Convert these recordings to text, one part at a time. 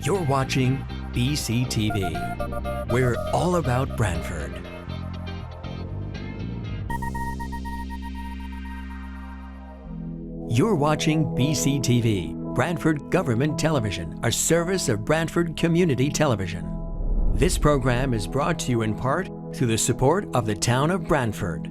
You're watching BCTV. We're all about Branford. You're watching BCTV, Branford Government Television, a service of Branford Community Television. This program is brought to you in part through the support of the town of Branford.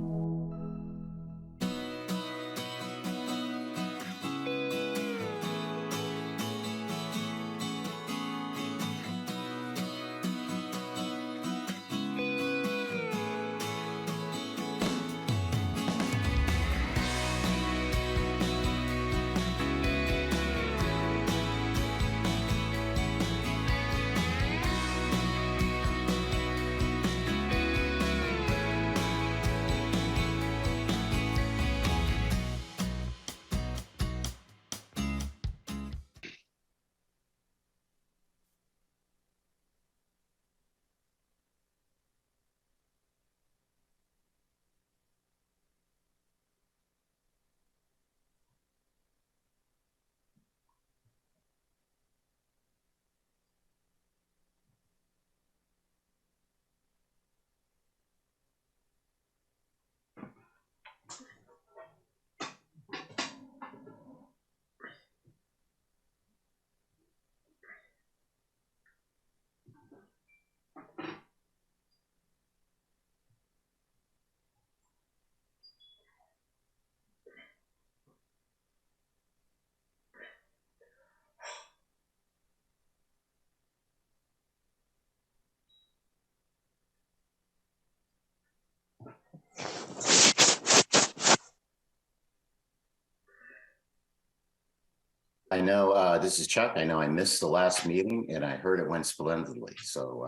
I know this is Chuck. I know I missed the last meeting and I heard it went splendidly. So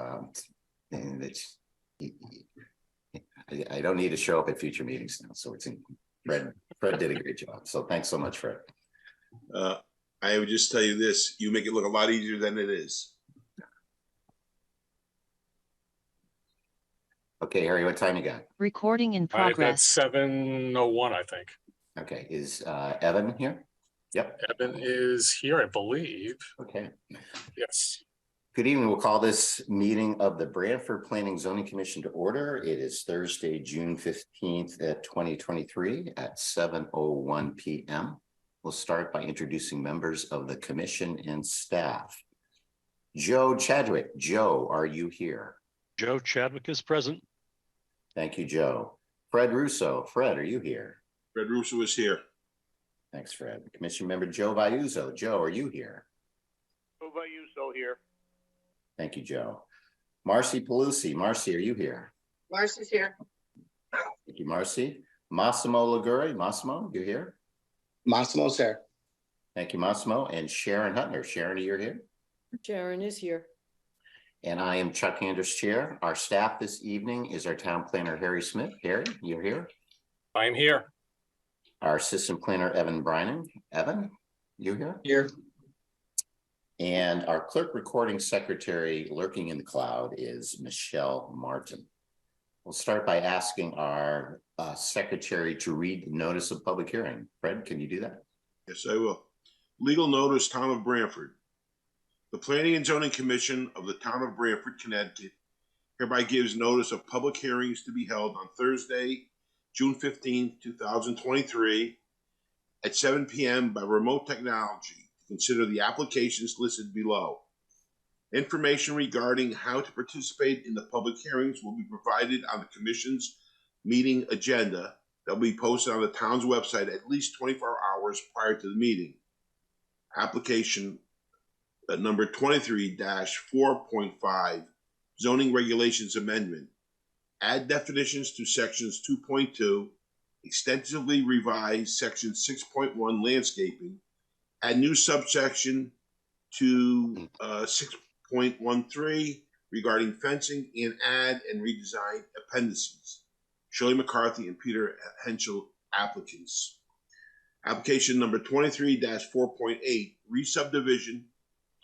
and it's, I don't need to show up at future meetings now. So it's in, Fred did a great job. So thanks so much, Fred. I would just tell you this, you make it look a lot easier than it is. Okay, Harry, what time you got? Recording in progress. I've got 7:01, I think. Okay, is Evan here? Yep. Evan is here, I believe. Okay. Yes. Good evening. We'll call this meeting of the Branford Planning Zoning Commission to order. It is Thursday, June 15th at 2023 at 7:01 p.m. We'll start by introducing members of the commission and staff. Joe Chadwick. Joe, are you here? Joe Chadwick is present. Thank you, Joe. Fred Russo. Fred, are you here? Fred Russo is here. Thanks, Fred. Commission member Joe Vayuzo. Joe, are you here? Joe Vayuzo here. Thank you, Joe. Marcy Pelusi. Marcy, are you here? Marcy's here. Thank you, Marcy. Massimo Liguri. Massimo, you here? Massimo's here. Thank you, Massimo. And Sharon Hutner. Sharon, are you here? Sharon is here. And I am Chuck Anders, Chair. Our staff this evening is our town planner, Harry Smith. Harry, you're here? I'm here. Our assistant planner, Evan Brynan. Evan, you here? Here. And our clerk recording secretary lurking in the cloud is Michelle Martin. We'll start by asking our secretary to read the notice of public hearing. Fred, can you do that? Yes, I will. Legal notice, Town of Branford. The Planning and Zoning Commission of the Town of Branford, Connecticut hereby gives notice of public hearings to be held on Thursday, June 15th, 2023 at 7 p.m. by remote technology to consider the applications listed below. Information regarding how to participate in the public hearings will be provided on the Commission's meeting agenda that will be posted on the town's website at least 24 hours prior to the meeting. Application number 23-4.5, Zoning Regulations Amendment. Add definitions to sections 2.2, extensively revise section 6.1, landscaping, add new subsection to 6.13 regarding fencing, and add and redesign appendices. Shirley McCarthy and Peter Henschel applicants. Application number 23-4.8, re-subdivision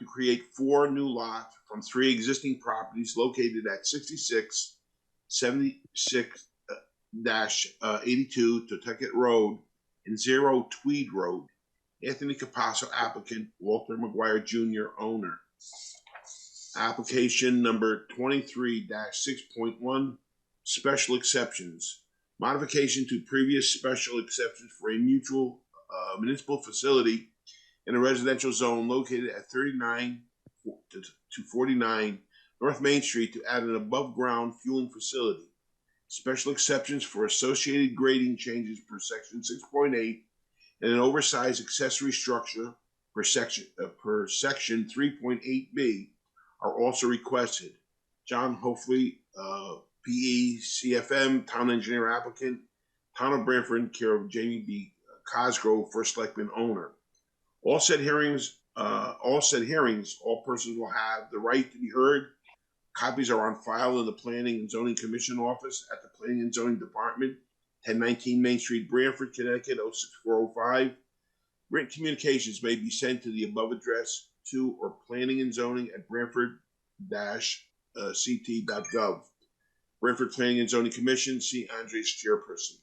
to create 4 new lots from 3 existing properties located at 6676-82 Tucket Road and 0 Tweed Road. Anthony Capasso applicant, Walter McGuire Jr. owner. Application number 23-6.1, special exceptions. Modification to previous special exceptions for a municipal facility in a residential zone located at 39 to 49 North Main Street to add an above-ground fueling facility. Special exceptions for associated grading changes per section 6.8 and an oversized accessory structure per section 3.8B are also requested. John Hopefully, PE, CFM, Town Engineer Applicant, Town of Branford, care of Jamie B. Cosgrove, First Selectman Owner. All said hearings, all persons will have the right to be heard. Copies are on file in the Planning and Zoning Commission office at the Planning and Zoning Department, 1019 Main Street, Branford, Connecticut, 06405. Written communications may be sent to the above address to or planning and zoning at branford-ct.gov. Branford Planning and Zoning Commission, C. Andres, Chairperson.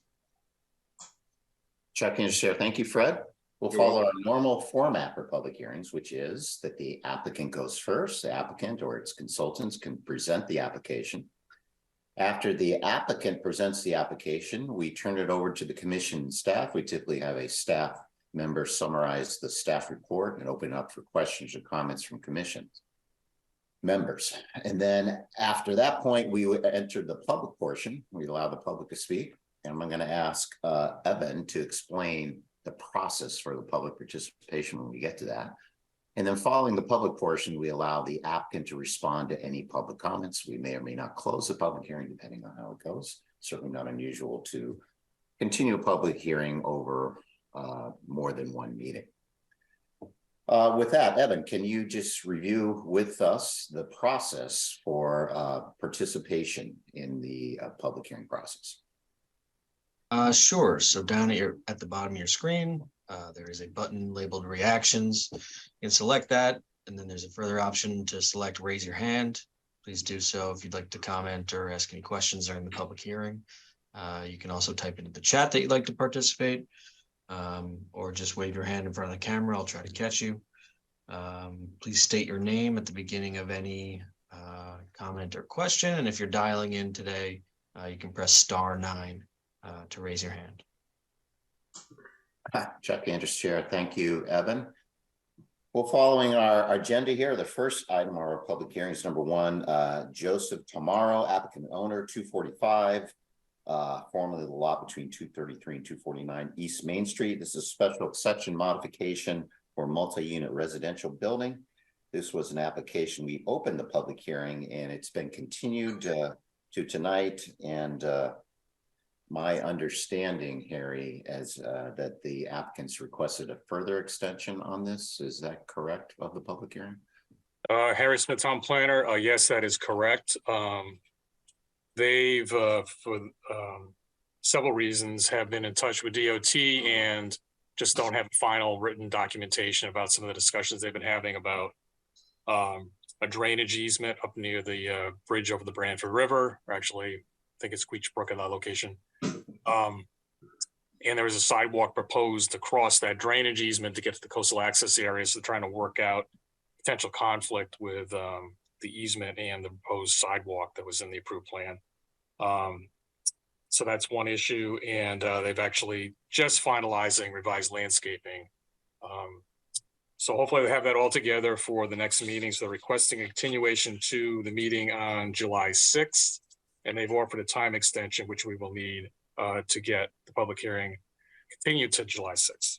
Chuck Anderson, Chair. Thank you, Fred. We'll follow our normal format for public hearings, which is that the applicant goes first. The applicant or its consultants can present the application. After the applicant presents the application, we turn it over to the commission staff. We typically have a staff member summarize the staff report and open up for questions or comments from commission members. And then after that point, we would enter the public portion. We allow the public to speak. And I'm going to ask Evan to explain the process for the public participation when we get to that. And then following the public portion, we allow the applicant to respond to any public comments. We may or may not close the public hearing depending on how it goes. Certainly not unusual to continue a public hearing over more than one meeting. With that, Evan, can you just review with us the process for participation in the public hearing process? Sure. So down at the bottom of your screen, there is a button labeled reactions. You can select that, and then there's a further option to select raise your hand. Please do so if you'd like to comment or ask any questions during the public hearing. You can also type into the chat that you'd like to participate, or just wave your hand in front of the camera. I'll try to catch you. Please state your name at the beginning of any comment or question. And if you're dialing in today, you can press *9 to raise your hand. Chuck Anderson, Chair. Thank you, Evan. Well, following our agenda here, the first item of our public hearing is number 1, Joseph Tamaro, applicant owner, 245, formerly the lot between 233 and 249 East Main Street. This is a special exception modification for multi-unit residential building. This was an application. We opened the public hearing and it's been continued to tonight. And my understanding, Harry, is that the applicants requested a further extension on this. Is that correct, of the public hearing? Harry Smith, Town Planner. Yes, that is correct. They've, for several reasons, have been in touch with DOT and just don't have final written documentation about some of the discussions they've been having about a drainage easement up near the bridge over the Branford River. Or actually, I think it's Queech Brook in that location. And there was a sidewalk proposed across that drainage easement to get to the coastal access area. So they're trying to work out potential conflict with the easement and the proposed sidewalk that was in the approved plan. So that's one issue. And they've actually just finalizing revised landscaping. So hopefully they have that all together for the next meeting. So they're requesting a continuation to the meeting on July 6th. And they've offered a time extension, which we will need to get the public hearing continued to July 6th.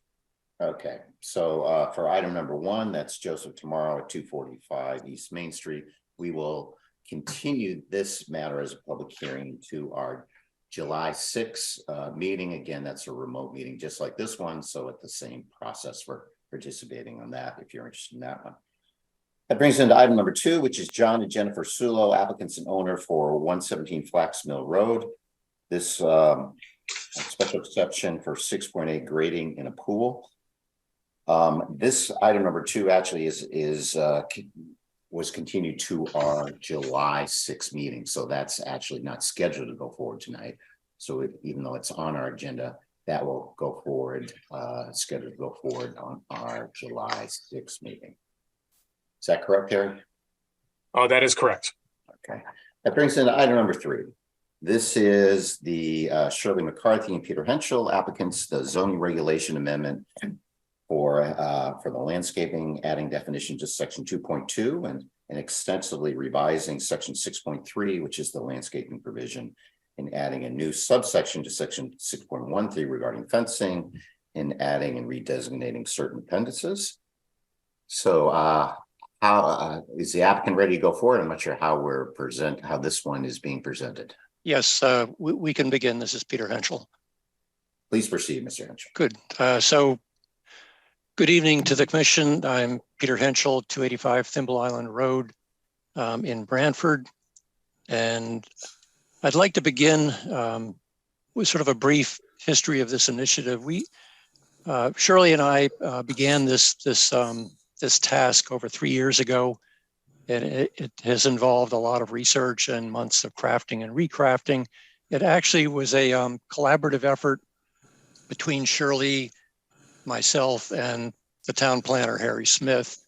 Okay, so for item number 1, that's Joseph Tamaro at 245 East Main Street. We will continue this matter as a public hearing to our July 6th meeting. Again, that's a remote meeting just like this one. So it's the same process for participating on that if you're interested in that one. That brings us into item number 2, which is John and Jennifer Sulo, applicants and owner for 117 Flax Mill Road. This special exception for 6.8 grading in a pool. This item number 2 actually was continued to our July 6th meeting. So that's actually not scheduled to go forward tonight. So even though it's on our agenda, that will go forward, scheduled to go forward on our July 6th meeting. Is that correct, Harry? Oh, that is correct. Okay, that brings in item number 3. This is the Shirley McCarthy and Peter Henschel applicants, the zoning regulation amendment for the landscaping, adding definition to section 2.2 and extensively revising section 6.3, which is the landscaping provision, and adding a new subsection to section 6.13 regarding fencing, and adding and redesignating certain appendices. So how is the applicant ready to go forward? I'm not sure how this one is being presented. Yes, we can begin. This is Peter Henschel. Please proceed, Mr. Henschel. Good. So good evening to the commission. I'm Peter Henschel, 285 Thimble Island Road in Branford. And I'd like to begin with sort of a brief history of this initiative. Shirley and I began this task over 3 years ago. And it has involved a lot of research and months of crafting and recrafting. It actually was a collaborative effort between Shirley, myself, and the town planner, Harry Smith.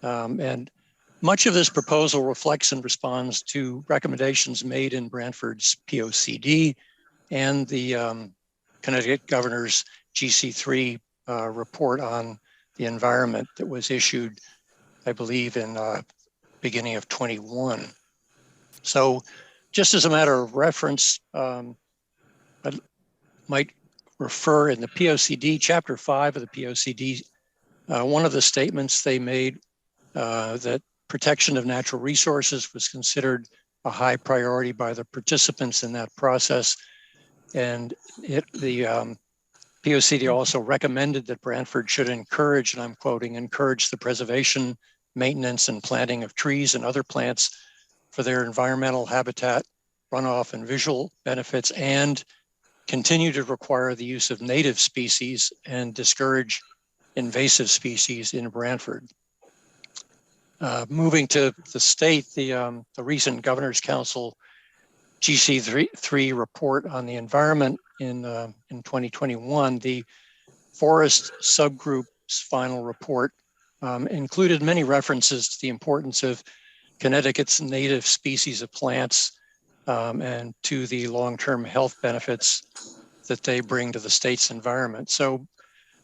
And much of this proposal reflects and responds to recommendations made in Branford's POCD and the Connecticut Governor's GC3 report on the environment that was issued, I believe, in beginning of 21. So just as a matter of reference, I might refer in the POCD, chapter 5 of the POCD, one of the statements they made that protection of natural resources was considered a high priority by the participants in that process. And the POCD also recommended that Branford should encourage, and I'm quoting, encourage the preservation, maintenance, and planting of trees and other plants for their environmental habitat, runoff, and visual benefits, and continue to require the use of native species and discourage invasive species in Branford. Moving to the state, the recent Governor's Council GC3 report on the environment in 2021, the forest subgroup's final report included many references to the importance of Connecticut's native species of plants and to the long-term health benefits that they bring to the state's environment. So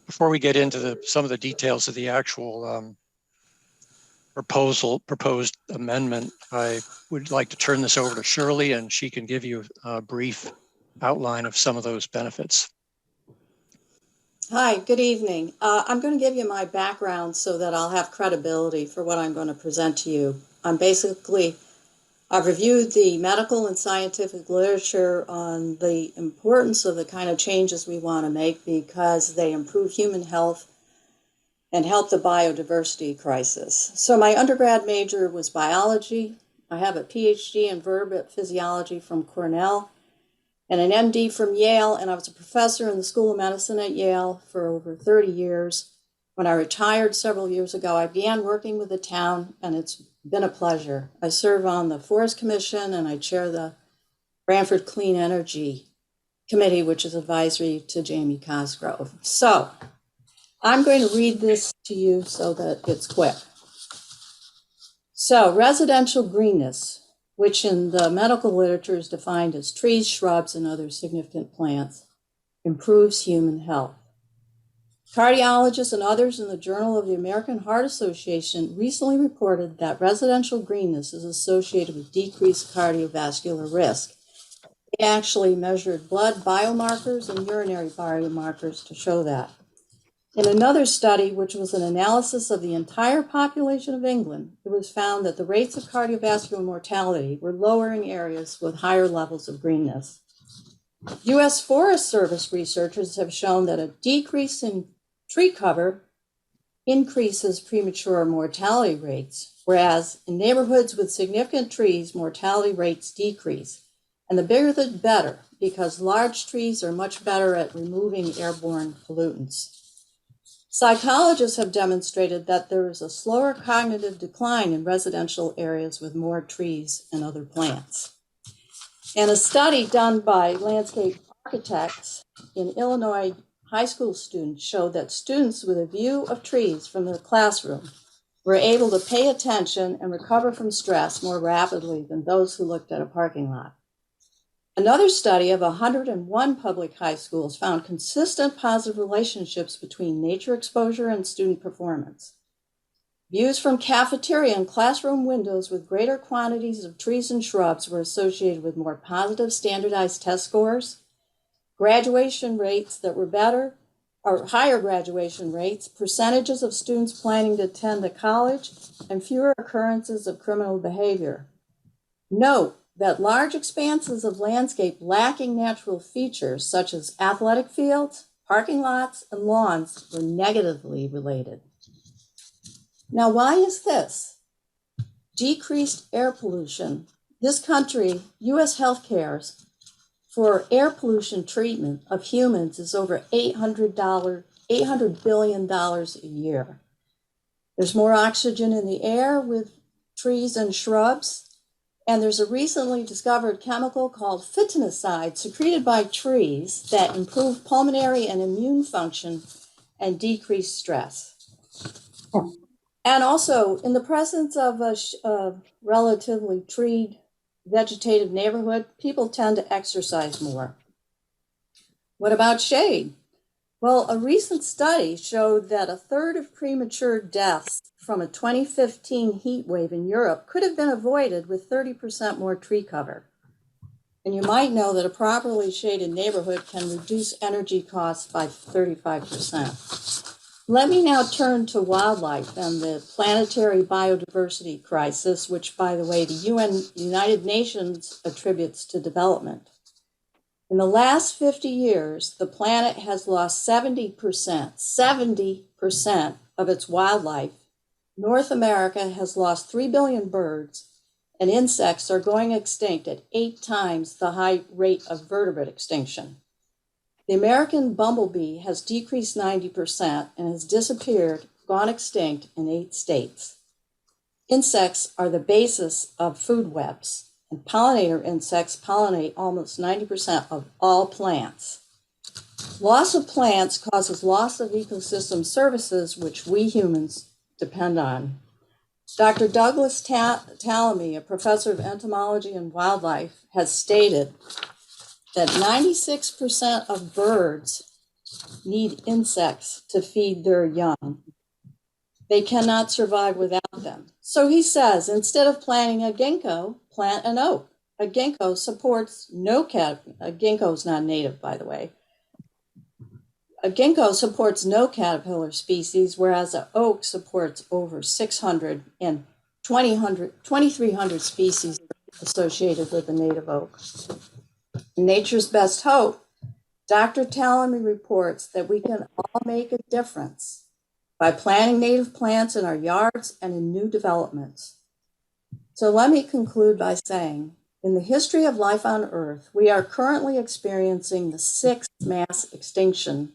before we get into some of the details of the actual proposed amendment, I would like to turn this over to Shirley, and she can give you a brief outline of some of those benefits. Hi, good evening. I'm going to give you my background so that I'll have credibility for what I'm going to present to you. I've reviewed the medical and scientific literature on the importance of the kind of changes we want to make because they improve human health and help the biodiversity crisis. So my undergrad major was biology. I have a PhD in vertebrate physiology from Cornell and an MD from Yale, and I was a professor in the School of Medicine at Yale for over 30 years. When I retired several years ago, I began working with the town, and it's been a pleasure. I serve on the Forest Commission, and I chair the Branford Clean Energy Committee, which is advisory to Jamie Cosgrove. So I'm going to read this to you so that it's quick. So residential greenness, which in the medical literature is defined as trees, shrubs, and other significant plants, improves human health. Cardiologists and others in the Journal of the American Heart Association recently reported that residential greenness is associated with decreased cardiovascular risk. They actually measured blood biomarkers and urinary biomarkers to show that. In another study, which was an analysis of the entire population of England, it was found that the rates of cardiovascular mortality were lower in areas with higher levels of greenness. U.S. Forest Service researchers have shown that a decrease in tree cover increases premature mortality rates, whereas in neighborhoods with significant trees, mortality rates decrease. And the bigger the better, because large trees are much better at removing airborne pollutants. Psychologists have demonstrated that there is a slower cognitive decline in residential areas with more trees and other plants. And a study done by landscape architects in Illinois high school students showed that students with a view of trees from their classroom were able to pay attention and recover from stress more rapidly than those who looked at a parking lot. Another study of 101 public high schools found consistent positive relationships between nature exposure and student performance. Views from cafeteria and classroom windows with greater quantities of trees and shrubs were associated with more positive standardized test scores, graduation rates that were better, or higher graduation rates, percentages of students planning to attend a college, and fewer occurrences of criminal behavior. Note that large expanses of landscape lacking natural features such as athletic fields, parking lots, and lawns were negatively related. Now, why is this? Decreased air pollution. This country, U.S. healthcare, for air pollution treatment of humans is over $800 billion a year. There's more oxygen in the air with trees and shrubs. And there's a recently discovered chemical called phytoncide secreted by trees that improve pulmonary and immune function and decrease stress. And also, in the presence of a relatively treed, vegetative neighborhood, people tend to exercise more. What about shade? Well, a recent study showed that a third of premature deaths from a 2015 heat wave in Europe could have been avoided with 30% more tree cover. And you might know that a properly shaded neighborhood can reduce energy costs by 35%. Let me now turn to wildlife and the planetary biodiversity crisis, which, by the way, the United Nations attributes to development. In the last 50 years, the planet has lost 70% of its wildlife. North America has lost 3 billion birds, and insects are going extinct at 8 times the high rate of vertebrate extinction. The American bumblebee has decreased 90% and has disappeared, gone extinct in 8 states. Insects are the basis of food webs, and pollinator insects pollinate almost 90% of all plants. Loss of plants causes loss of ecosystem services, which we humans depend on. Dr. Douglas Tallamy, a professor of entomology and wildlife, has stated that 96% of birds need insects to feed their young. They cannot survive without them. So he says, instead of planting a ginkgo, plant an oak. A ginkgo supports no a ginkgo is not native, by the way. A ginkgo supports no caterpillar species, whereas an oak supports over 600 and 2,300 species associated with the native oak. In Nature's Best Hope, Dr. Tallamy reports that we can all make a difference by planting native plants in our yards and in new developments. So let me conclude by saying, in the history of life on Earth, we are currently experiencing the 6th mass extinction,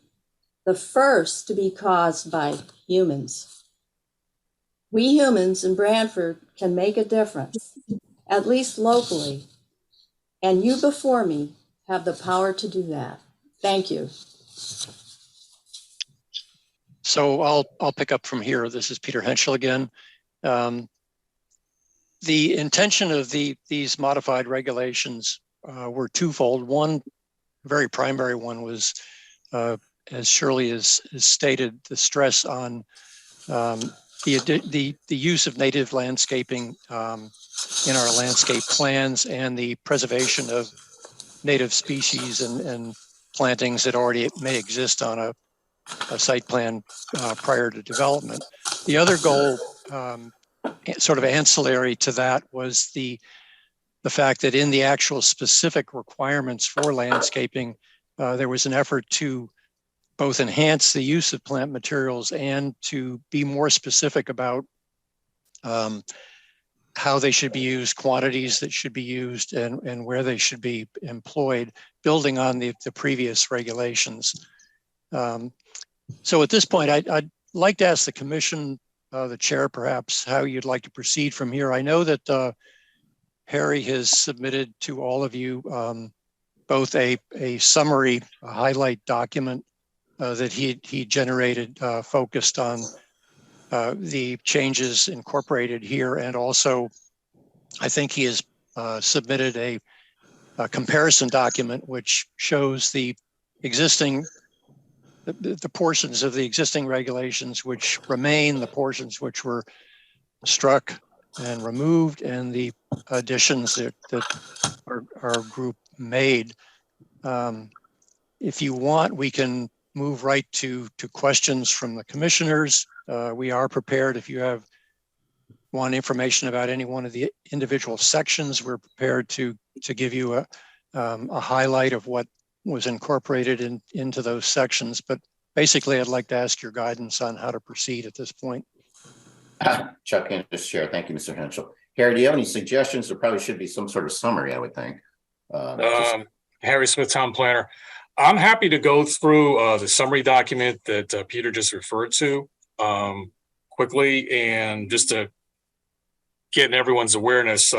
the first to be caused by humans. We humans in Branford can make a difference, at least locally, and you before me have the power to do that. Thank you. So I'll pick up from here. This is Peter Henschel again. The intention of these modified regulations were twofold. One very primary one was, as Shirley has stated, the stress on the use of native landscaping in our landscape plans and the preservation of native species and plantings that already may exist on a site plan prior to development. The other goal, sort of ancillary to that, was the fact that in the actual specific requirements for landscaping, there was an effort to both enhance the use of plant materials and to be more specific about how they should be used, quantities that should be used, and where they should be employed, building on the previous regulations. So at this point, I'd like to ask the commission, the chair perhaps, how you'd like to proceed from here. I know that Harry has submitted to all of you both a summary, a highlight document that he generated focused on the changes incorporated here. And also, I think he has submitted a comparison document which shows the existing, the portions of the existing regulations which remain, the portions which were struck and removed, and the additions that our group made. If you want, we can move right to questions from the commissioners. We are prepared. If you want information about any one of the individual sections, we're prepared to give you a highlight of what was incorporated into those sections. But basically, I'd like to ask your guidance on how to proceed at this point. Chuck and just share. Thank you, Mr. Henschel. Harry, do you have any suggestions? There probably should be some sort of summary, I would think. Harry Smith, Town Planner. I'm happy to go through the summary document that Peter just referred to quickly, and just to get everyone's awareness,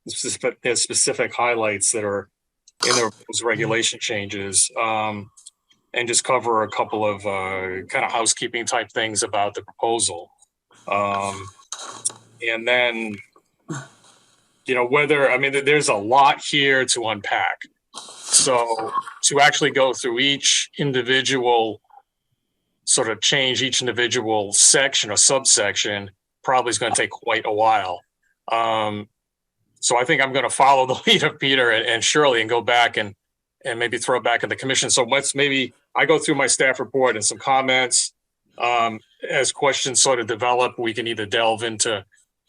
specific highlights that are in those regulation changes, and just cover a couple of kind of housekeeping type things about the proposal. And then, there's a lot here to unpack. So to actually go through each individual sort of change, each individual section or subsection probably is going to take quite a while. So I think I'm going to follow the lead of Peter and Shirley and go back and maybe throw it back in the commission. So maybe I go through my staff report and some comments. As questions sort of develop, we can either delve into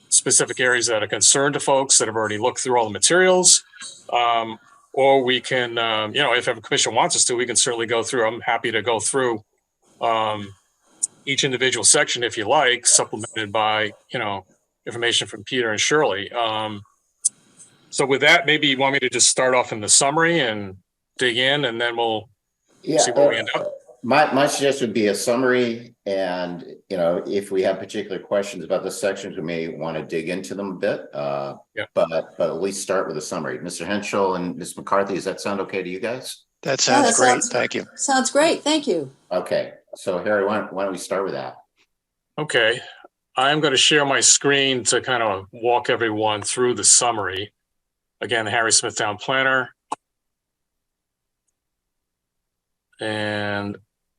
specific areas that are concerned to folks that have already looked through all the materials, or we can, if a commission wants us to, we can certainly go through. I'm happy to go through each individual section if you like, supplemented by, information from Peter and Shirley. So with that, maybe you want me to just start off in the summary and dig in, and then we'll see where we end up. My suggestion would be a summary, and if we have particular questions about the sections, we may want to dig into them a bit. But at least start with a summary. Mr. Henschel and Ms. McCarthy, does that sound okay to you guys? That sounds great. Thank you. Sounds great. Thank you. Okay, so Harry, why don't we start with that? Okay, I'm going to share my screen to kind of walk everyone through the summary. Again, the Harry Smith Town Planner. And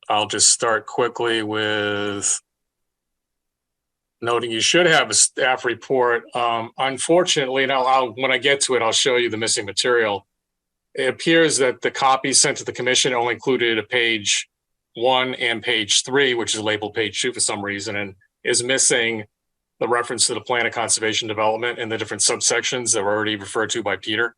I'll just start quickly with noting you should have a staff report. Unfortunately, and when I get to it, I'll show you the missing material. It appears that the copy sent to the commission only included a page 1 and page 3, which is labeled page 2 for some reason, and is missing the reference to the plan of conservation development and the different subsections that were already referred to by Peter.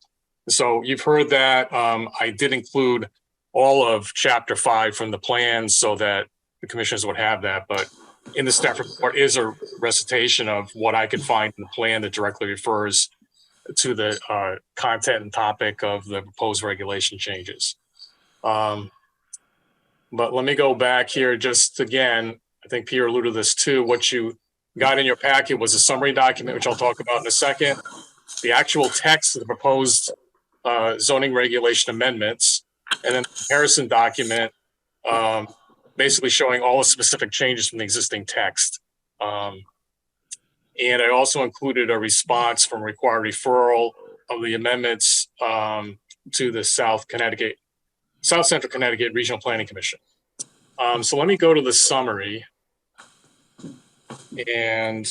So you've heard that. I did include all of chapter 5 from the plan so that the commissioners would have that, but in the staff report is a recitation of what I could find in the plan that directly refers to the content and topic of the proposed regulation changes. But let me go back here just again. I think Peter alluded to this too. What you got in your packet was a summary document, which I'll talk about in a second. The actual text of the proposed zoning regulation amendments, and then the comparison document, basically showing all the specific changes from the existing text. And I also included a response from required referral of the amendments to the South Central Connecticut Regional Planning Commission. So let me go to the summary. And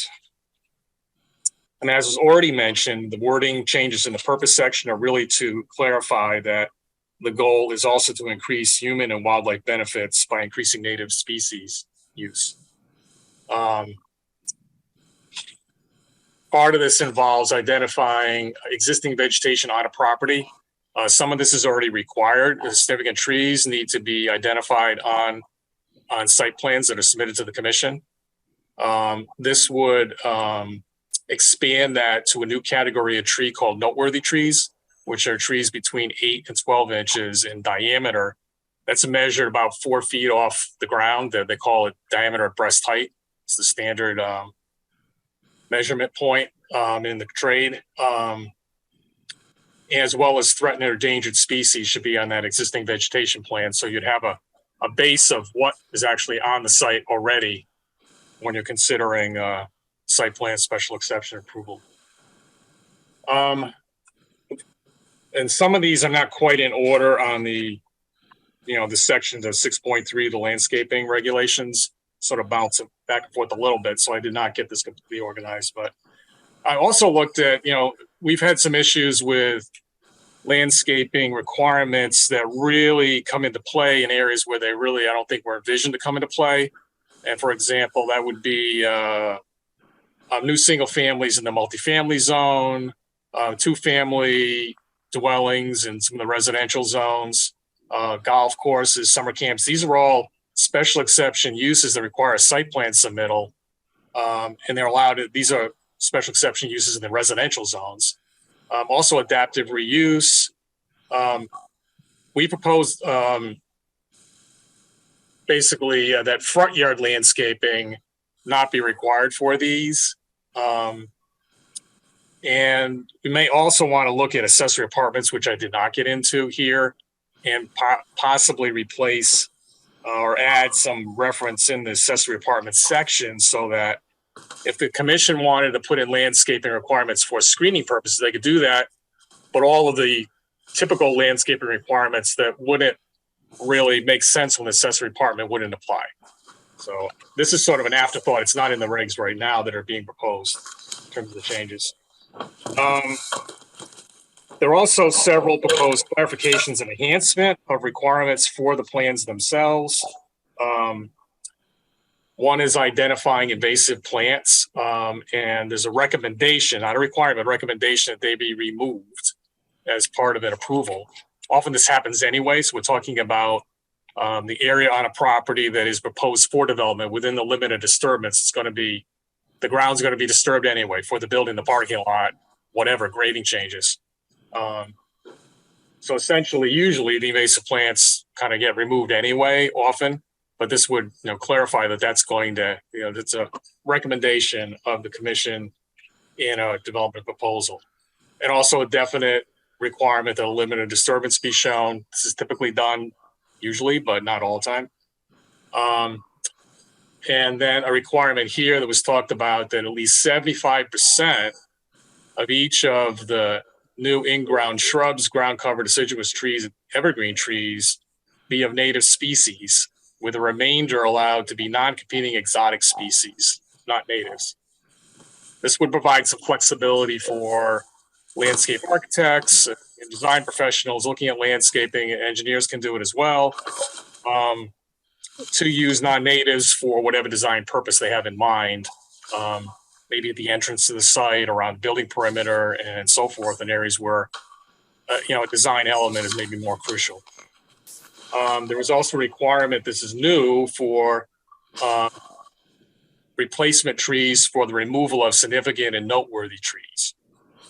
as was already mentioned, the wording changes in the purpose section are really to clarify that the goal is also to increase human and wildlife benefits by increasing native species use. Part of this involves identifying existing vegetation on a property. Some of this is already required. Significant trees need to be identified on site plans that are submitted to the commission. This would expand that to a new category of tree called noteworthy trees, which are trees between 8 and 12 inches in diameter. That's measured about 4 feet off the ground. They call it diameter at breast height. It's the standard measurement point in the trade. As well as threatened or endangered species should be on that existing vegetation plan. So you'd have a base of what is actually on the site already when you're considering site plan special exception approval. And some of these are not quite in order on the, the sections of 6.3, the landscaping regulations, sort of bounce back and forth a little bit. So I did not get this completely organized, but I also looked at, we've had some issues with landscaping requirements that really come into play in areas where they really, I don't think were envisioned to come into play. And for example, that would be new single families in the multifamily zone, 2-family dwellings in some of the residential zones, golf courses, summer camps. These are all special exception uses that require a site plan submittal. And they're allowed to, these are special exception uses in the residential zones. Also adaptive reuse. We proposed basically that front yard landscaping not be required for these. And we may also want to look at accessory apartments, which I did not get into here, and possibly replace or add some reference in the accessory apartment section so that if the commission wanted to put in landscaping requirements for screening purposes, they could do that. But all of the typical landscaping requirements that wouldn't really make sense when the accessory apartment wouldn't apply. So this is sort of an afterthought. It's not in the regs right now that are being proposed in terms of the changes. There are also several proposed clarifications and enhancement of requirements for the plans themselves. One is identifying invasive plants, and there's a recommendation, not a requirement, recommendation that they be removed as part of an approval. Often this happens anyway, so we're talking about the area on a property that is proposed for development within the limit of disturbance. It's going to be, the ground's going to be disturbed anyway for the building, the parking lot, whatever, grading changes. So essentially, usually the invasive plants kind of get removed anyway, often, but this would, clarify that that's going to, that's a recommendation of the commission in a development proposal. And also a definite requirement that a limit of disturbance be shown. This is typically done usually, but not all the time. And then a requirement here that was talked about that at least 75% of each of the new in-ground shrubs, ground cover deciduous trees, and evergreen trees be of native species, with the remainder allowed to be non-competing exotic species, not natives. This would provide some flexibility for landscape architects and design professionals looking at landscaping, and engineers can do it as well, to use non-natives for whatever design purpose they have in mind. Maybe at the entrance to the site, around building perimeter, and so forth, in areas where a design element is maybe more crucial. There was also a requirement, this is new, for replacement trees for the removal of significant and noteworthy trees.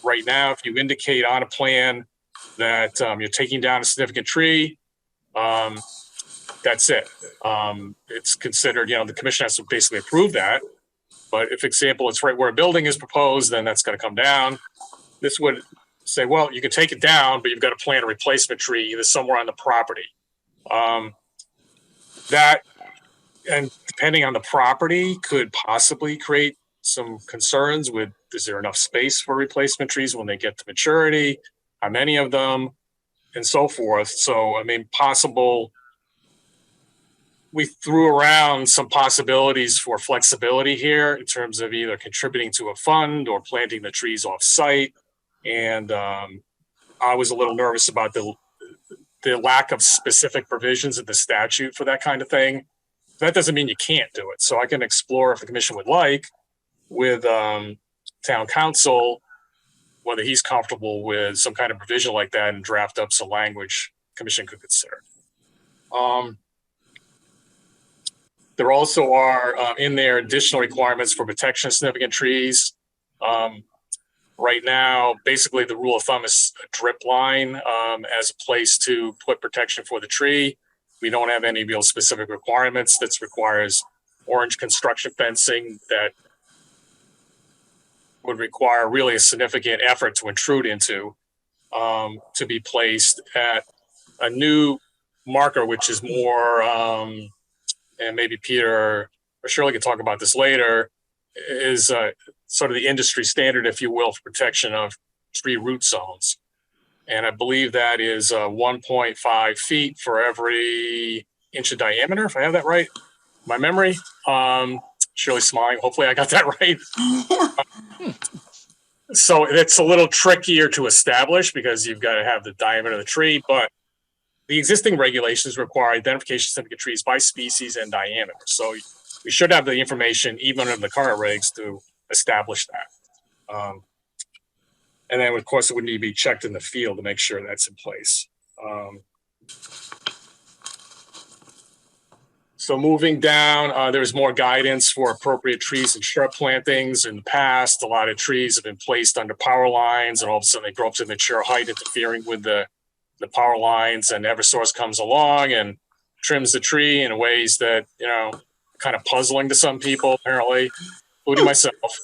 Right now, if you indicate on a plan that you're taking down a significant tree, that's it. It's considered, the commission has to basically approve that. But if, for example, it's right where a building is proposed, then that's going to come down. This would say, well, you can take it down, but you've got to plant a replacement tree either somewhere on the property. That, and depending on the property, could possibly create some concerns with, is there enough space for replacement trees when they get to maturity? How many of them? And so forth. So, we threw around some possibilities for flexibility here in terms of either contributing to a fund or planting the trees off site. And I was a little nervous about the lack of specific provisions in the statute for that kind of thing. That doesn't mean you can't do it. So I can explore, if the commission would like, with town council, whether he's comfortable with some kind of provision like that and draft up some language commission could consider. There also are in there additional requirements for protection of significant trees. Right now, basically the rule of thumb is a drip line as a place to put protection for the tree. We don't have any real specific requirements. That requires orange construction fencing that would require really a significant effort to intrude into, to be placed at a new marker, which is more, and maybe Peter Shirley can talk about this later, is sort of the industry standard, if you will, for protection of tree root zones. And I believe that is 1.5 feet for every inch of diameter, if I have that right. My memory. Shirley's smiling. Hopefully I got that right. So it's a little trickier to establish because you've got to have the diameter of the tree, but the existing regulations require identification of significant trees by species and diameter. So we should have the information even under the current regs to establish that. And then of course it would need to be checked in the field to make sure that's in place. So moving down, there's more guidance for appropriate trees and shrub plantings. In the past, a lot of trees have been placed under power lines, and all of a sudden they grow up to mature height, interfering with the power lines. And Eversource comes along and trims the tree in ways that, you know, kind of puzzling to some people, apparently, including myself.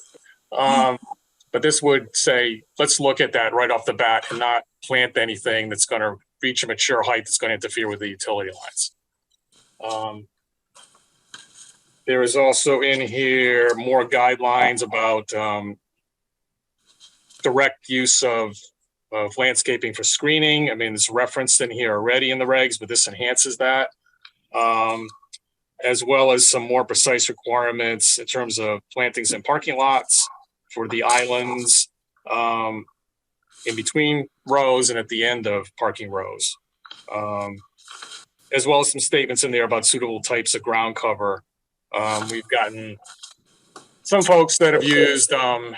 But this would say, let's look at that right off the bat and not plant anything that's going to reach a mature height that's going to interfere with the utility lines. There is also in here more guidelines about direct use of landscaping for screening. I mean, it's referenced in here already in the regs, but this enhances that, as well as some more precise requirements in terms of plantings and parking lots for the islands in between rows and at the end of parking rows, as well as some statements in there about suitable types of ground cover. We've gotten some folks that have used, for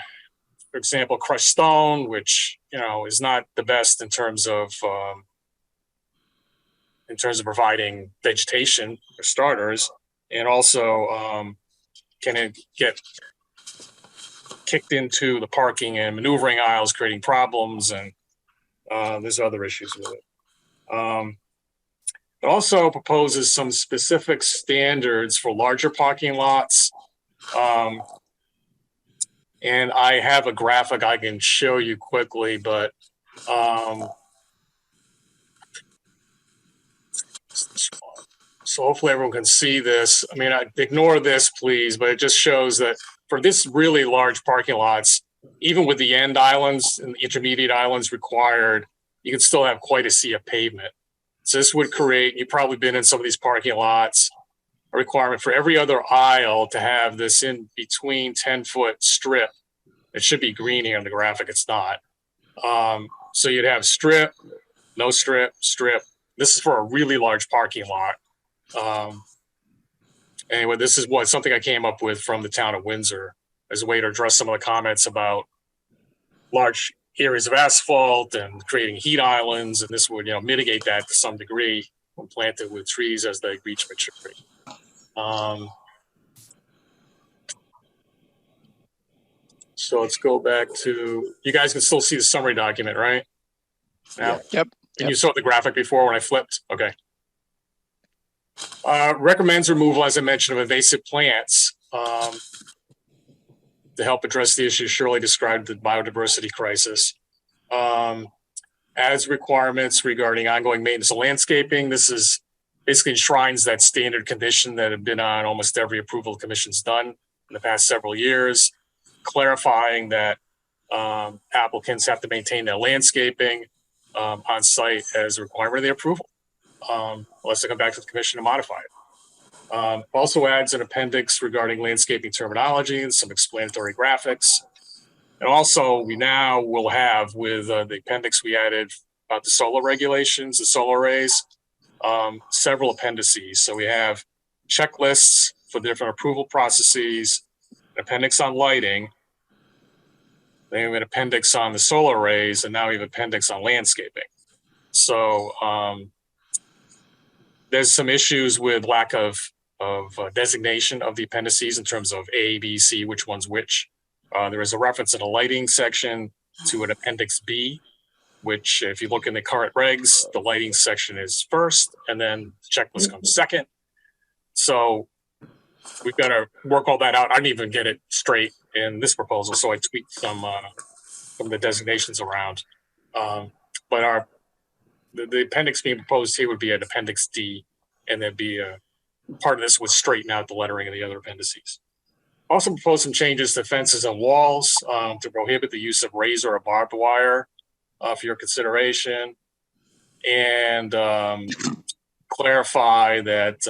example, crushed stone, which, you know, is not the best in terms of providing vegetation for starters, and also can it get kicked into the parking and maneuvering aisles, creating problems, and there's other issues with it. It also proposes some specific standards for larger parking lots. And I have a graphic I can show you quickly, but so hopefully everyone can see this. I mean, ignore this, please, but it just shows that for this really large parking lots, even with the end islands and the intermediate islands required, you can still have quite a sea of pavement. So this would create, you've probably been in some of these parking lots, a requirement for every other aisle to have this in between 10-foot strip. It should be green here on the graphic. It's not. So you'd have strip, no strip, strip. This is for a really large parking lot. Anyway, this is something I came up with from the town of Windsor as a way to address some of the comments about large areas of asphalt and creating heat islands, and this would, you know, mitigate that to some degree when planted with trees as they reach maturity. So let's go back to, you guys can still see the summary document, right? Now? Yep. And you saw the graphic before when I flipped? Okay. Recommends removal, as I mentioned, of invasive plants to help address the issue Shirley described, the biodiversity crisis. As requirements regarding ongoing maintenance of landscaping, this is basically enshrines that standard condition that have been on almost every approval the commission's done in the past several years, clarifying that applicants have to maintain their landscaping on site as a requirement of the approval, unless they come back to the commission to modify it. Also adds an appendix regarding landscaping terminology and some explanatory graphics. And also we now will have with the appendix we added about the solar regulations, the solar arrays, several appendices. So we have checklists for different approval processes, an appendix on lighting, then we have an appendix on the solar arrays, and now we have an appendix on landscaping. So there's some issues with lack of designation of the appendices in terms of A, B, C, which one's which. There is a reference in the lighting section to an appendix B, which if you look in the current regs, the lighting section is first, and then the checklist comes second. So we've got to work all that out. I didn't even get it straight in this proposal, so I tweaked some of the designations around. But the appendix being proposed here would be an appendix D, and there'd be part of this was straighten out the lettering of the other appendices. Also proposed some changes to fences and walls to prohibit the use of razor or barbed wire for your consideration, and clarify that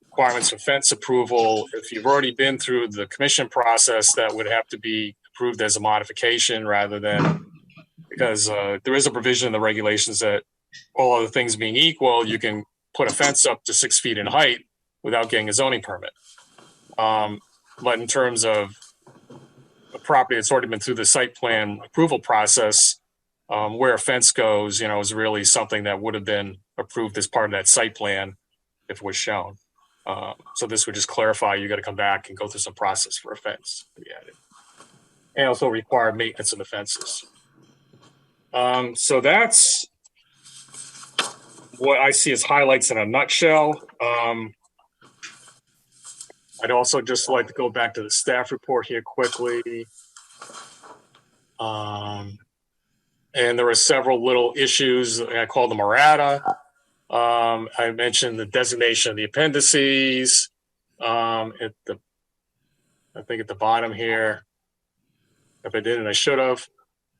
requirements for fence approval, if you've already been through the commission process, that would have to be approved as a modification rather than, because there is a provision in the regulations that all other things being equal, you can put a fence up to 6 feet in height without getting a zoning permit. But in terms of a property that's already been through the site plan approval process, where a fence goes, is really something that would have been approved as part of that site plan if it was shown. So this would just clarify you got to come back and go through some process for a fence to be added, and also require maintenance of the fences. So that's what I see as highlights in a nutshell. I'd also just like to go back to the staff report here quickly. And there were several little issues. I called them errata. I mentioned the designation of the appendices I think at the bottom here. If I didn't, I should have.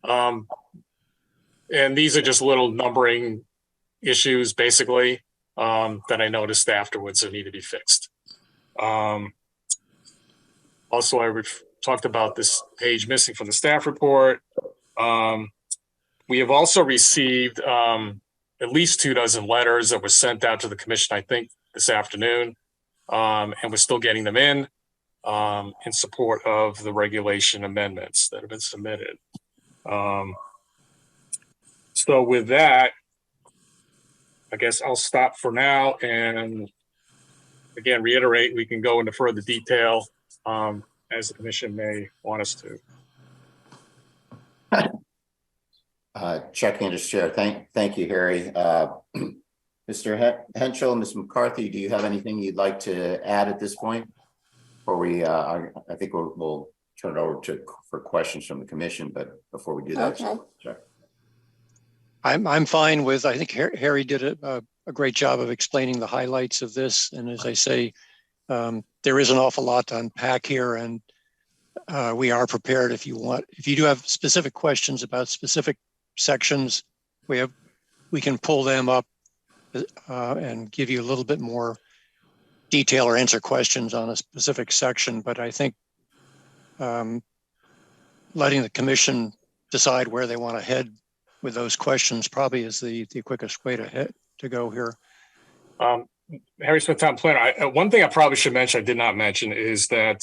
And these are just little numbering issues, basically, that I noticed afterwards that need to be fixed. Also, I talked about this page missing from the staff report. We have also received at least 24 letters that were sent out to the commission, I think, this afternoon, and we're still getting them in support of the regulation amendments that have been submitted. So with that, I guess I'll stop for now and again reiterate we can go into further detail as the commission may want us to. Chuck Anders, Chair. Thank you, Harry. Mr. Henschel, Ms. McCarthy, do you have anything you'd like to add at this point? Or I think we'll turn it over for questions from the commission, but before we do that, Okay. Chuck. I'm fine with, I think Harry did a great job of explaining the highlights of this. And as I say, there is an awful lot to unpack here, and we are prepared if you do have specific questions about specific sections, we can pull them up and give you a little bit more detail or answer questions on a specific section. But I think letting the commission decide where they want to head with those questions probably is the quickest way to go here. Harry Smith, Town Planner. One thing I probably should mention, I did not mention, is that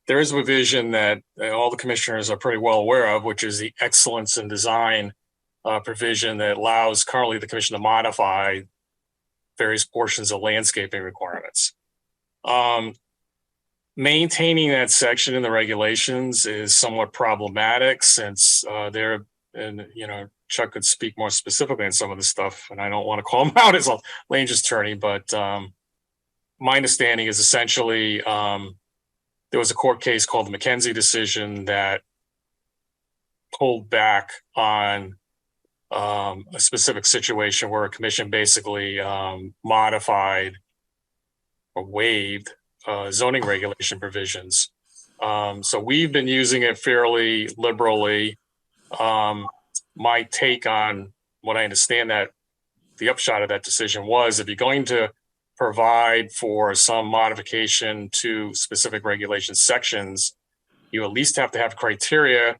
there is a revision that all the commissioners are pretty well aware of, which is the excellence in design provision that allows currently the commission to modify various portions of landscaping requirements. Maintaining that section in the regulations is somewhat problematic since Chuck could speak more specifically on some of this stuff, and I don't want to call him out as a land use attorney, but my understanding is essentially there was a court case called the McKenzie decision that pulled back on a specific situation where a commission basically modified or waived zoning regulation provisions. So we've been using it fairly liberally. My take on what I understand that the upshot of that decision was, if you're going to provide for some modification to specific regulation sections, you at least have to have criteria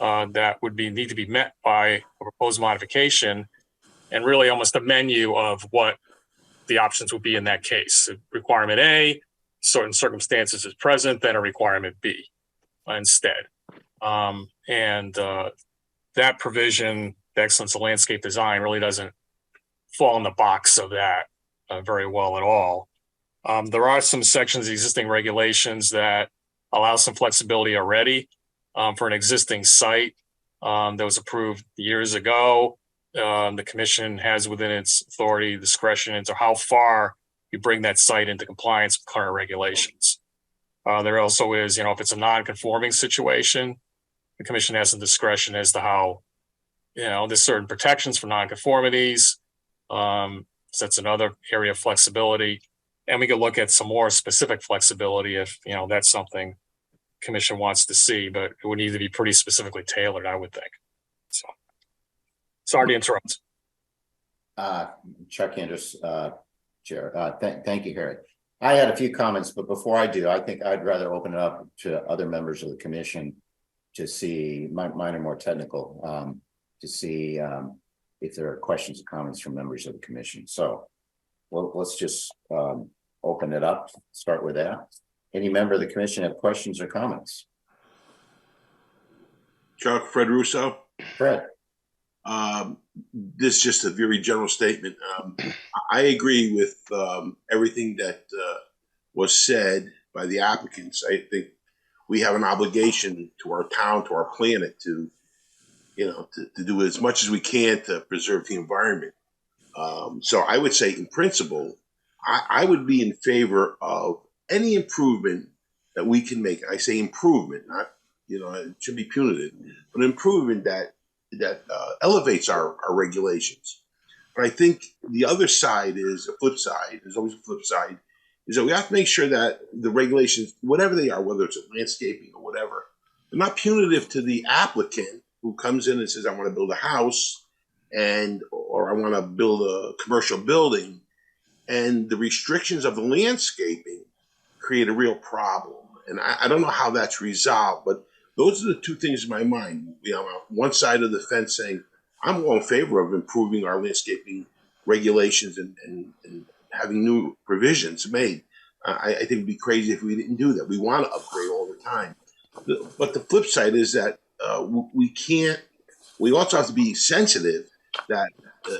that would need to be met by a proposed modification, and really almost a menu of what the options would be in that case. Requirement A, certain circumstances is present, then a requirement B instead. That provision, the excellence of landscape design, really doesn't fall in the box of that very well at all. There are some sections of existing regulations that allow some flexibility already for an existing site that was approved years ago. The commission has within its authority discretion into how far you bring that site into compliance with current regulations. There also is, if it's a non-conforming situation, the commission has some discretion as to how, there's certain protections for non-conformities. So that's another area of flexibility. And we could look at some more specific flexibility if, that's something commission wants to see, but it would need to be pretty specifically tailored, I would think. So sorry to interrupt. Chuck Andrews, Chair. Thank you, Harry. I had a few comments, but before I do, I think I'd rather open it up to other members of the commission to see, mine are more technical, to see if there are questions or comments from members of the commission. So let's just open it up, start with that. Any member of the commission have questions or comments? Chuck, Fred Russo. Fred. This is just a very general statement. I agree with everything that was said by the applicants. I think we have an obligation to our town, to our planet, to do as much as we can to preserve the environment. So I would say, in principle, I would be in favor of any improvement that we can make. I say improvement, not it should be punitive, but improvement that elevates our regulations. But I think the other side is a flip side. There's always a flip side. Is that we have to make sure that the regulations, whatever they are, whether it's landscaping or whatever, they're not punitive to the applicant who comes in and says, I want to build a house or I want to build a commercial building, and the restrictions of the landscaping create a real problem. And I don't know how that's resolved, but those are the two things in my mind. On one side of the fence saying, I'm all in favor of improving our landscaping regulations and having new provisions made. I think it'd be crazy if we didn't do that. We want to upgrade all the time. But the flip side is that we also have to be sensitive that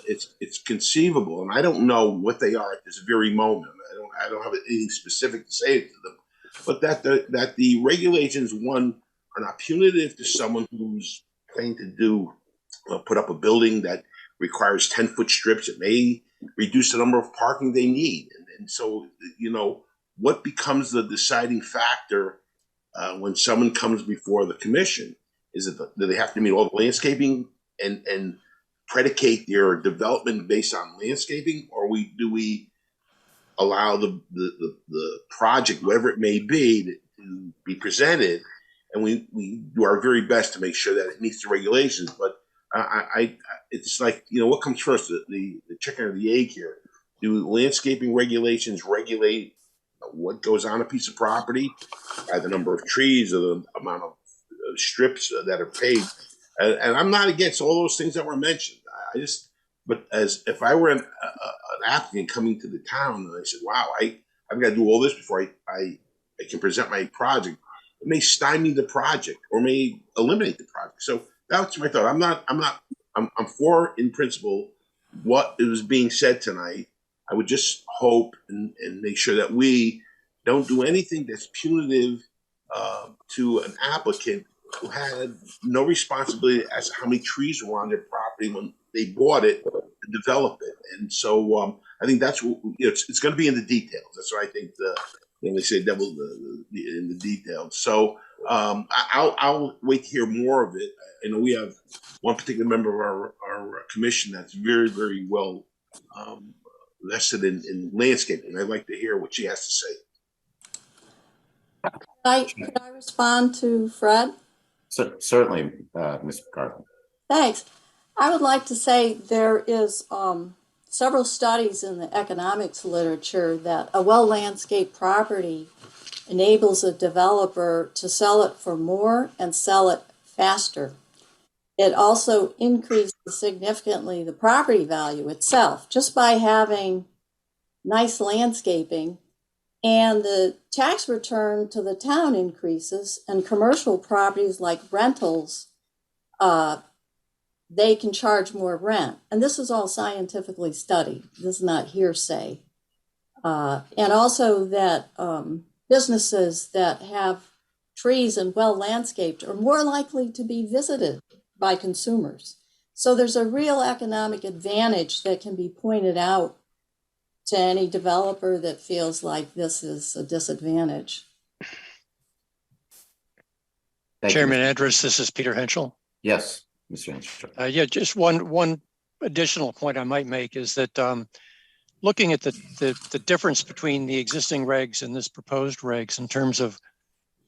it's conceivable, and I don't know what they are at this very moment. I don't have anything specific to say to them, but that the regulations, one, are not punitive to someone who's planning to put up a building that requires 10-foot strips. It may reduce the number of parking they need. And so, what becomes the deciding factor when someone comes before the commission? Is it do they have to meet all the landscaping and predicate their development based on landscaping, or do we allow the project, whatever it may be, to be presented, and we do our very best to make sure that it meets the regulations? But it's like, what comes first, the chicken or the egg here? Do landscaping regulations regulate what goes on a piece of property by the number of trees or the amount of strips that are paved? And I'm not against all those things that were mentioned. But as if I were an applicant coming to the town and I said, wow, I've got to do all this before I can present my project, it may stymie the project or may eliminate the project. So that's my thought. I'm for, in principle, what is being said tonight. I would just hope and make sure that we don't do anything that's punitive to an applicant who had no responsibility as to how many trees were on their property when they bought it and developed it. And so I think that's what it's going to be in the details. That's what I think. When they say devil in the details. So I'll wait to hear more of it. I know we have one particular member of our commission that's very, very well vested in landscaping. I'd like to hear what she has to say. Could I respond to Fred? Certainly, Ms. McCarthy. Thanks. I would like to say there is several studies in the economics literature that a well-landscaped property enables a developer to sell it for more and sell it faster. It also increases significantly the property value itself just by having nice landscaping, and the tax return to the town increases, and commercial properties like rentals, they can charge more rent. And this is all scientifically studied. This is not hearsay. And also that businesses that have trees and well landscaped are more likely to be visited by consumers. So there's a real economic advantage that can be pointed out to any developer that feels like this is a disadvantage. Chairman Andrus, this is Peter Henschel. Yes, Mr. Henschel. Yeah, just one additional point I might make is that looking at the difference between the existing regs and this proposed regs in terms of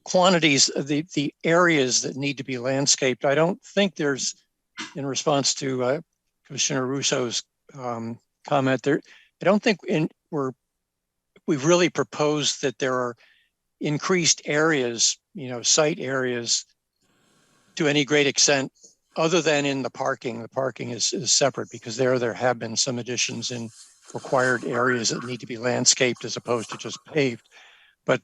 quantities of the areas that need to be landscaped, I don't think there's, in response to Commissioner Russo's comment there, I don't think we've really proposed that there are increased areas, site areas to any great extent, other than in the parking. The parking is separate because there have been some additions in required areas that need to be landscaped as opposed to just paved. But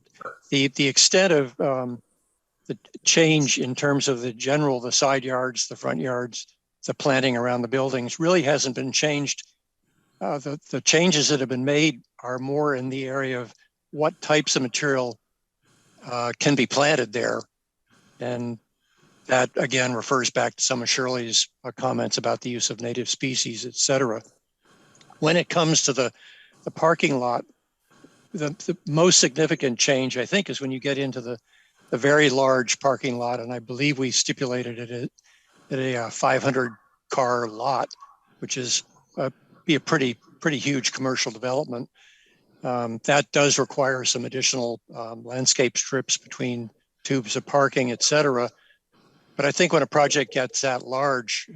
the extent of the change in terms of the side yards, the front yards, the planting around the buildings really hasn't been changed. The changes that have been made are more in the area of what types of material can be planted there. And that again refers back to some of Shirley's comments about the use of native species, et cetera. When it comes to the parking lot, the most significant change, I think, is when you get into the very large parking lot, and I believe we stipulated it at a 500 car lot, which is be a pretty huge commercial development. That does require some additional landscape strips between tubes of parking, et cetera. But I think when a project gets that large,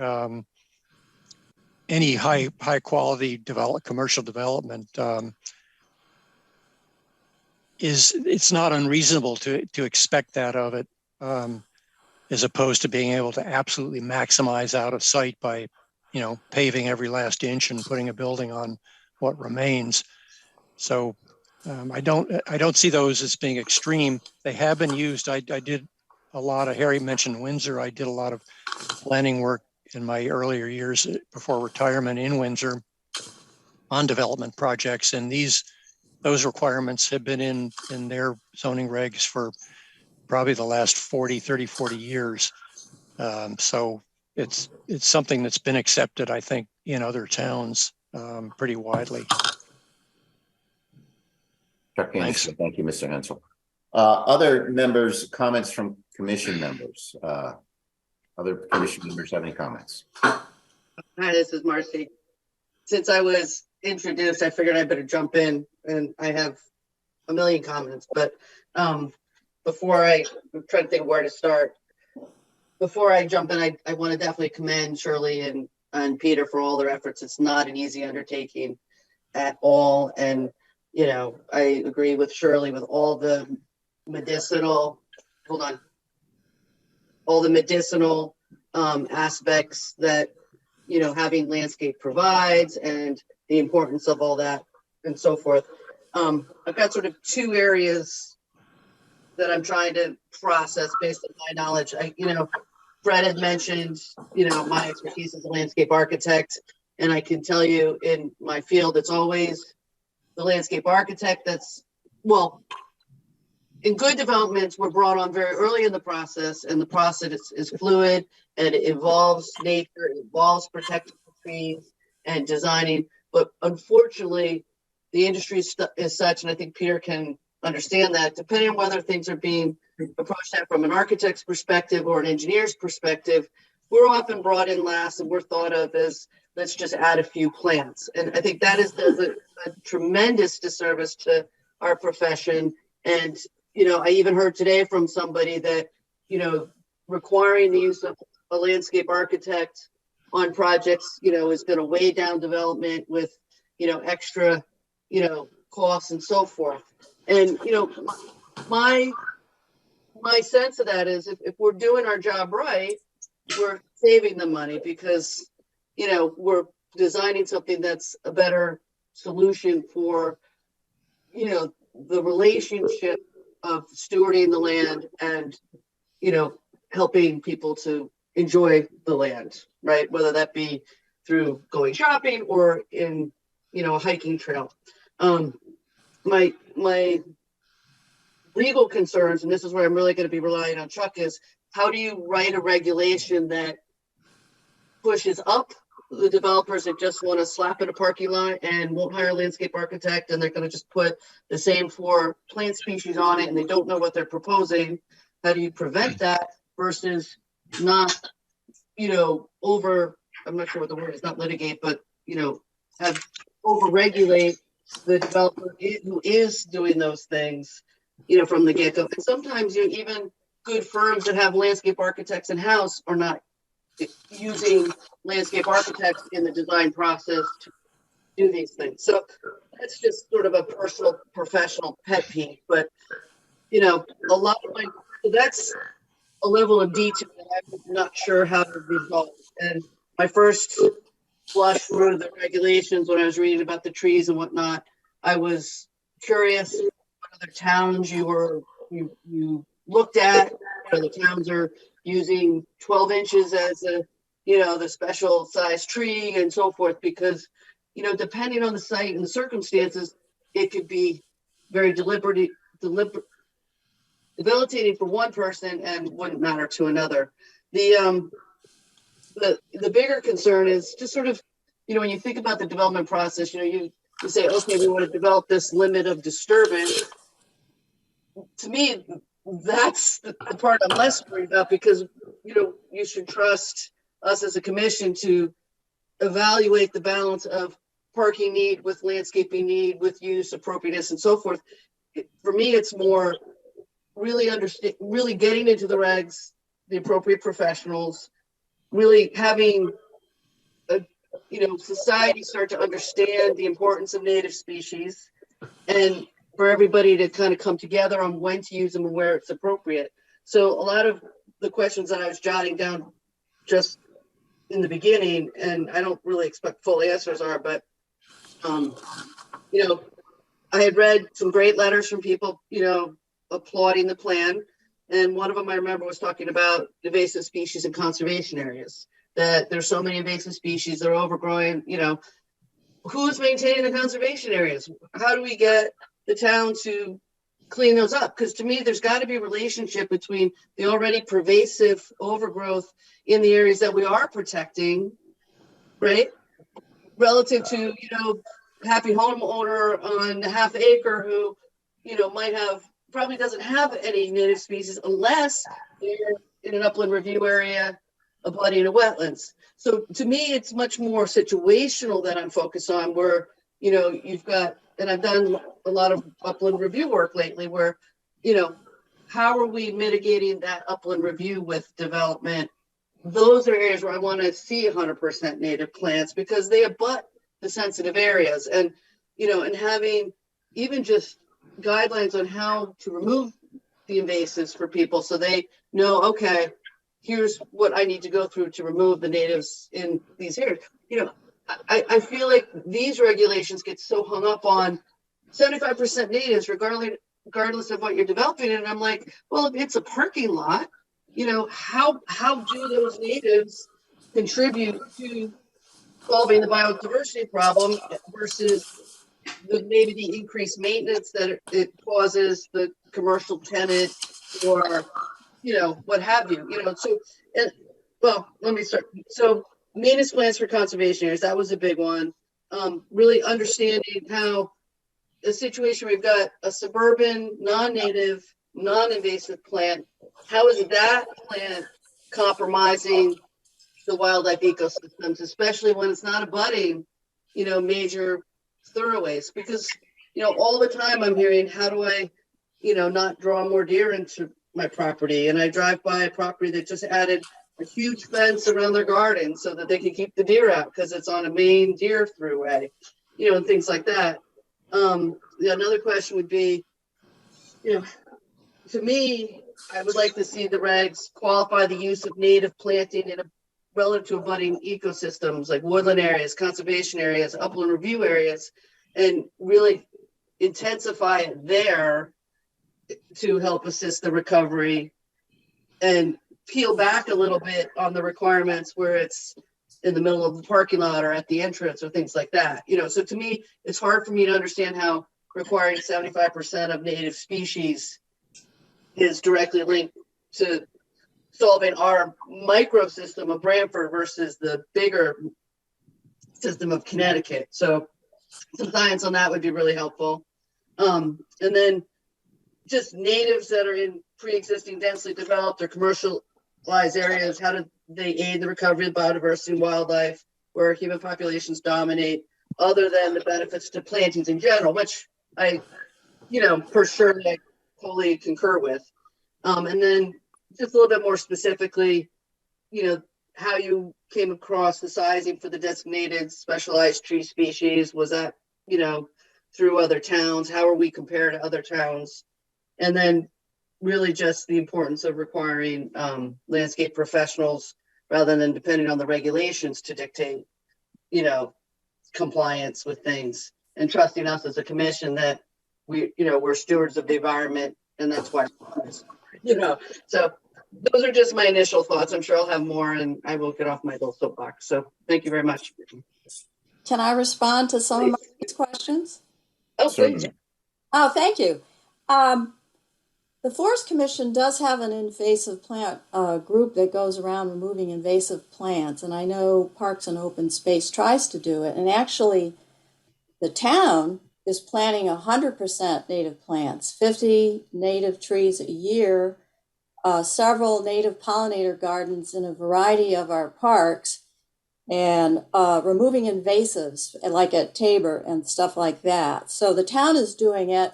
any high quality commercial development it's not unreasonable to expect that of it, as opposed to being able to absolutely maximize out of sight by, paving every last inch and putting a building on what remains. So I don't see those as being extreme. They have been used. I did a lot of, Harry mentioned Windsor. I did a lot of planning work in my earlier years before retirement in Windsor on development projects. And those requirements have been in their zoning regs for probably the last 40 years. So it's something that's been accepted, I think, in other towns pretty widely. Thanks. Thank you, Mr. Hensel. Other members, comments from commission members? Other commission members have any comments? Hi, this is Marcy. Since I was introduced, I figured I better jump in, and I have a million comments, but before I'm trying to think of where to start. Before I jump in, I want to definitely commend Shirley and Peter for all their efforts. It's not an easy undertaking at all. And, I agree with Shirley with all the medicinal, aspects that, having landscape provides and the importance of all that and so forth. I've got sort of two areas that I'm trying to process based on my knowledge. Fred had mentioned, my expertise as a landscape architect, and I can tell you in my field, it's always the landscape architect that's, in good developments, we're brought on very early in the process, and the process is fluid, and it involves nature, it involves protecting trees and designing. But unfortunately, the industry is such, and I think Peter can understand that, depending on whether things are being approached at from an architect's perspective or an engineer's perspective, we're often brought in last, and we're thought of as, let's just add a few plants. And I think that does a tremendous disservice to our profession. And, I even heard today from somebody that, requiring the use of a landscape architect on projects, is going to weigh down development with, extra, costs and so forth. And, my sense of that is if we're doing our job right, we're saving the money because, we're designing something that's a better solution for, the relationship of stewarding the land and, helping people to enjoy the land, right? Whether that be through going shopping or in, a hiking trail. My legal concerns, and this is where I'm really going to be relying on Chuck, is how do you write a regulation that pushes up the developers that just want to slap in a parking lot and won't hire a landscape architect, and they're going to just put the same 4 plant species on it and they don't know what they're proposing? How do you prevent that versus not, I'm not sure what the word is, not litigate, but, have over-regulate the developer who is doing those things, from the get-go. And sometimes even good firms that have landscape architects in-house are not using landscape architects in the design process to do these things. So that's just sort of a personal, professional pet peeve. But, a lot of that's a level of detail that I'm not sure how to resolve. And my first flush through the regulations when I was reading about the trees and whatnot, I was curious what other towns you looked at. The towns are using 12 inches as the special size tree and so forth, because, depending on the site and the circumstances, it could be very debilitating for one person and wouldn't matter to another. The bigger concern is just sort of, when you think about the development process, you say, okay, we want to develop this limit of disturbance. To me, that's the part I'm less worried about, because, you should trust us as a commission to evaluate the balance of parking need with landscaping need, with use appropriateness and so forth. For me, it's more really getting into the regs, the appropriate professionals, really having society start to understand the importance of native species, and for everybody to kind of come together on when to use them and where it's appropriate. So a lot of the questions that I was jotting down just in the beginning, and I don't really expect full answers are, but I had read some great letters from people, applauding the plan. And one of them I remember was talking about invasive species and conservation areas, that there's so many invasive species that are overgrowing. Who's maintaining the conservation areas? How do we get the town to clean those up? Because to me, there's got to be a relationship between the already pervasive overgrowth in the areas that we are protecting, right? Relative to, happy homeowner on a half acre who, probably doesn't have any native species unless they're in an upland review area abutting a wetlands. So to me, it's much more situational that I'm focused on, where, you've got, and I've done a lot of upland review work lately, where, how are we mitigating that upland review with development? Those are areas where I want to see 100% native plants, because they abut the sensitive areas. And, and having even just guidelines on how to remove the invasives for people, so they know, okay, here's what I need to go through to remove the natives in these areas. I feel like these regulations get so hung up on 75% natives, regardless of what you're developing. And I'm like, well, if it's a parking lot, how do those natives contribute to solving the biodiversity problem versus maybe the increased maintenance that it causes the commercial tenant, or what have you. Let me start. So maintenance plans for conservation areas, that was a big one. Really understanding how the situation, we've got a suburban, non-native, non-invasive plant. How is that plant compromising the wildlife ecosystems, especially when it's not abutting, major thoroughways? Because, all the time I'm hearing, how do I, not draw more deer into my property? And I drive by a property that just added a huge fence around their garden so that they can keep the deer out because it's on a main deer throughway, and things like that. Another question would be, to me, I would like to see the regs qualify the use of native planting in a relative to abutting ecosystems like woodland areas, conservation areas, upland review areas, and really intensify it there to help assist the recovery, and peel back a little bit on the requirements where it's in the middle of the parking lot or at the entrance or things like that. So to me, it's hard for me to understand how requiring 75% of native species is directly linked to solving our microsystem of Branford versus the bigger system of Connecticut. So some science on that would be really helpful. And then just natives that are in pre-existing densely developed or commercialized areas, how do they aid the recovery of biodiversity and wildlife where human populations dominate? other than the benefits to plantings in general, which I, for sure I totally concur with. And then just a little bit more specifically, how you came across the sizing for the designated specialized tree species. Was that, through other towns? How are we compared to other towns? And then really just the importance of requiring landscape professionals rather than depending on the regulations to dictate, compliance with things, and trusting us as a commission that we're stewards of the environment, and that's why, so those are just my initial thoughts. I'm sure I'll have more and I will get off my little soapbox. So thank you very much. Can I respond to some of these questions? Oh, please. Oh, thank you. The Forest Commission does have an invasive plant group that goes around removing invasive plants, and I know Parks and Open Space tries to do it. And actually, the town is planting 100% native plants, 50 native trees a year, several native pollinator gardens in a variety of our parks, and removing invasives like at Tabor and stuff like that. So the town is doing it.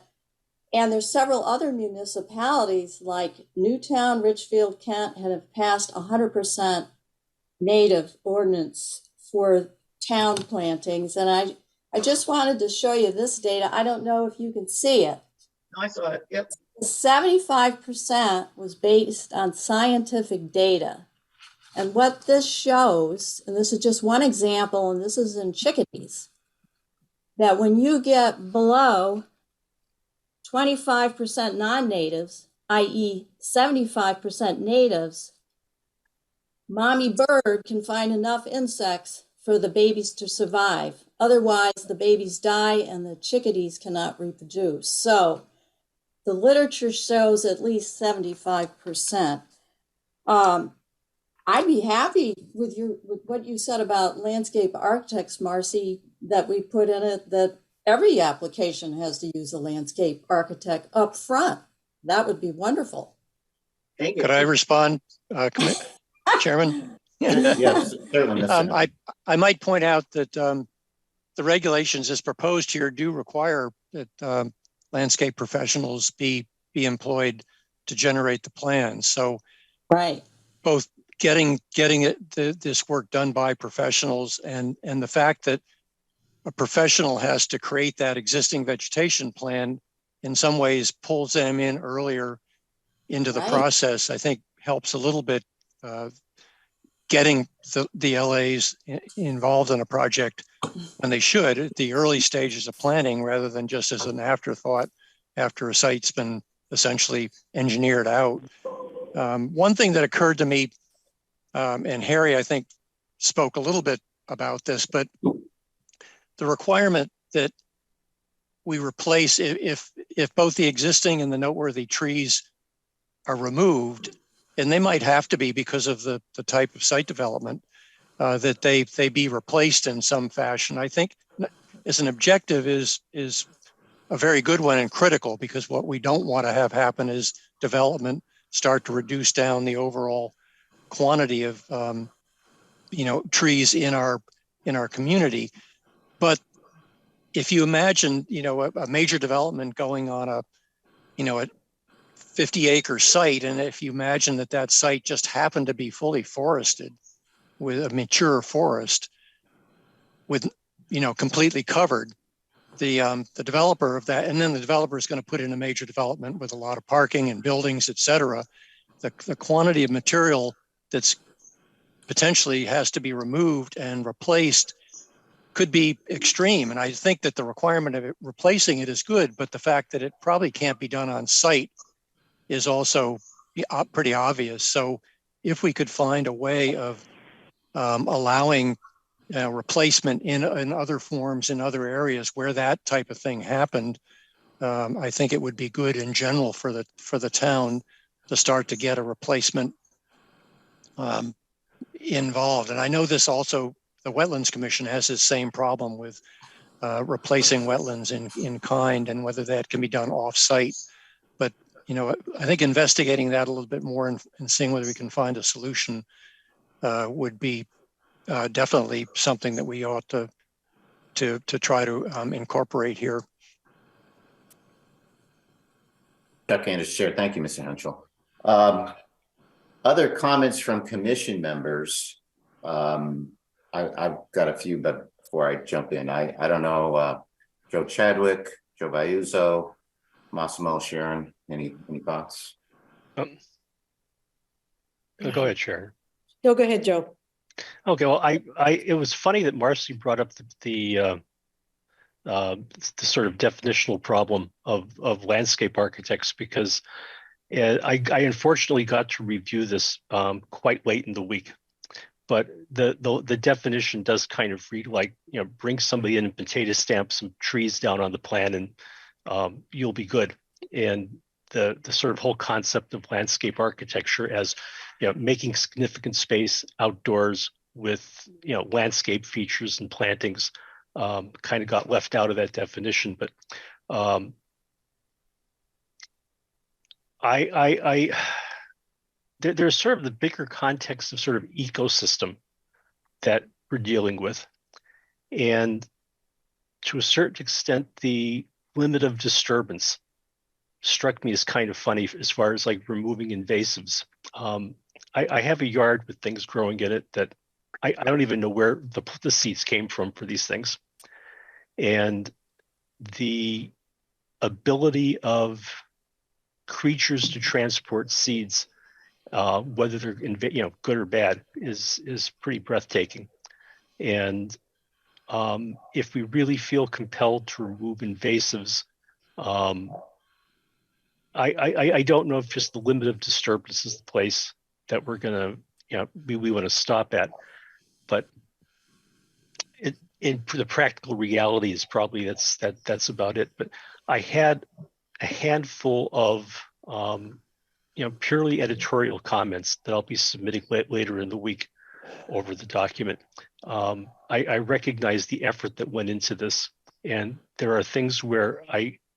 And there's several other municipalities like Newtown, Richfield, Kent have passed 100% native ordinance for town plantings. And I just wanted to show you this data. I don't know if you can see it. I saw it, yep. 75% was based on scientific data. And what this shows, and this is just one example, and this is in chickadees, that when you get below 25% non-natives, i.e. 75% natives, mommy bird can find enough insects for the babies to survive. Otherwise, the babies die and the chickadees cannot reproduce. So the literature shows at least 75%. I'd be happy with what you said about landscape architects, Marcy, that we put in it, that every application has to use a landscape architect up front. That would be wonderful. Thank you. Could I respond, Chairman? Yes, certainly. I might point out that the regulations as proposed here do require that landscape professionals be employed to generate the plans. So, right, both getting this work done by professionals and the fact that a professional has to create that existing vegetation plan in some ways pulls them in earlier into the process, I think helps a little bit getting the LAs involved in a project when they should at the early stages of planning rather than just as an afterthought after a site's been essentially engineered out. One thing that occurred to me, and Harry, I think, spoke a little bit about this, but the requirement that we replace if both the existing and the noteworthy trees are removed, and they might have to be because of the type of site development, that they be replaced in some fashion. I think as an objective is a very good one and critical, because what we don't want to have happen is development start to reduce down the overall quantity of trees in our community. But if you imagine, a major development going on a 50-acre site, and if you imagine that site just happened to be fully forested with a mature forest with, completely covered, the developer of that, and then the developer is going to put in a major development with a lot of parking and buildings, et cetera, the quantity of material that's potentially has to be removed and replaced could be extreme. And I think that the requirement of replacing it is good, but the fact that it probably can't be done on site is also pretty obvious. So if we could find a way of allowing replacement in other forms in other areas where that type of thing happened, I think it would be good in general for the town to start to get a replacement involved. And I know this also, the Wetlands Commission has this same problem with replacing wetlands in kind and whether that can be done off-site. But, I think investigating that a little bit more and seeing whether we can find a solution would be definitely something that we ought to to try to incorporate here. Chuck Anderson, Chair. Thank you, Mr. Henschel. Other comments from commission members. I've got a few, but before I jump in, I don't know, Joe Chadwick, Joe Vayuzo, Massimo, Sharon, any thoughts? Go ahead, Sharon. No, go ahead, Joe. Okay, well, it was funny that Marcy brought up the sort of definitional problem of landscape architects, because I unfortunately got to review this quite late in the week. But the definition does kind of read like, bring somebody in and potato stamp some trees down on the plan and you'll be good. And the sort of whole concept of landscape architecture as, making significant space outdoors with, landscape features and plantings kind of got left out of that definition. But there's sort of the bigger context of sort of ecosystem that we're dealing with. And to a certain extent, the limit of disturbance struck me as kind of funny as far as like removing invasives. I have a yard with things growing in it that I don't even know where the seeds came from for these things. And the ability of creatures to transport seeds, whether they're good or bad, is pretty breathtaking. And if we really feel compelled to remove invasives, I don't know if just the limit of disturbance is the place that we're gonna, we want to stop at. But in the practical reality is probably that's about it. But I had a handful of purely editorial comments that I'll be submitting later in the week over the document. I recognize the effort that went into this, and there are things where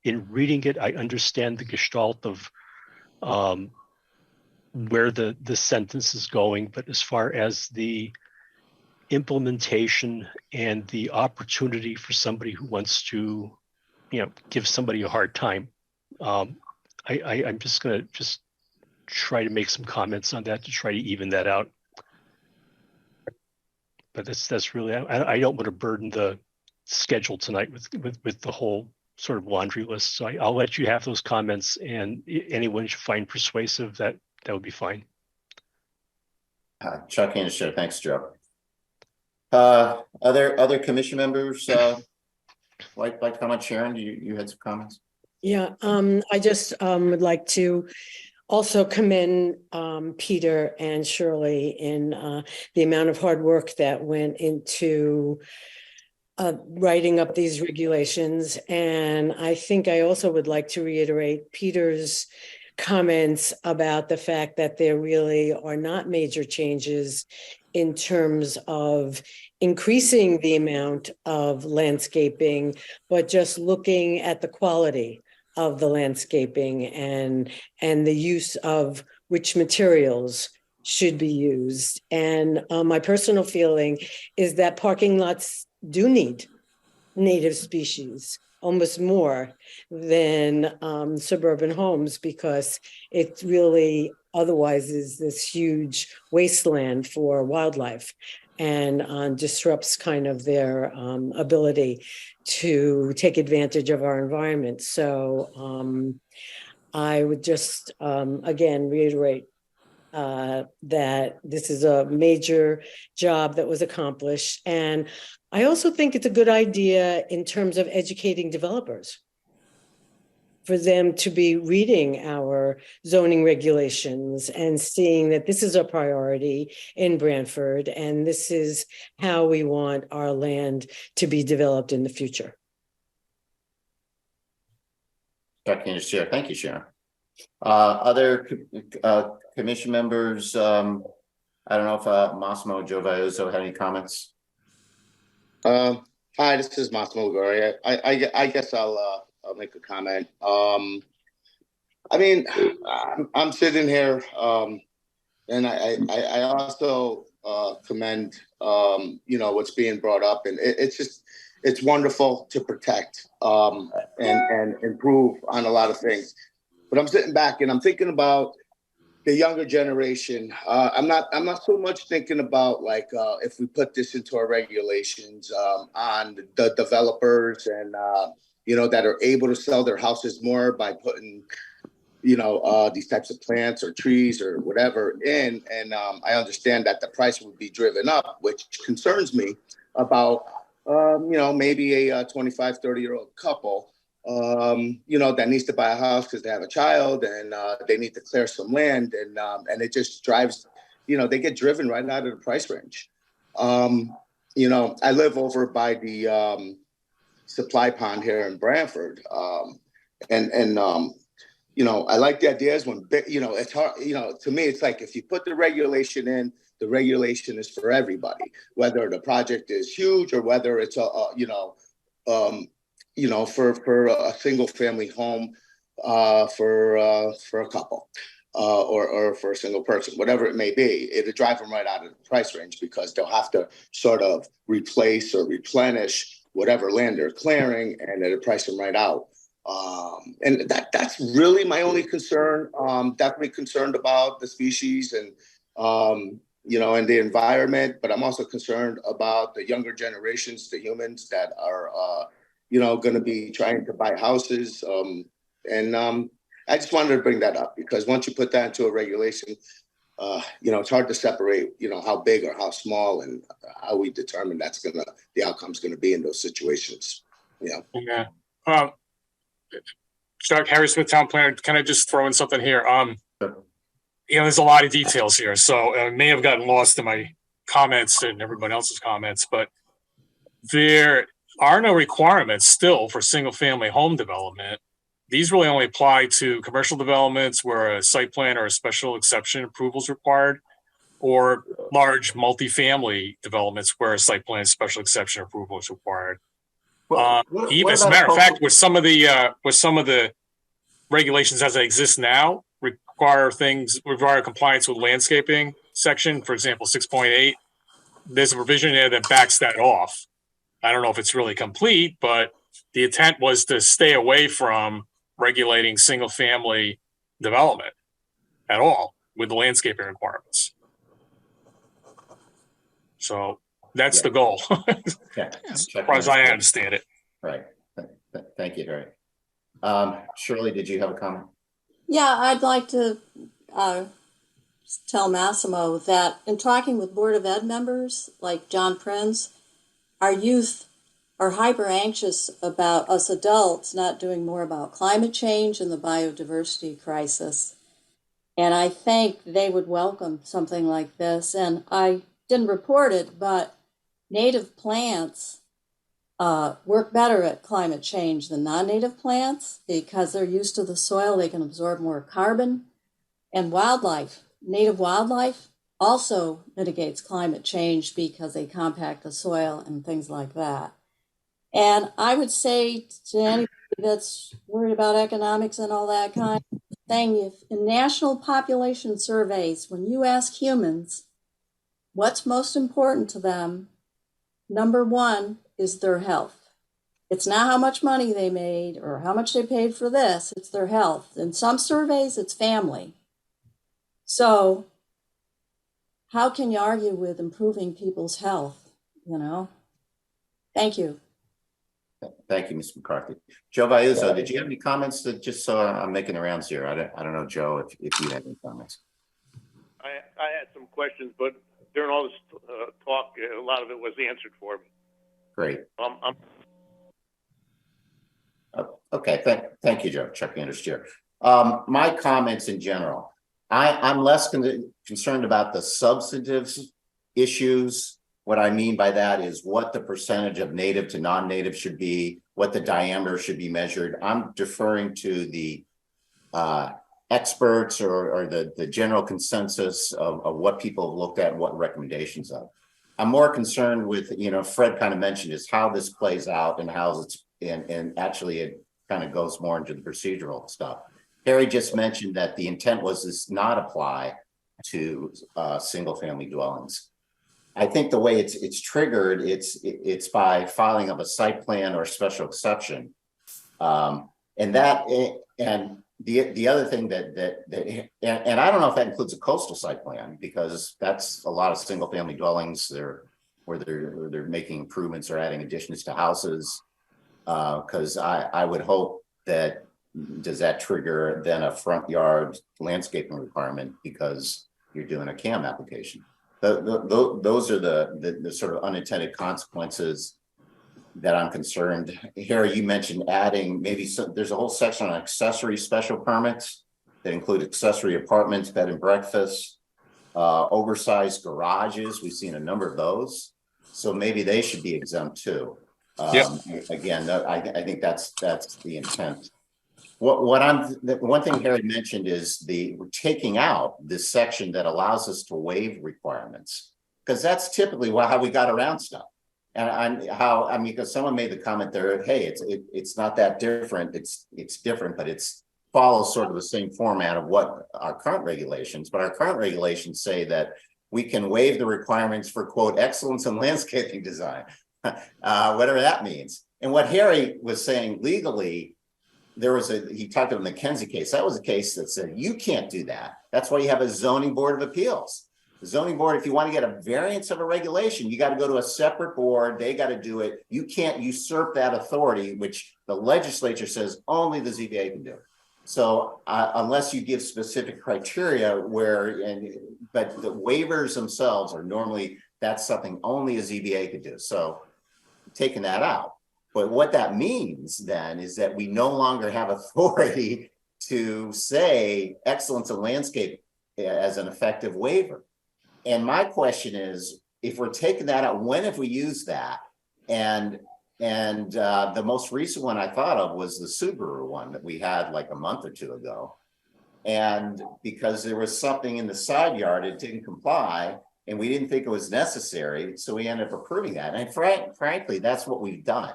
in reading it, I understand the gestalt of where the sentence is going, but as far as the implementation and the opportunity for somebody who wants to, give somebody a hard time, I'm just gonna try to make some comments on that to try to even that out. But that's really, I don't want to burden the schedule tonight with the whole sort of laundry list. So I'll let you have those comments, and anyone you find persuasive, that would be fine. Chuck Anderson, thanks, Joe. Other commission members like to comment? Sharon, you had some comments? Yeah, I just would like to also commend Peter and Shirley in the amount of hard work that went into writing up these regulations. And I think I also would like to reiterate Peter's comments about the fact that there really are not major changes in terms of increasing the amount of landscaping, but just looking at the quality of the landscaping and the use of which materials should be used. And my personal feeling is that parking lots do need native species, almost more than suburban homes, because it really otherwise is this huge wasteland for wildlife and disrupts kind of their ability to take advantage of our environment. So I would just, again, reiterate that this is a major job that was accomplished. And I also think it's a good idea in terms of educating developers, for them to be reading our zoning regulations and seeing that this is a priority in Branford, and this is how we want our land to be developed in the future. Thank you, Sharon. Other commission members, I don't know if Massimo Joe Vayuzo had any comments. Hi, this is Massimo Goria. I guess I'll make a comment. I mean, I'm sitting here, and I also commend what's being brought up, and it's it's wonderful to protect and improve on a lot of things. But I'm sitting back and I'm thinking about the younger generation. I'm not so much thinking about like if we put this into our regulations on the developers and that are able to sell their houses more by putting these types of plants or trees or whatever in. And I understand that the price would be driven up, which concerns me about maybe a 25, 30-year-old couple that needs to buy a house because they have a child and they need to clear some land and it just drives, they get driven right out of the price range. I live over by the supply pond here in Branford. I like the ideas when, it's hard, to me, it's like if you put the regulation in, the regulation is for everybody, whether the project is huge or whether it's for a single family home, for a couple, or for a single person, whatever it may be, it'll drive them right out of the price range because they'll have to sort of replace or replenish whatever land they're clearing, and it'll price them right out. And that's really my only concern. Definitely concerned about the species and and the environment, but I'm also concerned about the younger generations, the humans that are going to be trying to buy houses. I just wanted to bring that up because once you put that into a regulation, it's hard to separate, how big or how small and how we determine the outcome's gonna be in those situations. Yeah. Harry Smith, town planner. Can I just throw in something here? There's a lot of details here, so I may have gotten lost in my comments and everybody else's comments, but there are no requirements still for single-family home development. These really only apply to commercial developments where a site plan or a special exception approval is required, or large multifamily developments where a site plan special exception approval is required. Even as a matter of fact, with some of the regulations as they exist now, require compliance with landscaping section, for example, 6.8. There's a provision there that backs that off. I don't know if it's really complete, but the intent was to stay away from regulating single family development at all with the landscaping requirements. So that's the goal. As far as I understand it. Right. Thank you, Harry. Shirley, did you have a comment? Yeah, I'd like to tell Massimo that in talking with Board of Ed members like John Prinz, our youth are hyper anxious about us adults not doing more about climate change and the biodiversity crisis. And I think they would welcome something like this. And I didn't report it, but native plants work better at climate change than non-native plants because they're used to the soil. They can absorb more carbon. And native wildlife also mitigates climate change because they compact the soil and things like that. And I would say to anybody that's worried about economics and all that kind of thing, if in national population surveys, when you ask humans what's most important to them, number one is their health. It's not how much money they made or how much they paid for this, it's their health. In some surveys, it's family. So how can you argue with improving people's health, Thank you. Thank you, Ms. McCarthy. Joe Valluzzo, did you have any comments that just so I'm making the rounds here? I don't know, Joe, if you had any comments. I had some questions, but during all this talk, a lot of it was answered for me. Great. Okay, thank you, Joe. Chuck Anders here. My comments in general, I'm less concerned about the substantive issues. What I mean by that is what the percentage of native to non-native should be, what the diameter should be measured. I'm deferring to the experts or the general consensus of what people have looked at and what recommendations of. I'm more concerned with, Fred kind of mentioned is how this plays out and how it's, and actually it kind of goes more into the procedural stuff. Harry just mentioned that the intent was this not apply to single family dwellings. I think the way it's triggered, it's by filing of a site plan or special exception. And the other thing and I don't know if that includes a coastal site plan, because that's a lot of single family dwellings where they're making improvements or adding additions to houses. Because I would hope that, does that trigger then a front yard landscaping requirement because you're doing a CAM application? Those are the sort of unintended consequences that I'm concerned. Harry, you mentioned adding there's a whole section on accessory special permits that include accessory apartments, bed and breakfast, oversized garages. We've seen a number of those. So maybe they should be exempt too. Again, I think that's the intent. One thing Harry mentioned is we're taking out this section that allows us to waive requirements, because that's typically how we got around stuff. And because someone made the comment there, hey, it's not that different. It's different, but it's follows sort of the same format of what our current regulations. But our current regulations say that we can waive the requirements for, quote, excellence in landscaping design, whatever that means. And what Harry was saying legally, he talked about the McKenzie case. That was a case that said you can't do that. That's why you have a zoning board of appeals. The zoning board, if you want to get a variance of a regulation, you got to go to a separate board. They got to do it. You can't usurp that authority, which the legislature says only the ZBA can do. So unless you give specific criteria but the waivers themselves are normally, that's something only a ZBA could do. So taking that out. But what that means then is that we no longer have authority to say excellence in landscape as an effective waiver. And my question is, if we're taking that out, when have we used that? And the most recent one I thought of was the Subaru one that we had like a month or two ago. And because there was something in the side yard, it didn't comply, and we didn't think it was necessary, so we ended up approving that. And frankly, that's what we've done.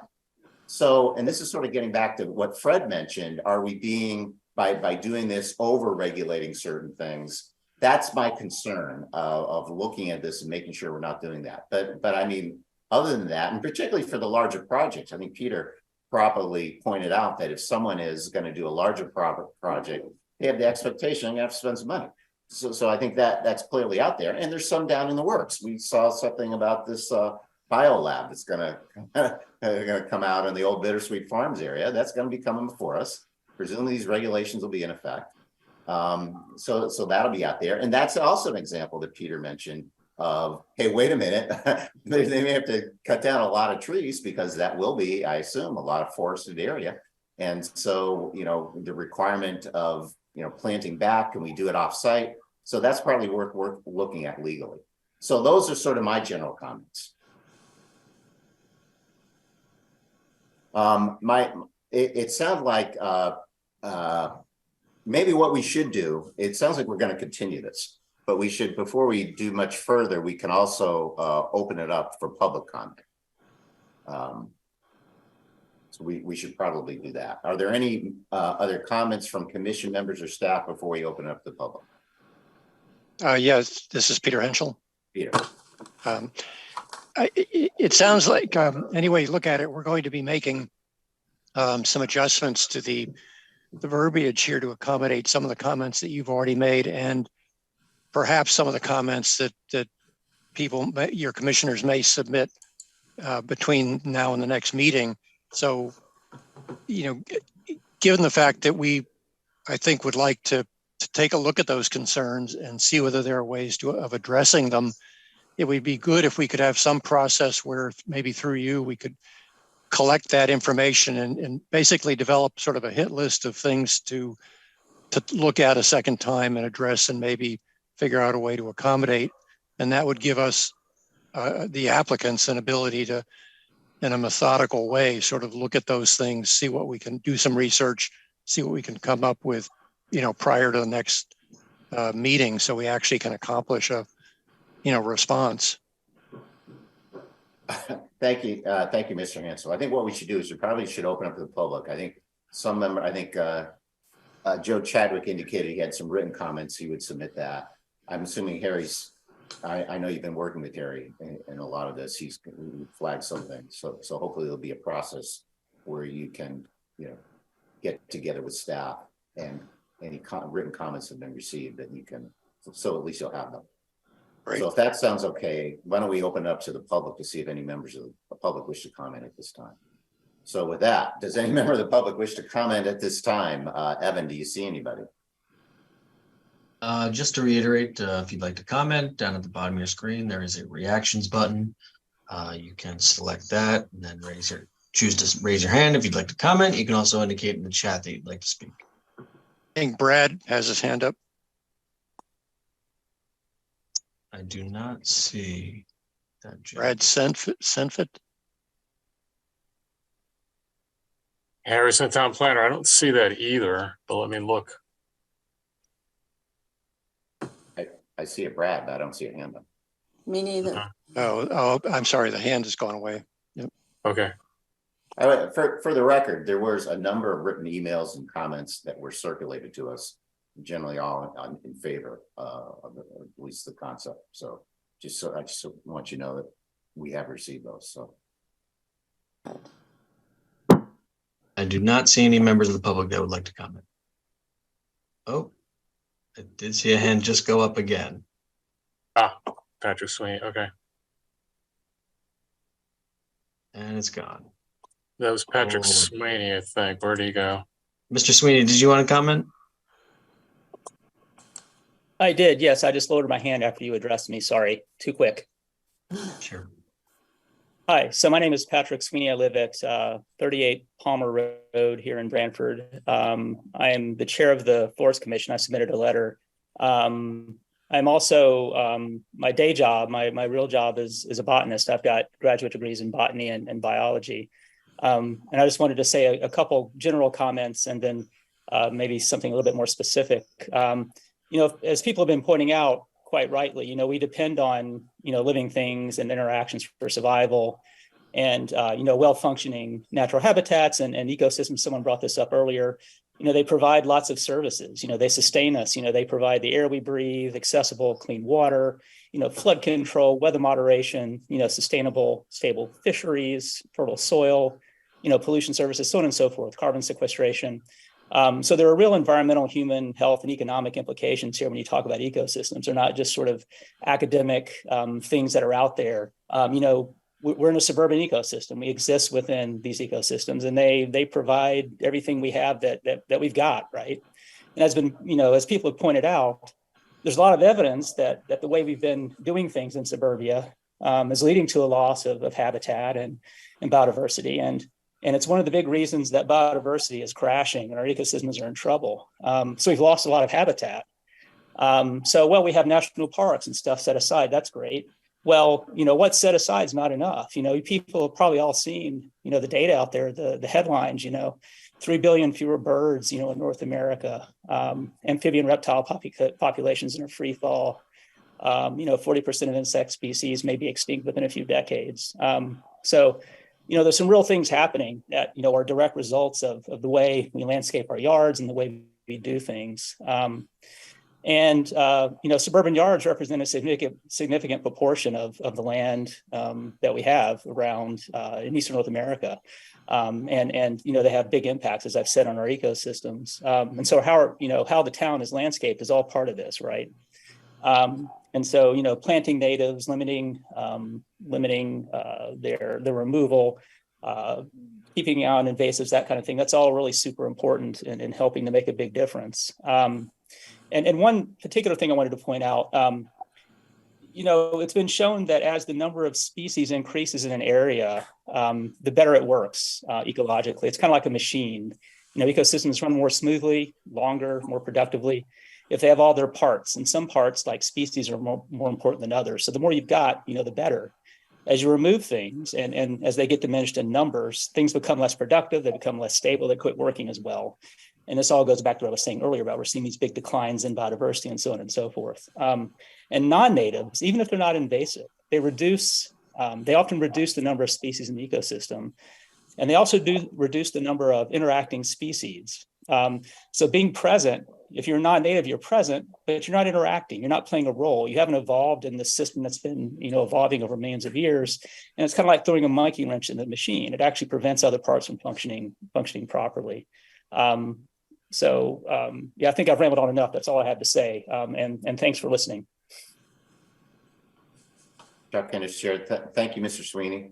So, and this is sort of getting back to what Fred mentioned, are we being, by doing this, over-regulating certain things? That's my concern of looking at this and making sure we're not doing that. But I mean, other than that, and particularly for the larger projects, I think Peter properly pointed out that if someone is going to do a larger project, they have the expectation they're going to have to spend some money. So I think that's clearly out there. And there's some down in the works. We saw something about this biolab that's going to come out in the old Bittersweet Farms area. That's going to be coming before us. Presumably these regulations will be in effect. So that'll be out there. And that's also an example that Peter mentioned of, hey, wait a minute, they may have to cut down a lot of trees, because that will be, I assume, a lot of forested area. And so, the requirement of, planting back, can we do it off site? So that's probably worth looking at legally. So those are sort of my general comments. It sounds like maybe what we should do, it sounds like we're going to continue this, but we should, before we do much further, we can also open it up for public comment. So we should probably do that. Are there any other comments from commission members or staff before we open it up to the public? Yes, this is Peter Henschel. Peter. It sounds like, any way you look at it, we're going to be making some adjustments to the verbiage here to accommodate some of the comments that you've already made, and perhaps some of the comments that your commissioners may submit between now and the next meeting. So, given the fact that I think would like to take a look at those concerns and see whether there are ways of addressing them, it would be good if we could have some process where maybe through you, we could collect that information and basically develop sort of a hit list of things to look at a second time and address, and maybe figure out a way to accommodate. And that would give us, the applicants, an ability to, in a methodical way, sort of look at those things, see what we can do, some research, see what we can come up with, prior to the next meeting, so we actually can accomplish a, response. Thank you, Mr. Hansel. I think what we should do is we probably should open up to the public. I think Joe Chadwick indicated he had some written comments. He would submit that. I'm assuming Harry's I know you've been working with Harry in a lot of this. He's flagged something. So hopefully there'll be a process where you can, get together with staff and any written comments have been received that you can, so at least you'll have them. Right. So if that sounds okay, why don't we open it up to the public to see if any members of the public wish to comment at this time? So with that, does any member of the public wish to comment at this time? Evan, do you see anybody? Just to reiterate, if you'd like to comment, down at the bottom of your screen, there is a reactions button. You can select that and then choose to raise your hand if you'd like to comment. You can also indicate in the chat that you'd like to speak. I think Brad has his hand up. I do not see that. Brad Senfit. Harrison Town Planner, I don't see that either, but let me look. I see a Brad, but I don't see a hand up. Me neither. Oh, I'm sorry. The hand has gone away. Yep. Okay. For the record, there was a number of written emails and comments that were circulated to us, generally all in favor of at least the concept. So I just want you to know that we have received those. So I do not see any members of the public that would like to comment. Oh, I did see a hand just go up again. Patrick Sweeney. Okay. And it's gone. That was Patrick Sweeney, I think. Where'd he go? Mr. Sweeney, did you want to comment? I did, yes. I just lowered my hand after you addressed me. Sorry, too quick. Sure. Hi, so my name is Patrick Sweeney. I live at 38 Palmer Road here in Branford. I am the chair of the Forest Commission. I submitted a letter. I'm also, my day job, my real job is a botanist. I've got graduate degrees in botany and biology. And I just wanted to say a couple general comments and then maybe something a little bit more specific. As people have been pointing out quite rightly, we depend on, living things and interactions for survival and, well-functioning natural habitats and ecosystems. Someone brought this up earlier. They provide lots of services. They sustain us. They provide the air we breathe, accessible, clean water, flood control, weather moderation, sustainable, stable fisheries, fertile soil, pollution services, so on and so forth, carbon sequestration. So there are real environmental, human health, and economic implications here when you talk about ecosystems. They're not just sort of academic things that are out there. We're in a suburban ecosystem. We exist within these ecosystems, and they provide everything we have that we've got, right? And as people have pointed out, there's a lot of evidence that the way we've been doing things in suburbia is leading to a loss of habitat and biodiversity. And it's one of the big reasons that biodiversity is crashing and our ecosystems are in trouble. So we've lost a lot of habitat. We have national parks and stuff set aside. That's great. Well, what's set aside is not enough. People have probably all seen, the data out there, the headlines, 3 billion fewer birds, in North America, amphibian reptile populations in a free fall. 40% of insect species may be extinct within a few decades. There's some real things happening that, are direct results of the way we landscape our yards and the way we do things. Suburban yards represent a significant proportion of the land that we have around in Eastern North America. They have big impacts, as I've said, on our ecosystems. So how the town is landscaped is all part of this, right? Planting natives, limiting their removal, keeping out invasives, that kind of thing, that's all really super important in helping to make a big difference. And one particular thing I wanted to point out, it's been shown that as the number of species increases in an area, the better it works ecologically. It's kind of like a machine. Ecosystems run more smoothly, longer, more productively if they have all their parts. And some parts, like species, are more important than others. So the more you've got, the better. As you remove things and as they get diminished in numbers, things become less productive, they become less stable, they quit working as well. And this all goes back to what I was saying earlier about we're seeing these big declines in biodiversity and so on and so forth. And non-natives, even if they're not invasive, they often reduce the number of species in the ecosystem. And they also do reduce the number of interacting species. So being present, If you're not native, you're present, but you're not interacting. You're not playing a role. You haven't evolved in the system that's been, evolving over millions of years. And it's kind of like throwing a monkey wrench in the machine. It actually prevents other parts from functioning properly. Yeah, I think I've rambled on enough. That's all I had to say. And thanks for listening. Chuck and his chair. Thank you, Mr. Sweeney.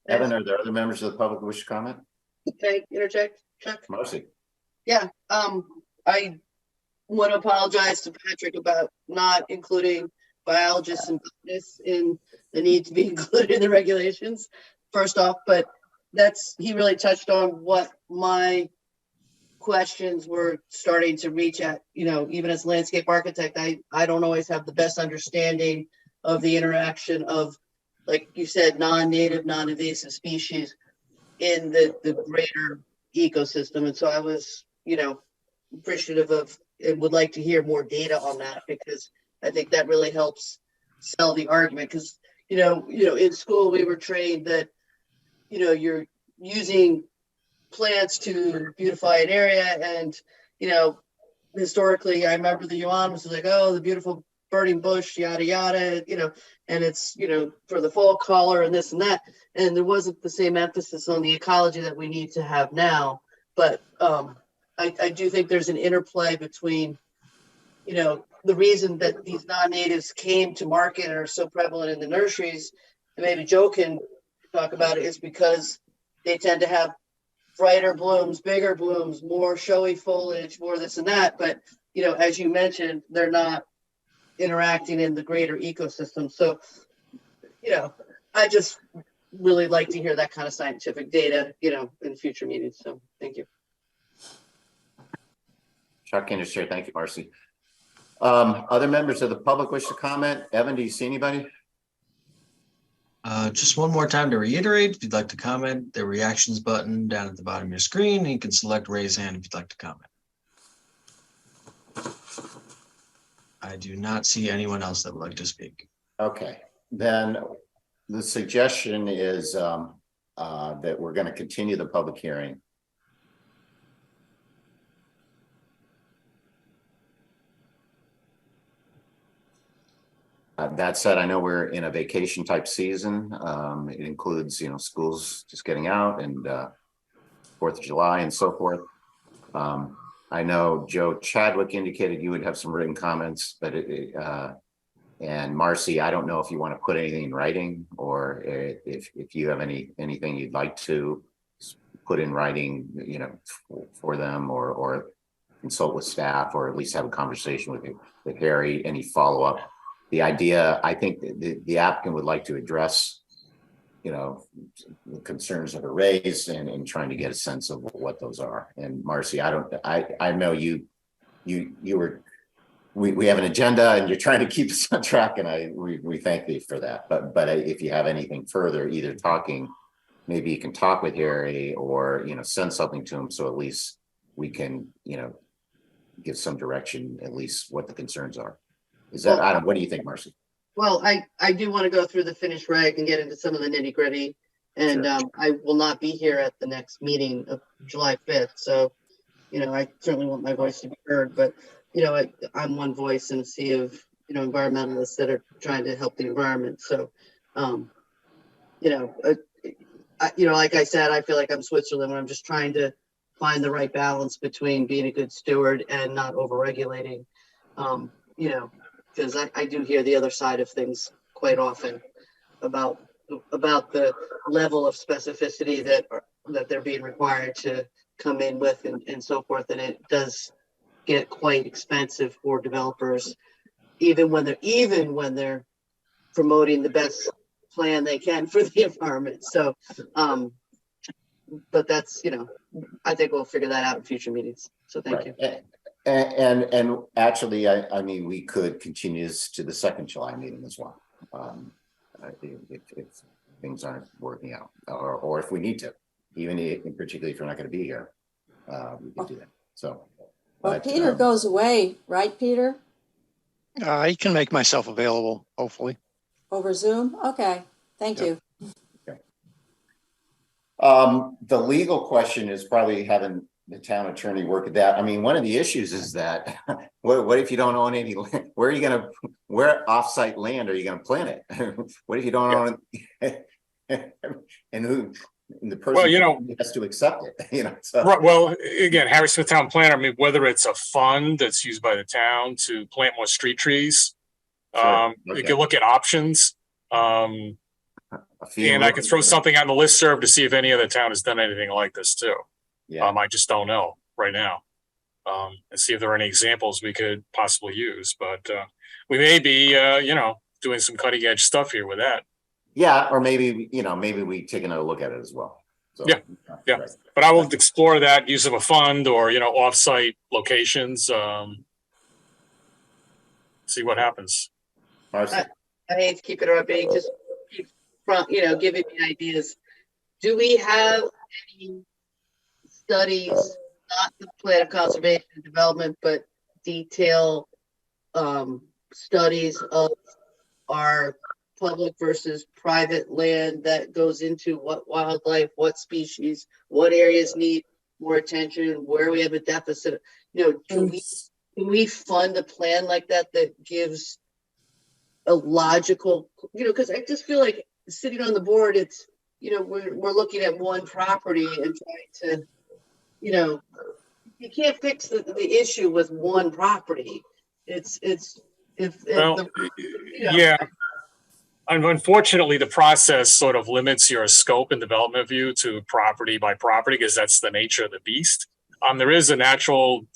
Evan, are there other members of the public who wish to comment? Can I interject, Chuck? Marcy. Yeah, I want to apologize to Patrick about not including biologists and botanists in the need to be included in the regulations, first off, but he really touched on what my questions were starting to reach at. Even as a landscape architect, I don't always have the best understanding of the interaction of, like you said, non-native, non-invasive species in the greater ecosystem. And so I was, appreciative of and would like to hear more data on that, because I think that really helps sell the argument. Because, in school we were trained that, you're using plants to beautify an area. And, historically, I remember the yuan was like, oh, the beautiful burning bush, yada, yada, and it's, for the fall color and this and that. And there wasn't the same emphasis on the ecology that we need to have now. But I do think there's an interplay between, the reason that these non-natives came to market and are so prevalent in the nurseries, and maybe Joe can talk about it, is because they tend to have brighter blooms, bigger blooms, more showy foliage, more this and that. But, as you mentioned, they're not interacting in the greater ecosystem. So, I just really like to hear that kind of scientific data, in future meetings. So thank you. Chuck and his chair. Thank you, Marcy. Other members of the public wish to comment? Evan, do you see anybody? Just one more time to reiterate, if you'd like to comment, the reactions button down at the bottom of your screen, and you can select raise hand if you'd like to comment. I do not see anyone else that would like to speak. Okay, then the suggestion is that we're going to continue the public hearing. That said, I know we're in a vacation type season. It includes, schools just getting out and 4th of July and so forth. I know Joe Chadwick indicated you would have some written comments, but and Marcy, I don't know if you want to put anything in writing, or if you have anything you'd like to put in writing, for them, or consult with staff, or at least have a conversation with Harry. Any follow up? The idea, I think, the applicant would like to address, the concerns that are raised, and trying to get a sense of what those are. And Marcy, I know we have an agenda, and you're trying to keep us on track, and we thank you for that. But if you have anything further, either talking, maybe you can talk with Harry, or send something to him, so at least we can give some direction, at least what the concerns are. Is that, Adam, what do you think, Marcy? Well, I do want to go through the finished reg and get into some of the nitty gritty. And sure. I will not be here at the next meeting of July 5th. So, I certainly want my voice to be heard, but, I'm one voice in a sea of, environmentalists that are trying to help the environment. So, like I said, I feel like I'm Switzerland when I'm just trying to find the right balance between being a good steward and not overregulating, because I do hear the other side of things quite often about the level of specificity that they're being required to come in with and so forth. And it does get quite expensive for developers, even when they're promoting the best plan they can for the environment. So, but that's, I think we'll figure that out in future meetings. So thank you. And actually, I mean, we could continue this to the 2nd July meeting as well, if things aren't working out, or if we need to, particularly if you're not going to be here, we can do that. So, well, Peter goes away, right, Peter? I can make myself available, hopefully. Over Zoom? Okay, thank you. Okay. The legal question is probably having the town attorney work at that. I mean, one of the issues is that what if you don't own any land? Where offsite land are you gonna plant it? What if you don't own it? And the person has to accept it, so. Right. Well, again, Harry Smith Town Planner, I mean, whether it's a fund that's used by the town to plant more street trees, Sure. you can look at options. And I can throw something on the listserv to see if any other town has done anything like this too. Yeah. I just don't know right now. And see if there are any examples we could possibly use. But we may be, doing some cutting edge stuff here with that. Yeah, or maybe we take another look at it as well. So, yeah. Right. But I will explore that use of a fund or offsite locations. See what happens. I hate to keep interrupting, just keep giving me ideas. Do we have any studies, not the plan of conservation and development, but detail studies of our public versus private land that goes into what wildlife, what species, what areas need more attention, where we have a deficit? Can we fund a plan like that gives a logical, because I just feel like sitting on the board, it's, we're looking at one property and trying to, you can't fix the issue with one property. Yeah. Unfortunately, the process sort of limits your scope and development view to property by property because that's the nature of the beast. There is a natural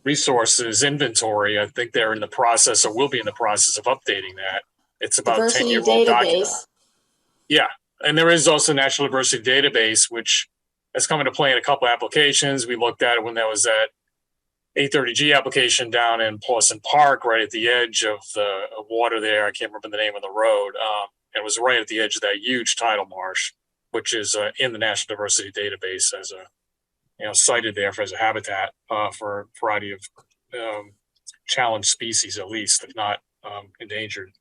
resources inventory. I think they're in the process or will be in the process of updating that. It's about 10-year-old document. Yeah. And there is also a National Diversity Database, which has come into play in a couple of applications. We looked at it when there was that 830G application down in Pawson Park, right at the edge of the water there. I can't remember the name of the road. It was right at the edge of that huge tidal marsh, which is in the National Diversity Database as cited there as a habitat for a variety of challenged species, at least, if not endangered.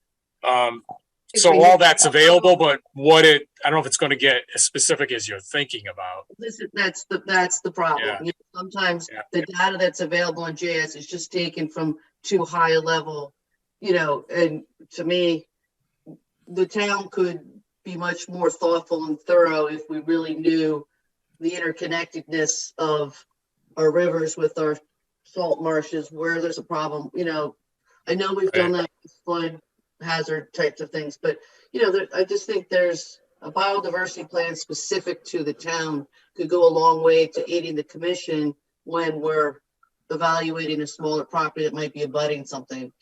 So all that's available, but I don't know if it's going to get as specific as you're thinking about. Listen, that's the problem. Yeah. Sometimes the data that's available on JS is just taken from too high a level, and to me, the town could be much more thoughtful and thorough if we really knew the interconnectedness of our rivers with our salt marshes, where there's a problem. I know we've done that with flood hazard types of things, but I just think there's a biodiversity plan specific to the town could go a long way to aiding the commission when we're evaluating a smaller property that might be abutting something.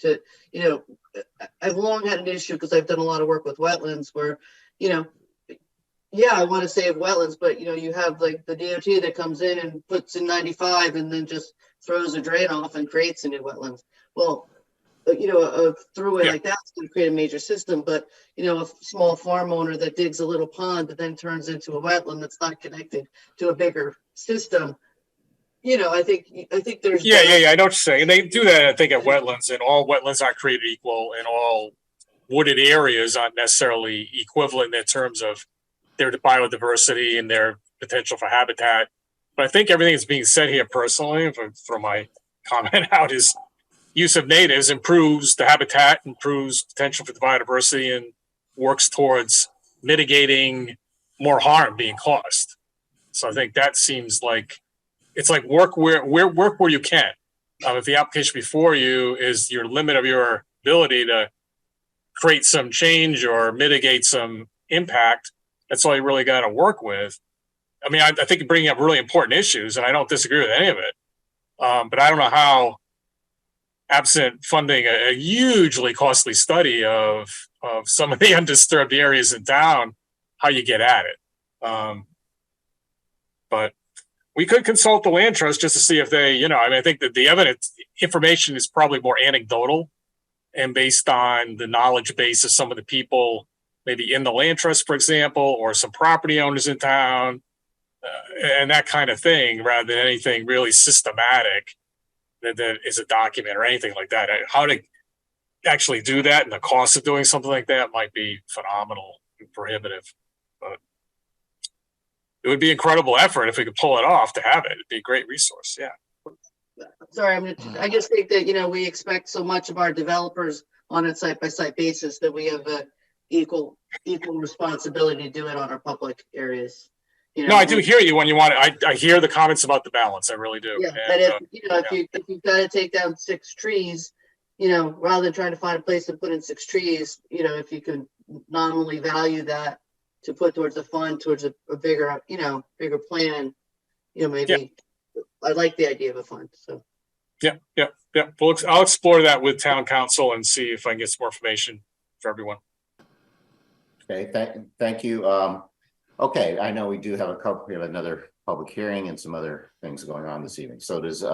I've long had an issue because I've done a lot of work with wetlands where, I want to save wetlands, but you have like the DOT that comes in and puts in 95 and then just throws a drain off and creates a new wetlands. Well, a throughway like that's going to create a major system, but a small farm owner that digs a little pond that then turns into a wetland that's not connected to a bigger system. I think there's I know what you're saying. And they do that, I think, at wetlands, and all wetlands aren't created equal, and all wooded areas aren't necessarily equivalent in terms of their biodiversity and their potential for habitat. But I think everything that's being said here personally, from my comment out, is use of natives improves the habitat, improves potential for the biodiversity, and works towards mitigating more harm being caused. So I think that seems like it's like work where you can. If the application before you is your limit of your ability to create some change or mitigate some impact, that's all you really got to work with. I mean, I think you're bringing up really important issues, and I don't disagree with any of it. But I don't know how, absent funding a hugely costly study of some of the undisturbed areas in town, how you get at it. But we could consult the land trust just to see if they, I think that the information is probably more anecdotal and based on the knowledge base of some of the people maybe in the land trust, for example, or some property owners in town, and that kind of thing, rather than anything really systematic that is a document or anything like that. How to actually do that and the cost of doing something like that might be phenomenal and prohibitive. But it would be incredible effort if we could pull it off to have it. It'd be a great resource. Yeah. Sorry, I just think that, you know, we expect so much of our developers on a site-by-site basis that we have a equal responsibility to do it on our public areas. You know, no, I do hear you when you want it. I hear the comments about the balance. I really do. Yeah, and if you've got to take down 6 trees, you know, rather than trying to find a place to put in 6 trees, you know, if you can nominally value that to put towards a fund, towards a bigger, you know, bigger plan, you know, maybe I like the idea of a fund. So. Yeah. Well, I'll explore that with town council and see if I can get some more information for everyone. Okay, thank you. Okay, I know we do have we have another public hearing and some other things going on this evening. So does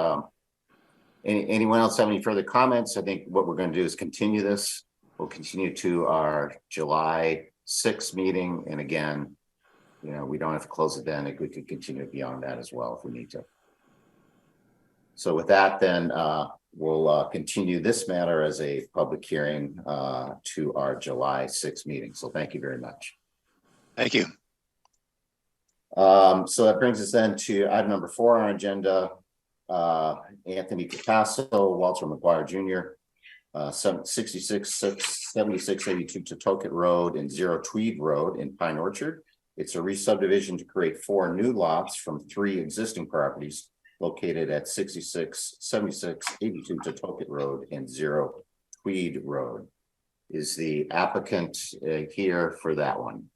anyone else have any further comments? I think what we're going to do is continue this. We'll continue to our July 6th meeting. And again, you know, we don't have to close it then. We could continue beyond that as well if we need to. So with that, then we'll continue this matter as a public hearing to our July 6th meeting. So thank you very much. Thank you. So that brings us then to item number 4 on our agenda. Anthony Capasso, Walter McGuire Jr., 7682 Totoket Road and 0 Tweed Road in Pine Orchard. It's a re-subdivision to create 4 new lots from 3 existing properties located at 7682 Totoket Road and 0 Tweed Road. Is the applicant here for that one?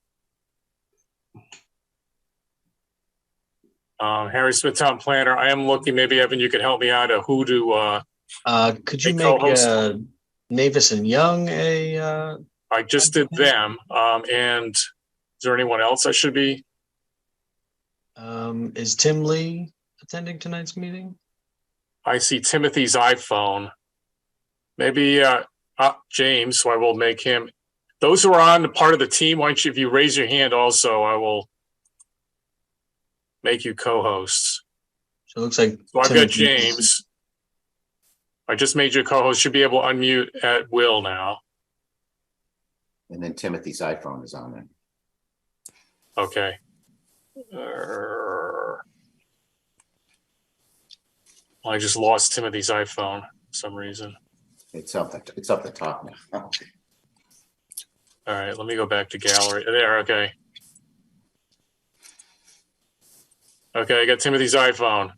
Harry Smith, town planner. I am looking, maybe Evan, you could help me out who to could you make Navis and Young a I just did them. And is there anyone else I should be? Is Tim Lee attending tonight's meeting? I see Timothy's iPhone. Maybe James, so I will make him. Those who are on the part of the team, why don't you, if you raise your hand also, I will make you co-hosts. So it looks like so I've got James. I just made you co-host. Should be able to unmute at will now. And then Timothy's iPhone is on there. Okay. I just lost Timothy's iPhone for some reason. It's up the top now. All right, let me go back to gallery. There, okay. Okay, I got Timothy's iPhone.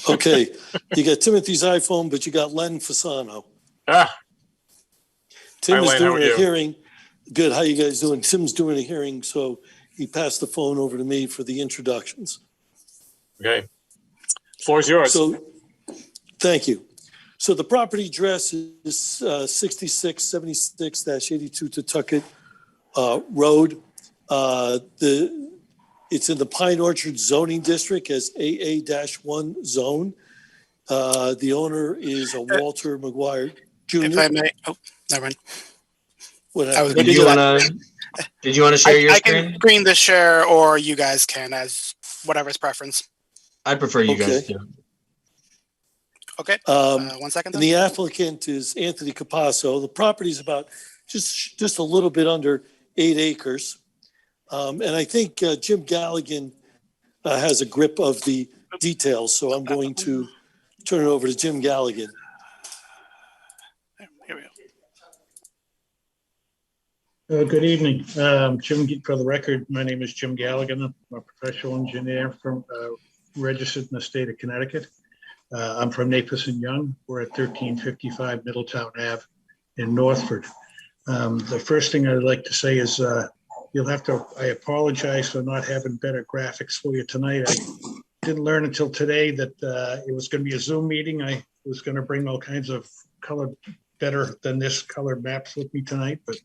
Okay, you got Timothy's iPhone, but you got Len Fasano. Tim is doing a hearing. Good, how you guys doing? Tim's doing a hearing, so he passed the phone over to me for the introductions. Okay, floor is yours. So, thank you. So the property address is 6676-82 Totucket Road. It's in the Pine Orchard zoning district as AA-1 zone. The owner is a Walter McGuire Jr. If I may, oh, never mind. Did you want to share your screen? I can screen the share, or you guys can, as whatever's preference. I prefer you guys to. Okay. 1 second. And the applicant is Anthony Capasso. The property is about just a little bit under 8 acres. And I think Jim Galligan has a grip of the details, so I'm going to turn it over to Jim Galligan. Here we go. Good evening. Jim, for the record, my name is Jim Galligan. I'm a professional engineer from registered in the state of Connecticut. I'm from Navis and Young. We're at 1355 Middletown Ave in Northford. The first thing I'd like to say is I apologize for not having better graphics for you tonight. I didn't learn until today that it was going to be a Zoom meeting. I was going to bring all kinds of color, better than this color maps with me tonight, but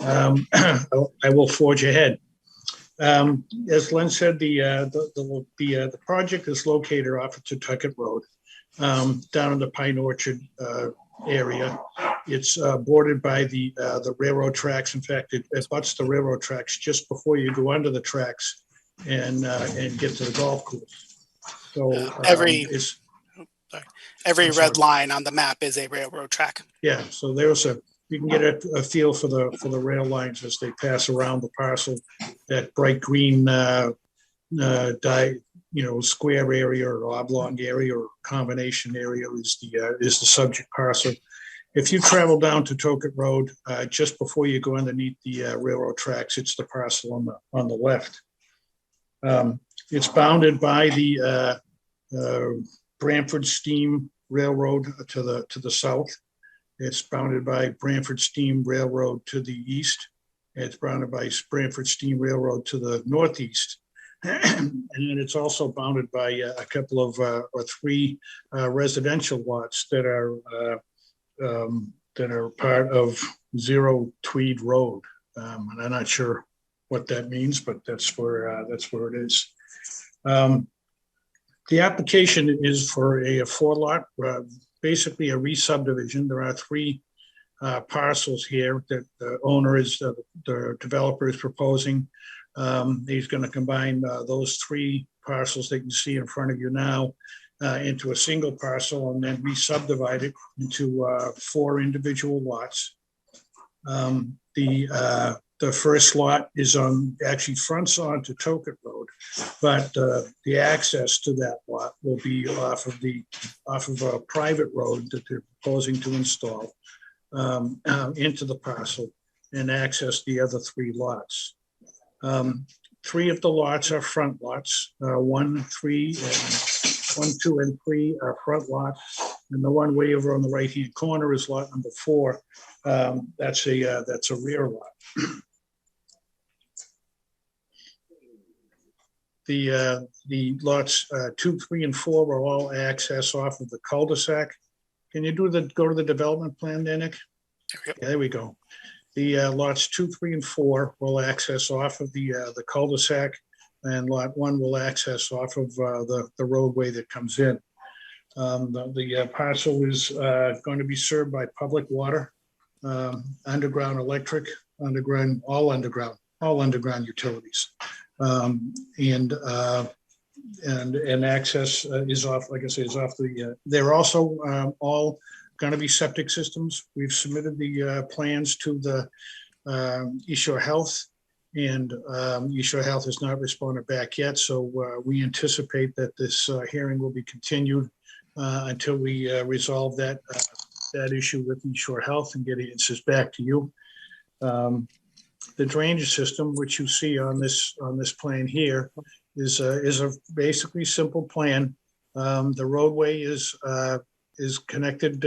I will forge ahead. As Len said, the project is located off of Totucket Road, down in the Pine Orchard area. It's bordered by the railroad tracks. In fact, it butts the railroad tracks just before you go under the tracks and get to the golf course. So every red line on the map is a railroad track. Yeah, so you can get a feel for the rail lines as they pass around the parcel. That bright green square area or oblong area or combination area is the subject parcel. If you travel down to Toket Road, just before you go underneath the railroad tracks, it's the parcel on the left. It's bounded by the Branford Steam Railroad to the south. It's bounded by Branford Steam Railroad to the east. It's bounded by Branford Steam Railroad to the northeast. And then it's also bounded by a couple of or three residential lots that are part of Zero Tweed Road. And I'm not sure what that means, but that's where it is. The application is for a 4-lot, basically a re-subdivision. There are 3 parcels here that the owner the developer is proposing. He's going to combine those 3 parcels that you see in front of you now into a single parcel and then re-subdivide it into 4 individual lots. The first lot is actually fronts onto Toket Road, but the access to that lot will be off of a private road that they're proposing to install into the parcel and access the other 3 lots. 3 of the lots are front lots. 1, 3, 1, 2, and 3 are front lots, and the one way over on the right-hand corner is lot number 4. That's a rear lot. The lots 2, 3, and 4 will all access off of the cul-de-sac. Can you go to the development plan there, Nick? Yeah, there we go. The lots 2, 3, and 4 will access off of the cul-de-sac, and lot 1 will access off of the roadway that comes in. The parcel is going to be served by public water, underground electric, all underground utilities. And access is off, like I say, is off the, they're also all going to be septic systems. We've submitted the plans to the East Shore Health, and East Shore Health has not responded back yet. So we anticipate that this hearing will be continued until we resolve that issue with East Shore Health and get answers back to you. The drainage system, which you see on this plan here, is a basically simple plan. The roadway is connected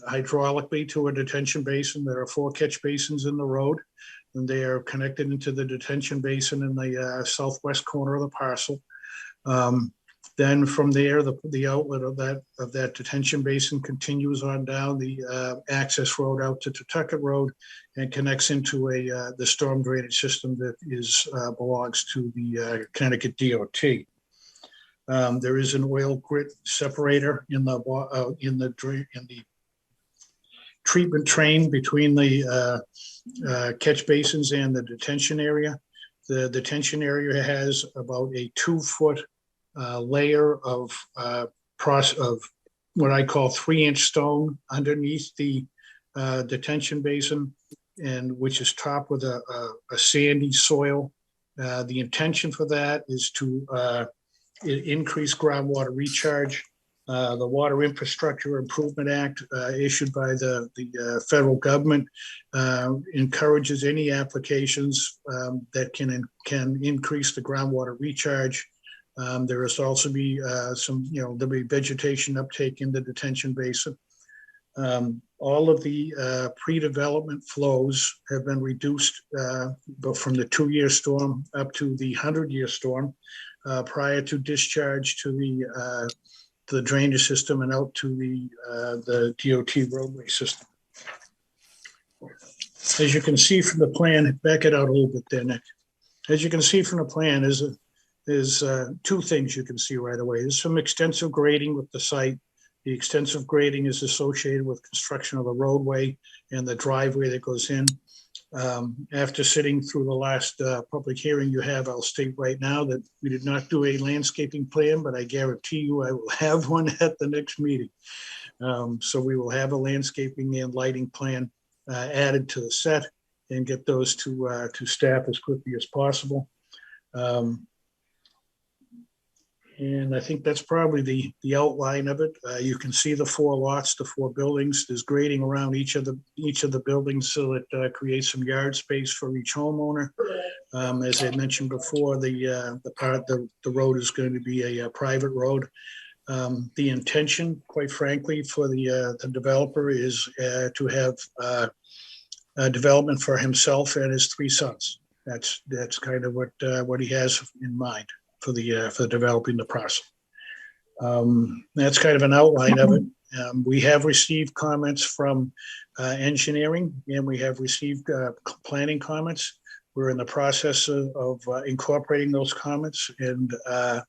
hydraulically to a detention basin. There are 4 catch basins in the road, and they are connected into the detention basin in the southwest corner of the parcel. Then from there, the outlet of that detention basin continues on down the access road out to Tucket Road and connects into the storm drainage system that belongs to the Connecticut DOT. There is an oil grit separator in the treatment train between the catch basins and the detention area. The detention area has about a 2-foot layer of what I call 3-inch stone underneath the detention basin, and which is topped with a sandy soil. The intention for that is to increase groundwater recharge. The Water Infrastructure Improvement Act issued by the federal government encourages any applications that can increase the groundwater recharge. There is also be there'll be vegetation uptake in the detention basin. All of the pre-development flows have been reduced from the 2-year storm up to the 100-year storm prior to discharge to the drainage system and out to the DOT roadway system. As you can see from the plan, back it out a little bit there, Nick. As you can see from the plan, there's 2 things you can see right away. There's some extensive grading with the site. The extensive grading is associated with construction of the roadway and the driveway that goes in. After sitting through the last public hearing you have, I'll state right now that we did not do a landscaping plan, but I guarantee you I will have one at the next meeting. So we will have a landscaping and lighting plan added to the set and get those to staff as quickly as possible. And I think that's probably the outline of it. You can see the 4 lots, the 4 buildings. There's grading around each of the buildings, so it creates some yard space for each homeowner. As I mentioned before, the road is going to be a private road. The intention, quite frankly, for the developer is to have development for himself and his 3 sons. That's kind of what he has in mind for developing the parcel. That's kind of an outline of it. We have received comments from engineering, and we have received planning comments. We're in the process of incorporating those comments, and I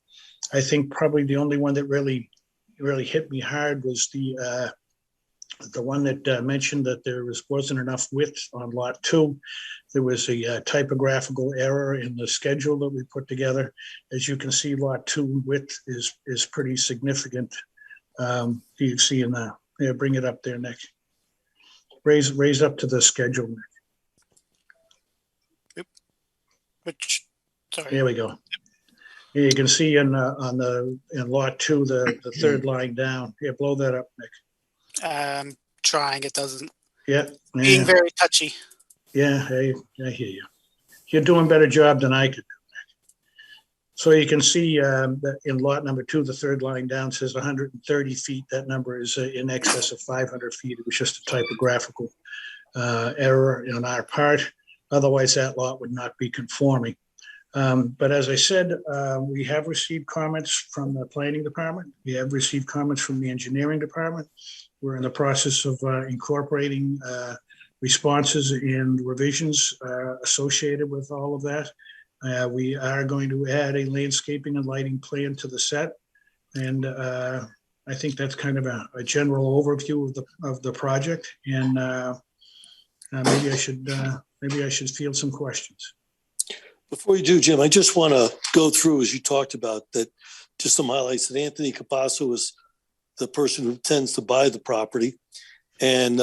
think probably the only one that really hit me hard was the one that mentioned that there wasn't enough width on lot 2. There was a typographical error in the schedule that we put together. As you can see, lot 2 width is pretty significant. You see in the, yeah, bring it up there, Nick. Raise up to the schedule, Nick. Which, sorry. There we go. Yeah, you can see in lot 2, the third line down. Yeah, blow that up, Nick. Trying, it doesn't. Yeah. Being very touchy. Yeah, I hear you. You're doing a better job than I could do. So you can see that in lot number 2, the third line down says 130 feet. That number is in excess of 500 feet. It was just a typographical error on our part. Otherwise, that lot would not be conforming. But as I said, we have received comments from the planning department. We have received comments from the engineering department. We're in the process of incorporating responses and revisions associated with all of that. We are going to add a landscaping and lighting plan to the set. And I think that's kind of a general overview of the project. And maybe I should field some questions. Before you do, Jim, I just want to go through, as you talked about, that just some highlights that Anthony Capasso is the person who tends to buy the property, and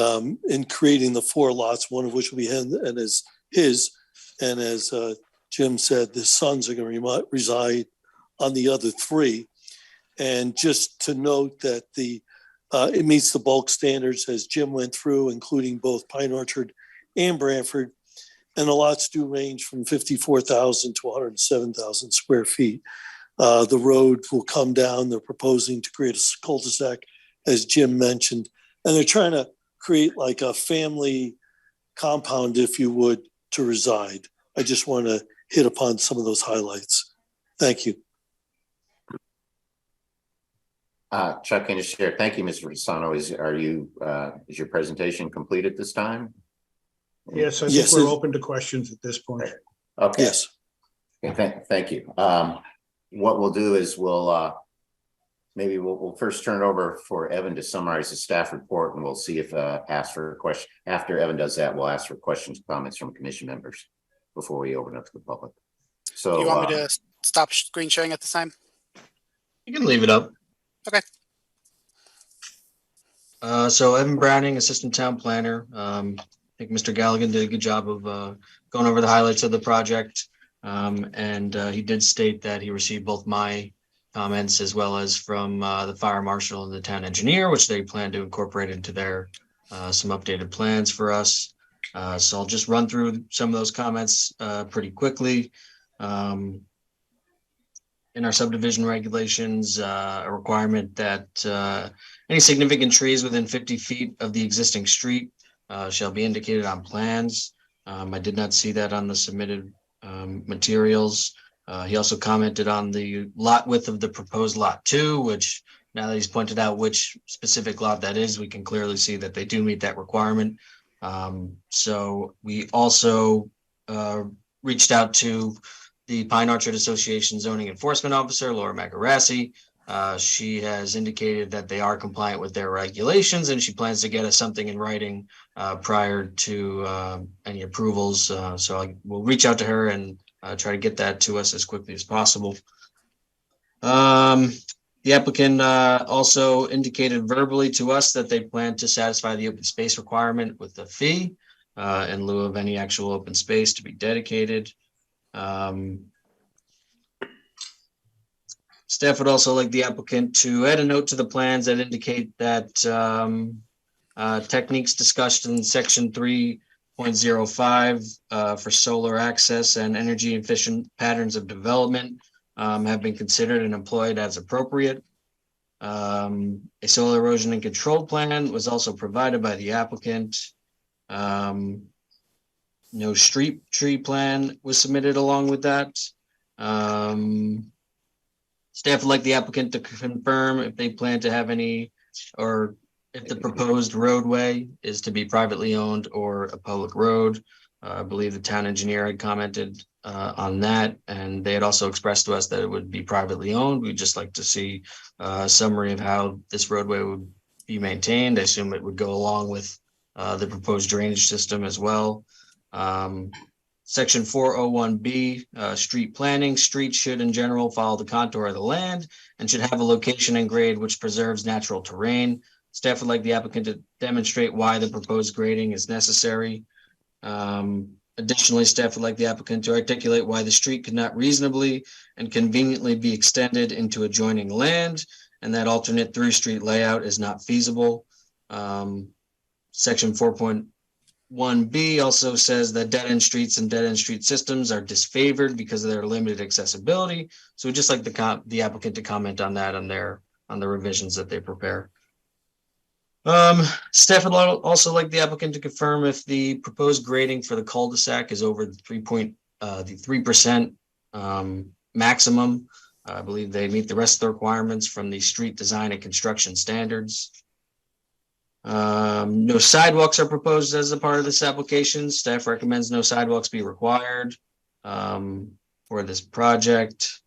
in creating the 4 lots, one of which will be his, and as Jim said, the sons are going to reside on the other 3. And just to note that it meets the bulk standards as Jim went through, including both Pine Orchard and Branford. And the lots do range from 54,000 to 107,000 square feet. The road will come down. They're proposing to create a cul-de-sac, as Jim mentioned. And they're trying to create like a family compound, if you would, to reside. I just want to hit upon some of those highlights. Thank you. Chuck, can you share? Thank you, Mr. Fasano. Is your presentation complete at this time? Yes, I think we're open to questions at this point. Okay. Yes. Okay, thank you. What we'll do is we'll first turn it over for Evan to summarize the staff report, and we'll see if ask for a question. After Evan does that, we'll ask for questions, comments from commission members before we open up to the public. So you want me to stop screen sharing at this time? You can leave it up. Okay. So Evan Browning, Assistant Town Planner. I think Mr. Galligan did a good job of going over the highlights of the project. And he did state that he received both my comments as well as from the fire marshal and the town engineer, which they plan to incorporate into their some updated plans for us. So I'll just run through some of those comments pretty quickly. In our subdivision regulations, a requirement that any significant trees within 50 feet of the existing street shall be indicated on plans. I did not see that on the submitted materials. He also commented on the lot width of the proposed lot 2, which now that he's pointed out which specific lot that is, we can clearly see that they do meet that requirement. So we also reached out to the Pine Orchard Association zoning enforcement officer, Laura Magarassi. She has indicated that they are compliant with their regulations, and she plans to get us something in writing prior to any approvals. So we'll reach out to her and try to get that to us as quickly as possible. The applicant also indicated verbally to us that they plan to satisfy the open space requirement with a fee in lieu of any actual open space to be dedicated. Staff would also like the applicant to add a note to the plans that indicate that techniques discussed in section 3.05 for solar access and energy efficient patterns of development have been considered and employed as appropriate. A soil erosion and control plan was also provided by the applicant. No street tree plan was submitted along with that. Staff would like the applicant to confirm if they plan to have any, or if the proposed roadway is to be privately owned or a public road. I believe the town engineer had commented on that, and they had also expressed to us that it would be privately owned. We'd just like to see a summary of how this roadway would be maintained. I assume it would go along with the proposed drainage system as well. Section 401B, street planning. Streets should in general follow the contour of the land and should have a location and grade which preserves natural terrain. Staff would like the applicant to demonstrate why the proposed grading is necessary. Additionally, staff would like the applicant to articulate why the street could not reasonably and conveniently be extended into adjoining land and that alternate through street layout is not feasible. Section 4.1B also says that dead-end streets and dead-end street systems are disfavored because of their limited accessibility. So we'd just like the applicant to comment on that on the revisions that they prepare. Staff would also like the applicant to confirm if the proposed grading for the cul-de-sac is over the 3% maximum. I believe they meet the rest of the requirements from the street design and construction standards. No sidewalks are proposed as a part of this application. Staff recommends no sidewalks be required for this project.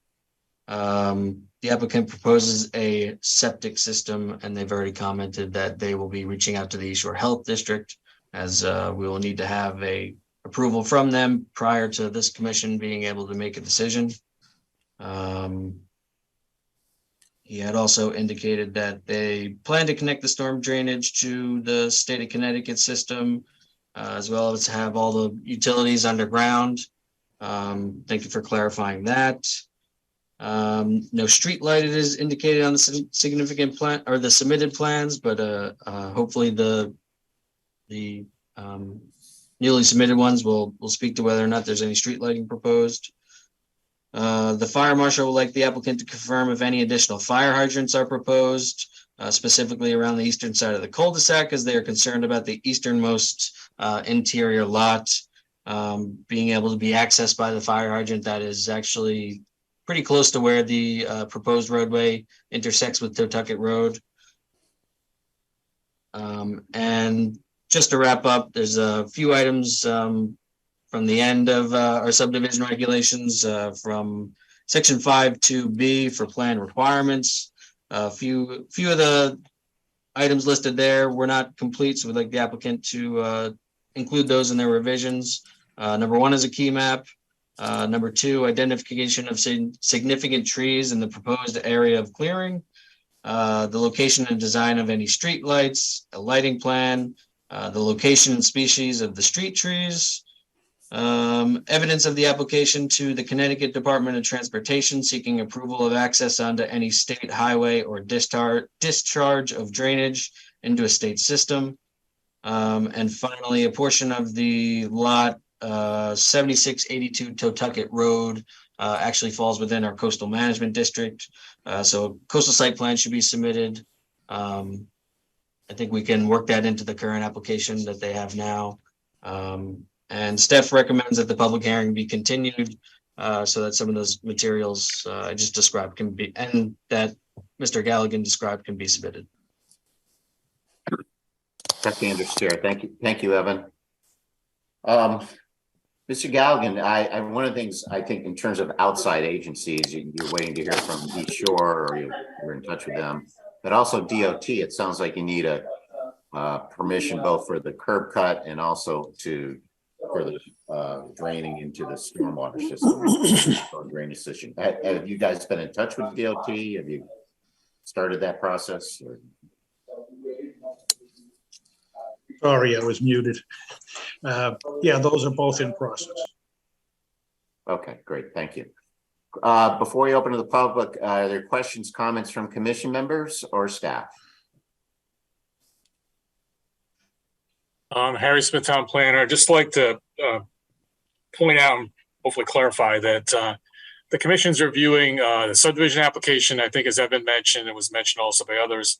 The applicant proposes a septic system, and they've already commented that they will be reaching out to the East Shore Health District, as we will need to have a approval from them prior to this commission being able to make a decision. He had also indicated that they plan to connect the storm drainage to the state of Connecticut system, as well as have all the utilities underground. Thank you for clarifying that. No street light is indicated on the significant plan or the submitted plans, but hopefully the newly submitted ones will speak to whether or not there's any street lighting proposed. The fire marshal would like the applicant to confirm if any additional fire hydrants are proposed, specifically around the eastern side of the cul-de-sac, as they are concerned about the easternmost interior lot being able to be accessed by the fire hydrant that is actually pretty close to where the proposed roadway intersects with Totucket Road. And just to wrap up, there's a few items from the end of our subdivision regulations from section 5.2B for plan requirements. A few of the items listed there were not complete, so we'd like the applicant to include those in their revisions. Number 1 is a key map. Number 2, identification of significant trees in the proposed area of clearing, the location and design of any street lights, a lighting plan, the location and species of the street trees, evidence of the application to the Connecticut Department of Transportation seeking approval of access onto any state highway or discharge of drainage into a state system. And finally, a portion of the lot 7682 Totucket Road actually falls within our coastal management district. So coastal site plan should be submitted. I think we can work that into the current application that they have now. And staff recommends that the public hearing be continued so that some of those materials I just described can be, and that Mr. Galligan described, can be submitted. Definitely understood. Thank you, Evan. Mr. Galligan, one of the things I think in terms of outside agencies, you're waiting to hear from East Shore, or you're in touch with them, but also DOT. It sounds like you need a permission both for the curb cut and also for the draining into the stormwater system, or drainage system. Have you guys been in touch with DOT? Have you started that process? Or? Sorry, I was muted. Yeah, those are both in process. Okay, great. Thank you. Before we open to the public, are there questions, comments from commission members or staff? Harry Smith, Town Planner. I'd just like to point out and hopefully clarify that the commission's reviewing the subdivision application. I think, as Evan mentioned, it was mentioned also by others.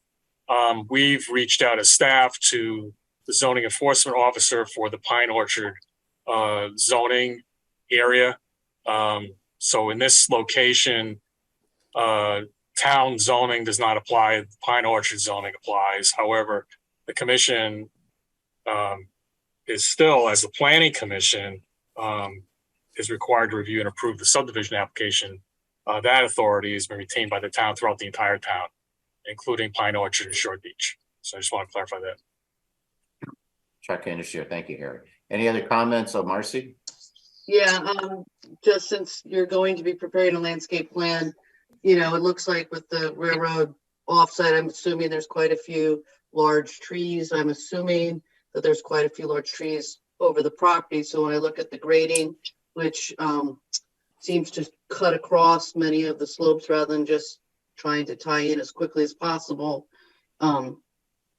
We've reached out as staff to the zoning enforcement officer for the Pine Orchard zoning area. So in this location, town zoning does not apply. Pine Orchard zoning applies. However, the commission is still, as the planning commission, is required to review and approve the subdivision application. That authority has been retained by the town throughout the entire town, including Pine Orchard and Short Beach. So I just want to clarify that. Chuck Anderson, thank you, Harry. Any other comments of Marcy? Yeah, just since you're going to be preparing a landscape plan, you know, it looks like with the railroad offsite, I'm assuming there's quite a few large trees. I'm assuming that there's quite a few large trees over the property. So when I look at the grading, which seems to cut across many of the slopes rather than just trying to tie in as quickly as possible,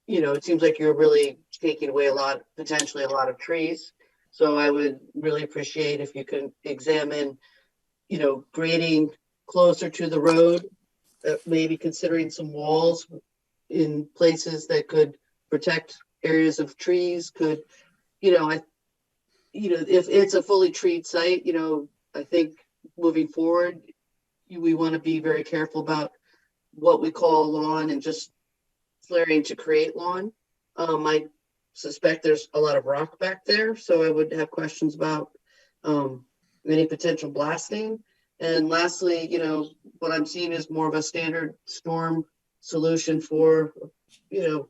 you know, it seems like you're really taking away potentially a lot of trees. So I would really appreciate if you can examine, you know, grading closer to the road, maybe considering some walls in places that could protect areas of trees. Could, you know, if it's a fully treed site, you know, I think moving forward, we want to be very careful about what we call lawn and just flaring to create lawn. I suspect there's a lot of rock back there, so I would have questions about any potential blasting. And lastly, you know, what I'm seeing is more of a standard storm solution for, you know,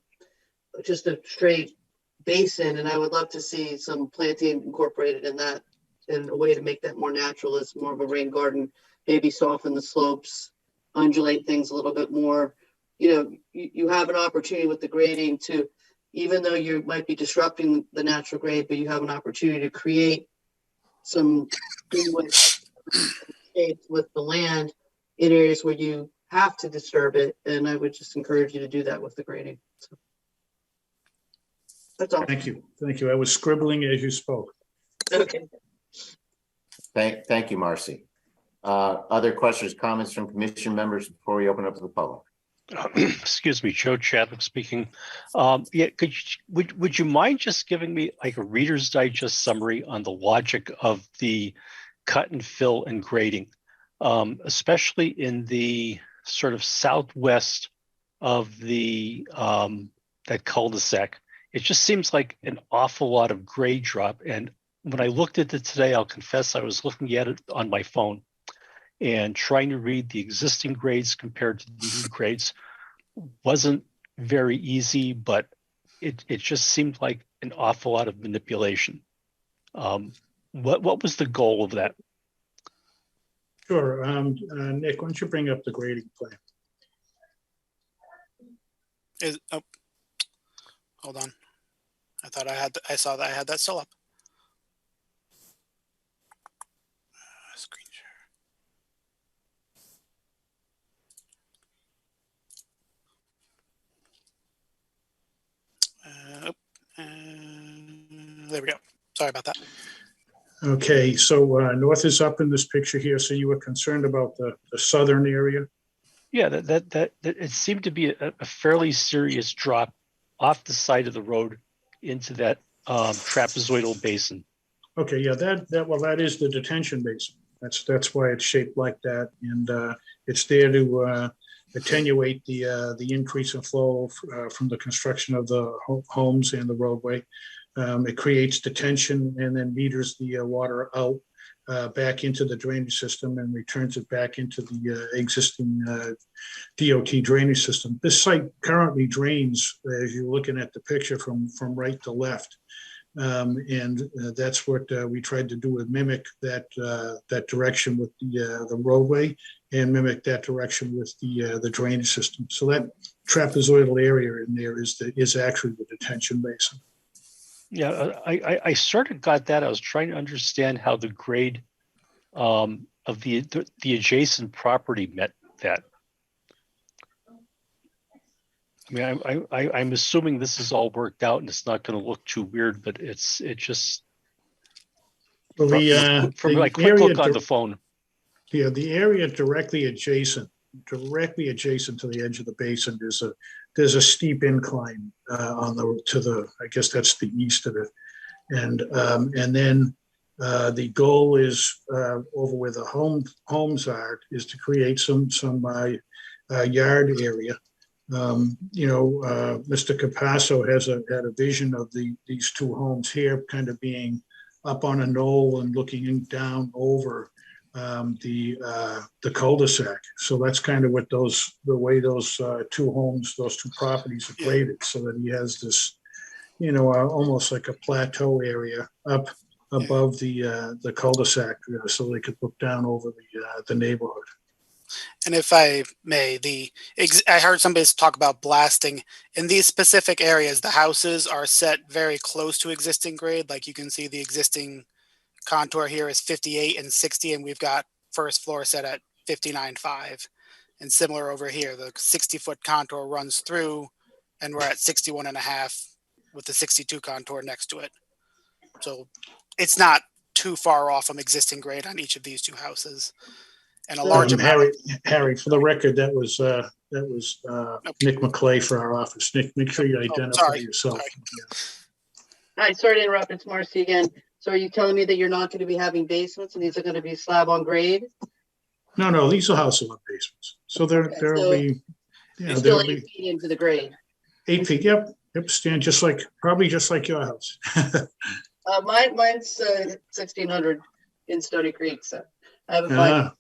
just a straight basin. And I would love to see some planting incorporated in that, in a way to make that more natural. It's more of a rain garden, maybe soften the slopes, undulate things a little bit more. You know, you have an opportunity with the grading to, even though you might be disrupting the natural grade, but you have an opportunity to create some with the land in areas where you have to disturb it. And I would just encourage you to do that with the grading. So that's all. Thank you. Thank you. I was scribbling as you spoke. Okay. Thank you, Marcy. Other questions, comments from commission members before we open up to the public? Excuse me, Joe Chadwick speaking. Yeah, would you mind just giving me like a Reader's Digest summary on the logic of the cut and fill and grading, especially in the sort of southwest of the that cul-de-sac? It just seems like an awful lot of grade drop. And when I looked at it today, I'll confess I was looking at it on my phone and trying to read the existing grades compared to the new grades wasn't very easy, but it just seemed like an awful lot of manipulation. What was the goal of that? Sure. Nick, why don't you bring up the grading plan? Hold on. I saw that I had that still up. Screen share. There we go. Sorry about that. Okay, so north is up in this picture here. So you were concerned about the southern area? Yeah, that it seemed to be a fairly serious drop off the side of the road into that trapezoidal basin. Okay, yeah, that is the detention basin. That's why it's shaped like that, and it's there to attenuate the increase in flow from the construction of the homes and the roadway. It creates detention and then meters the water out back into the drainage system and returns it back into the existing DOT drainage system. This site currently drains, as you're looking at the picture, from right to left. And that's what we tried to do, is mimic that direction with the roadway and mimic that direction with the drainage system. So that trapezoidal area in there is actually the detention basin. Yeah, I sort of got that. I was trying to understand how the grade of of the adjacent property met that? I mean, I'm assuming this is all worked out and it's not going to look too weird, but it just Well, from the my quick area look on the phone. Yeah, the area directly adjacent to the edge of the basin, there's a steep incline I guess that's the east of it, and then the goal is over where the homes are is to create some yard area. Mr. Capasso had a vision of these two homes here kind of being up on a knoll and looking down over the cul-de-sac. So that's kind of what the way those two properties are graded, so that he has this, almost like a plateau area up above the cul-de-sac, so they could look down over the neighborhood. And if I may, I heard somebody talk about blasting. In these specific areas, the houses are set very close to existing grade. Like you can see the existing contour here is 58 and 60, and we've got first floor set at 59.5. And similar over here, the 60-foot contour runs through, and we're at 61.5 with the 62 contour next to it. So it's not too far off from existing grade on each of these two houses. And a large amount. Harry, for the record, that was Nick McClay for our office. Nick, make sure you identify yourself. Hi, sorry to interrupt. It's Marcy again. So are you telling me that you're not going to be having basements and these are going to be slab on grade? No, these are houses with basements. So there'll be, still 8 feet into the grade. 8 feet. Yep. Stand probably just like your house. Mine's 1600 in Stony Creek. So I have a 5.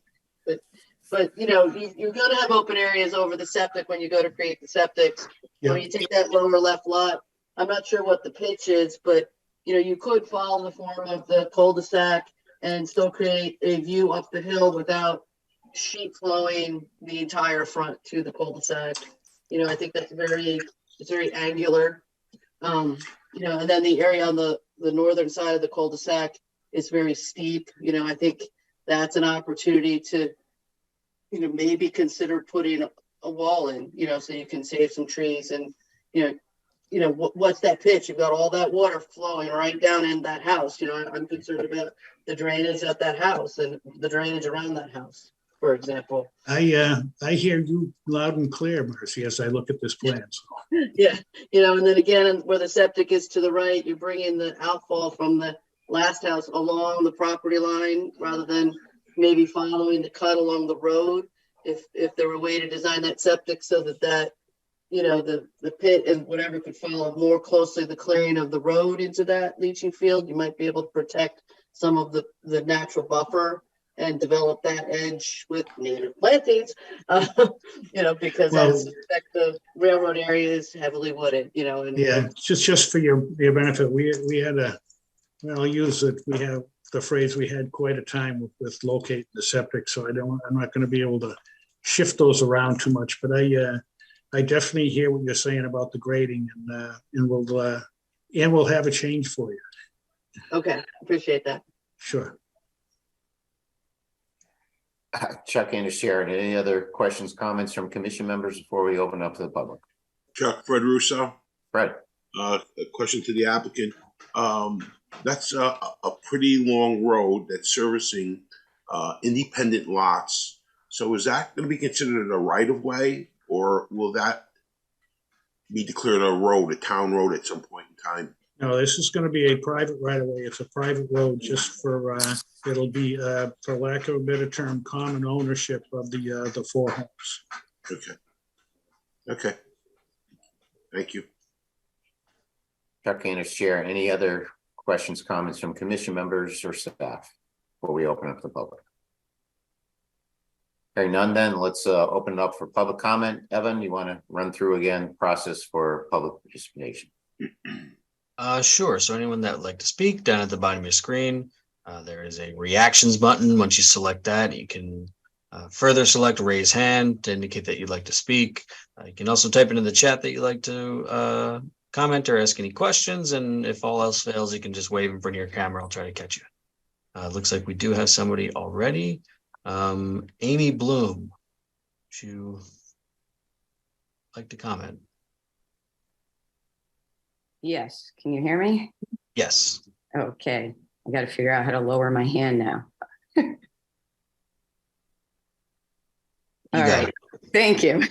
But you're going to have open areas over the septic when you go to create the septics. Yeah. When you take that lower left lot, I'm not sure what the pitch is, but you could follow the form of the cul-de-sac and still create a view up the hill without sheet flowing the entire front to the cul-de-sac. I think that's very angular. And then the area on the northern side of the cul-de-sac is very steep. I think that's an opportunity to maybe consider putting a wall in, so you can save some trees. And what's that pitch? You've got all that water flowing right down in that house. I'm concerned about the drainage at that house and the drainage around that house, for example. I hear you loud and clear, Marcy, as I look at this plan. So. Yeah, and then again, where the septic is to the right, you bring in the outfall from the last house along the property line rather than maybe following the cut along the road. If there were a way to design that septic so that the pit and whatever could follow more closely the clearing of the road into that leaching field, you might be able to protect some of the natural buffer and develop that edge with native plantings, because I suspect the railroad area is heavily wooded, just for your benefit, we had I'll use it. We have the phrase, we had quite a time with locating the septic, so I'm not going to be able to shift those around too much, but I definitely hear what you're saying about the grading, and we'll have a change for you. Okay, appreciate that. Sure. Chuck and Sharon, any other questions, comments from commission members before we open up to the public? Chuck, Fred Russo. Fred. A question to the applicant. That's a pretty long road that's servicing independent lots. So is that going to be considered a right of way, or will that be declared a town road at some point in time? No, this is going to be a private right of way. It's a private road just for, it'll be, for lack of a better term, common ownership of the 4 homes. Okay. Thank you. Chuck and Chair, any other questions, comments from commission members or staff before we open up the public? Hearing none, then let's open it up for public comment. Evan, you want to run through again the process for public participation? Sure. So anyone that would like to speak, down at the bottom of your screen, there is a reactions button. Once you select that, you can further select raise hand to indicate that you'd like to speak. You can also type into the chat that you'd like to comment or ask any questions. And if all else fails, you can just wave in front of your camera. I'll try to catch you. Looks like we do have somebody already. Amy Bloom, would you like to comment? Yes, can you hear me? Yes. Okay, I got to figure out how to lower my hand now. All right, thank you.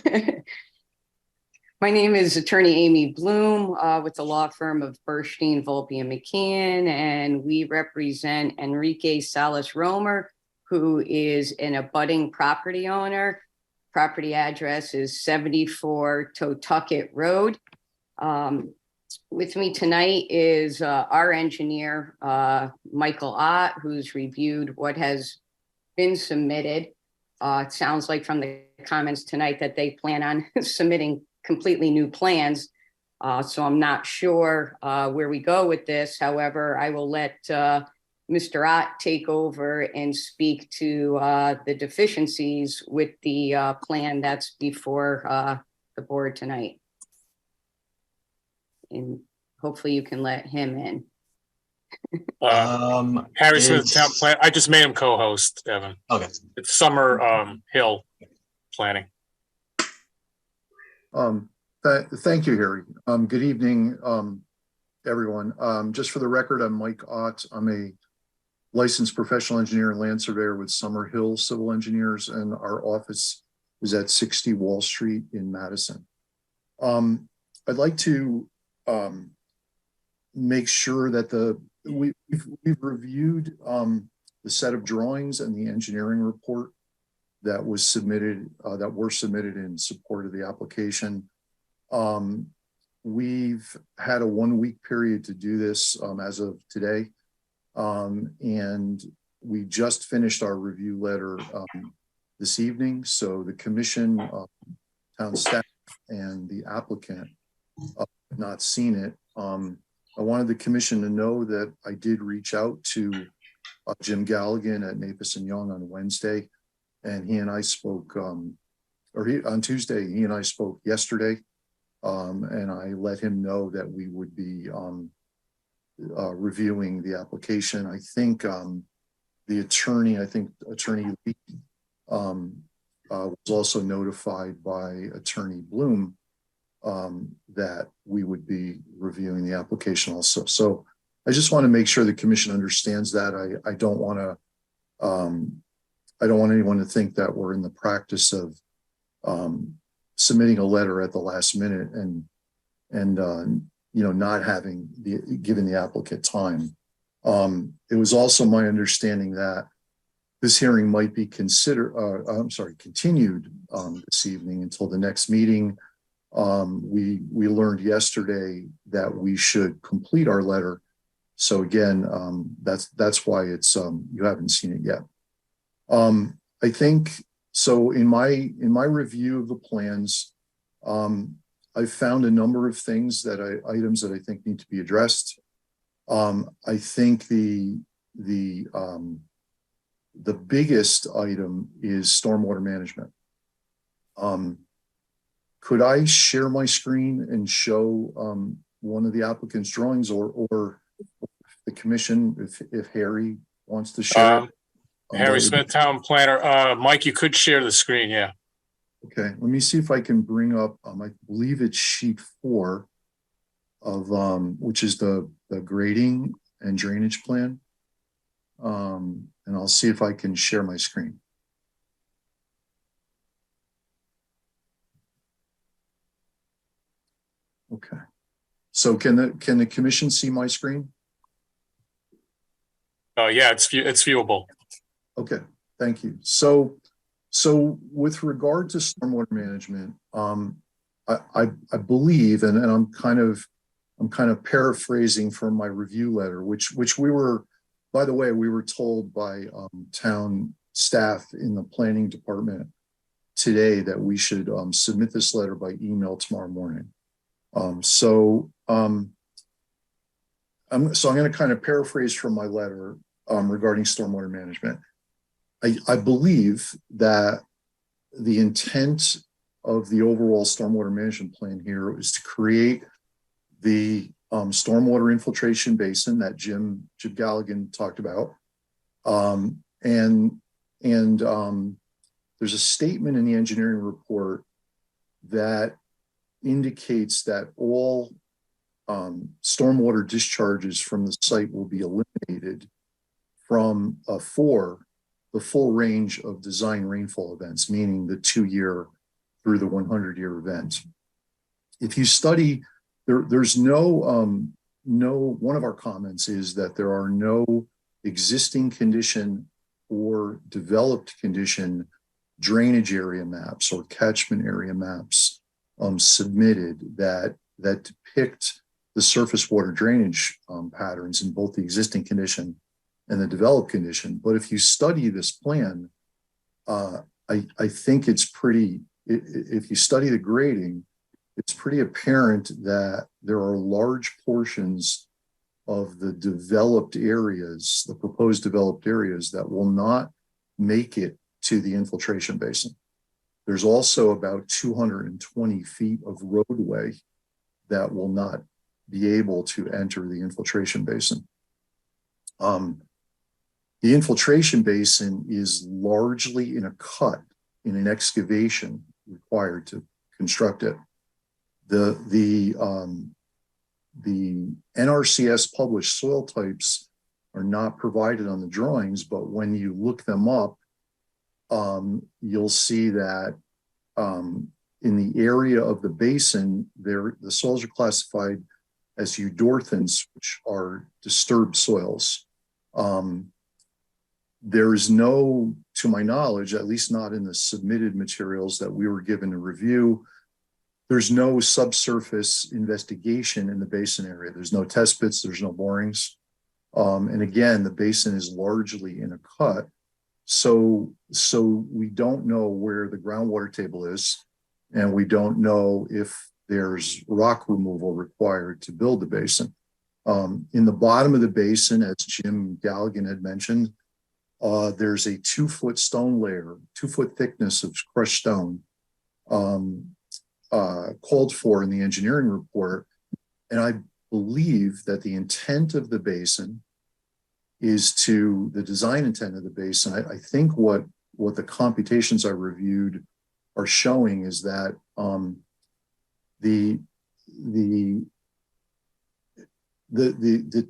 My name is attorney Amy Bloom with the law firm of Burstein, Volpe and McKeon, and we represent Enrique Salas Romer, who is an abutting property owner. Property address is 74 Totucket Road. With me tonight is our engineer, Michael Ott, who's reviewed what has been submitted. It sounds like from the comments tonight that they plan on submitting completely new plans. So I'm not sure where we go with this. However, I will let Mr. Ott take over and speak to the deficiencies with the plan that's before the board tonight. And hopefully you can let him in. Harry Smith, town plan. I just made him co-host, Evan. Okay. It's Summer Hill Planning. Thank you, Harry. Good evening, everyone. Just for the record, I'm Mike Ott. I'm a licensed professional engineer and land surveyor with Summer Hill Civil Engineers, and our office is at 60 Wall Street in Madison. I'd like to make sure that we've reviewed the set of drawings and the engineering report that was submitted, that were submitted in support of the application. We've had a 1 week period to do this as of today. And we just finished our review letter this evening. So the commission, town staff, and the applicant have not seen it. I wanted the commission to know that I did reach out to Jim Galligan at Napus and Young on Wednesday, and he and I spoke, on Tuesday, he and I spoke yesterday, and I let him know that we would be reviewing the application. I think the attorney, Attorney Lee, was also notified by Attorney Bloom that we would be reviewing the application also. So I just want to make sure the commission understands that. I don't want anyone to think that we're in the practice of submitting a letter at the last minute and not having given the applicant time. It was also my understanding that this hearing might be continued this evening until the next meeting. We learned yesterday that we should complete our letter. So again, that's why it's you haven't seen it yet. I think so. In my review of the plans, I found a number of items that I think need to be addressed. I think the biggest item is stormwater management. Could I share my screen and show one of the applicant's drawings, or the commission, if Harry wants to share it? Harry Smith, town planner. Mike, you could share the screen, yeah. Okay, let me see if I can bring up, I believe it's sheet 4 of, which is the grading and drainage plan. And I'll see if I can share my screen. Okay, so can the commission see my screen? Yeah, it's viewable. Okay, thank you. So with regard to stormwater management, I believe, and I'm kind of paraphrasing from my review letter, which we were, by the way, we were told by town staff in the planning department today that we should submit this letter by email tomorrow morning. I'm going to kind of paraphrase from my letter regarding stormwater management. I believe that the intent of the overall stormwater management plan here is to create the stormwater infiltration basin that Jim Galligan talked about, and There's a statement in the engineering report that indicates that all stormwater discharges from the site will be eliminated from for the full range of design rainfall events, meaning the 2-year through the 100-year event. If you study, there's no, one of our comments is that there are no existing condition or developed condition drainage area maps or catchment area maps submitted that depict the surface water drainage patterns in both the existing condition and the developed condition. But if you study this plan, I think it's pretty, if you study the grading, it's pretty apparent that there are large portions of the developed areas, the proposed developed areas, that will not make it to the infiltration basin. There's also about 220 feet of roadway that will not be able to enter the infiltration basin. The infiltration basin is largely in a cut in an excavation required to construct it. The NRCS published soil types are not provided on the drawings, but when you look them up, you'll see that in the area of the basin, the soils are classified as eudorthins, which are disturbed soils. There is no, to my knowledge, at least not in the submitted materials that we were given to review, there's no subsurface investigation in the basin area. There's no test pits, there's no borings. And again, the basin is largely in a cut. So we don't know where the groundwater table is, and we don't know if there's rock removal required to build the basin. In the bottom of the basin, as Jim Galligan had mentioned, there's a 2-foot stone layer, 2-foot thickness of crushed stone called for in the engineering report. And I believe that the intent of the basin is to, the design intent of the basin, I think what the computations I reviewed are showing is that the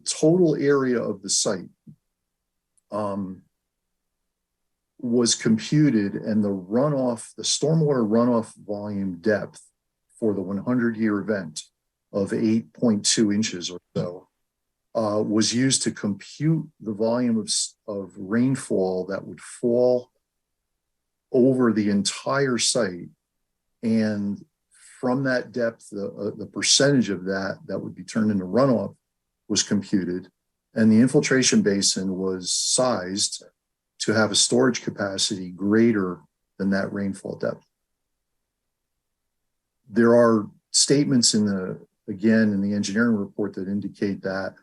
total area of the site was computed, and the runoff, the stormwater runoff volume depth for the 100-year event of 8.2 inches or so was used to compute the volume of rainfall that would fall over the entire site. And from that depth, the percentage of that would be turned into runoff was computed. And the infiltration basin was sized to have a storage capacity greater than that rainfall depth. There are statements in the engineering report that indicate that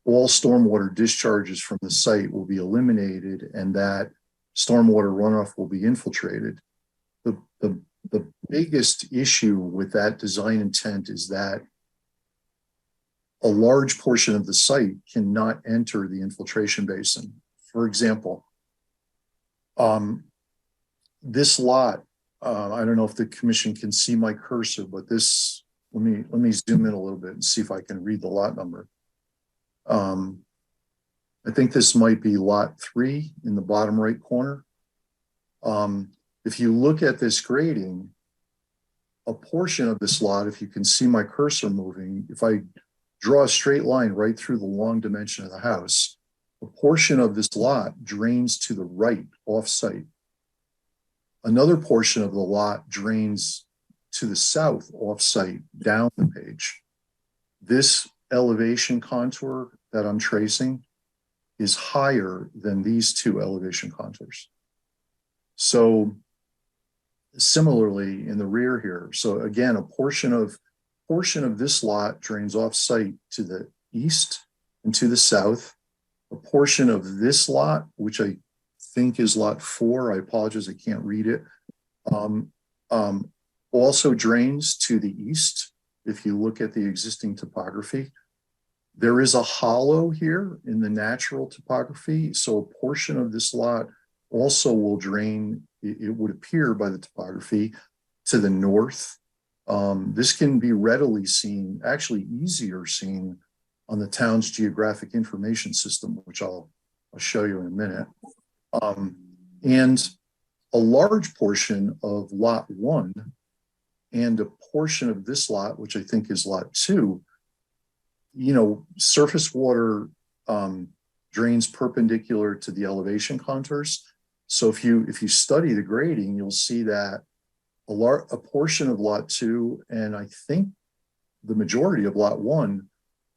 all stormwater discharges from the site will be eliminated and that stormwater runoff will be infiltrated. The biggest issue with that design intent is that a large portion of the site cannot enter the infiltration basin. For example, this lot, I don't know if the commission can see my cursor, but this, let me zoom in a little bit and see if I can read the lot number. I think this might be lot 3 in the bottom right corner. If you look at this grading, a portion of this lot, if you can see my cursor moving, if I draw a straight line right through the long dimension of the house, a portion of this lot drains to the right off-site. Another portion of the lot drains to the south off-site down the page. This elevation contour that I'm tracing is higher than these two elevation contours. So similarly in the rear here, so again, a portion of this lot drains off-site to the east and to the south. A portion of this lot, which I think is lot 4, I apologize, I can't read it, also drains to the east if you look at the existing topography. There is a hollow here in the natural topography, so a portion of this lot also will drain, it would appear by the topography, to the north. This can be readily seen, actually easier seen, on the town's geographic information system, which I'll show you in a minute. And a large portion of lot 1 and a portion of this lot, which I think is lot 2, you know, surface water drains perpendicular to the elevation contours. So if you study the grading, you'll see that a portion of lot 2 and I think the majority of lot 1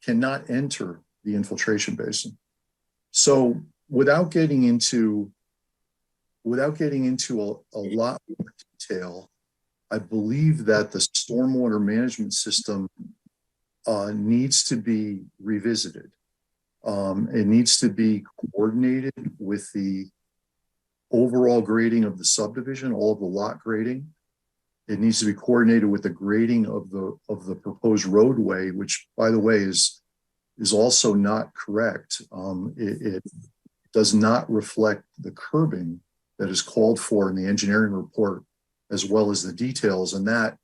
cannot enter the infiltration basin. So without getting into a lot more detail, I believe that the stormwater management system needs to be revisited. It needs to be coordinated with the overall grading of the subdivision, all of the lot grading. It needs to be coordinated with the grading of the proposed roadway, which, by the way, is also not correct. It does not reflect the curbing that is called for in the engineering report, as well as the details. And that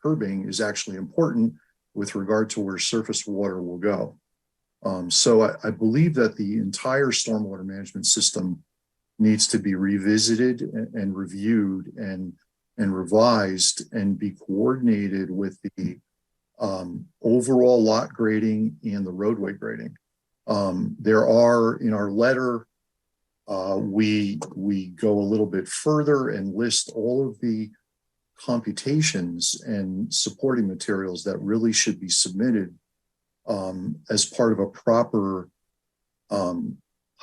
curbing is actually important with regard to where surface water will go. So I believe that the entire stormwater management system needs to be revisited and reviewed and revised and be coordinated with the overall lot grading and the roadway grading. There are, in our letter, we go a little bit further and list all of the computations and supporting materials that really should be submitted as part of a proper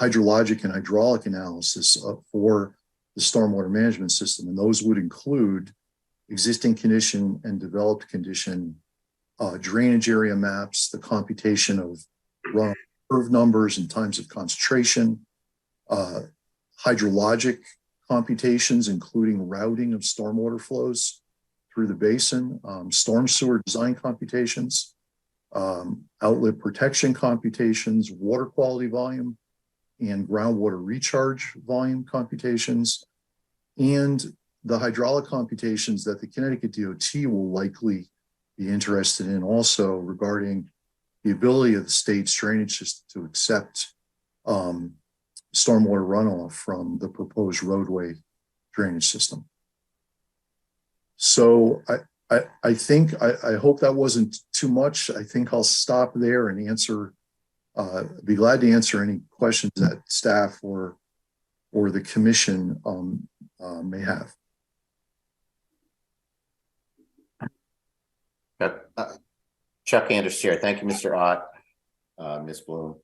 hydrologic and hydraulic analysis for the stormwater management system. And those would include existing condition and developed condition, drainage area maps, the computation of runoff curve numbers and times of concentration, hydrologic computations, including routing of stormwater flows through the basin, storm sewer design computations, outlet protection computations, water quality volume, and groundwater recharge volume computations, and the hydraulic computations that the Connecticut DOT will likely be interested in also regarding the ability of the state's drainage system to accept stormwater runoff from the proposed roadway drainage system. So I think, I hope that wasn't too much. I think I'll stop there and answer, be glad to answer any questions that staff or the commission may have. Chuck Anders here. Thank you, Mr. Ott, Ms. Bloom.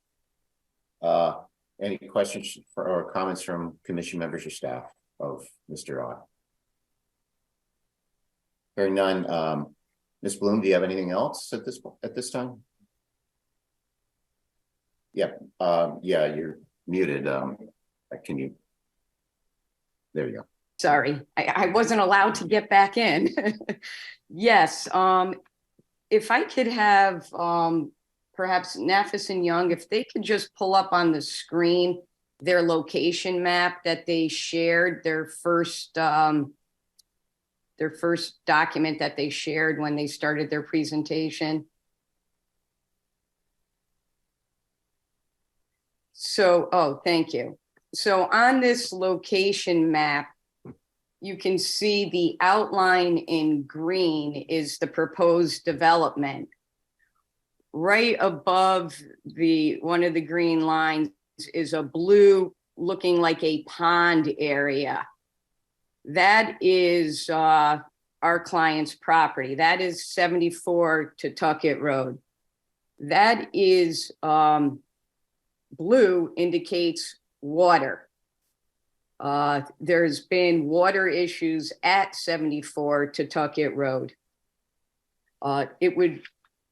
Any questions or comments from commission members or staff of Mr. Ott? Hearing none. Ms. Bloom, do you have anything else at this time? Yeah, yeah, you're muted. Can you? There you go. Sorry, I wasn't allowed to get back in. Yes, if I could have perhaps Nafis and Young, if they could just pull up on the screen their location map that they shared, their first document that they shared when they started their presentation. So, oh, thank you. So on this location map, you can see the outline in green is the proposed development. Right above one of the green lines is a blue looking like a pond area. That is our client's property. That is 74 Tucket Road. That is blue indicates water. There's been water issues at 74 Tucket Road. It would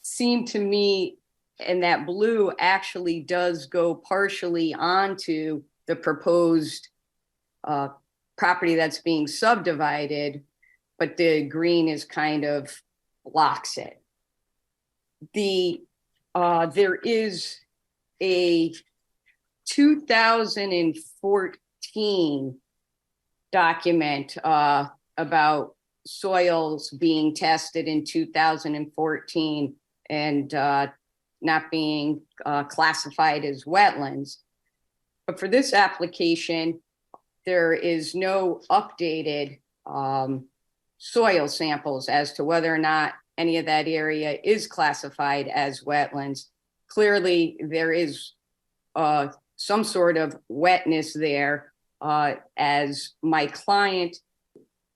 seem to me, and that blue actually does go partially onto the proposed property that's being subdivided, but the green is kind of blocks it. The There is a 2014 document about soils being tested in 2014 and not being classified as wetlands. But for this application, there is no updated soil samples as to whether or not any of that area is classified as wetlands. Clearly, there is some sort of wetness there, as my client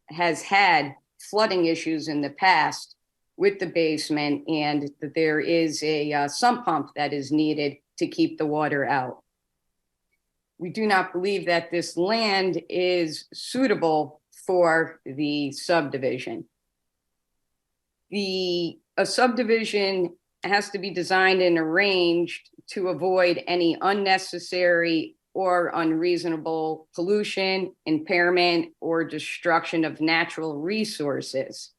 has had flooding issues in the past with the basement, and that there is a sump pump that is needed to keep the water out. We do not believe that this land is suitable for the subdivision. A subdivision has to be designed and arranged to avoid any unnecessary or unreasonable pollution, impairment, or destruction of natural resources.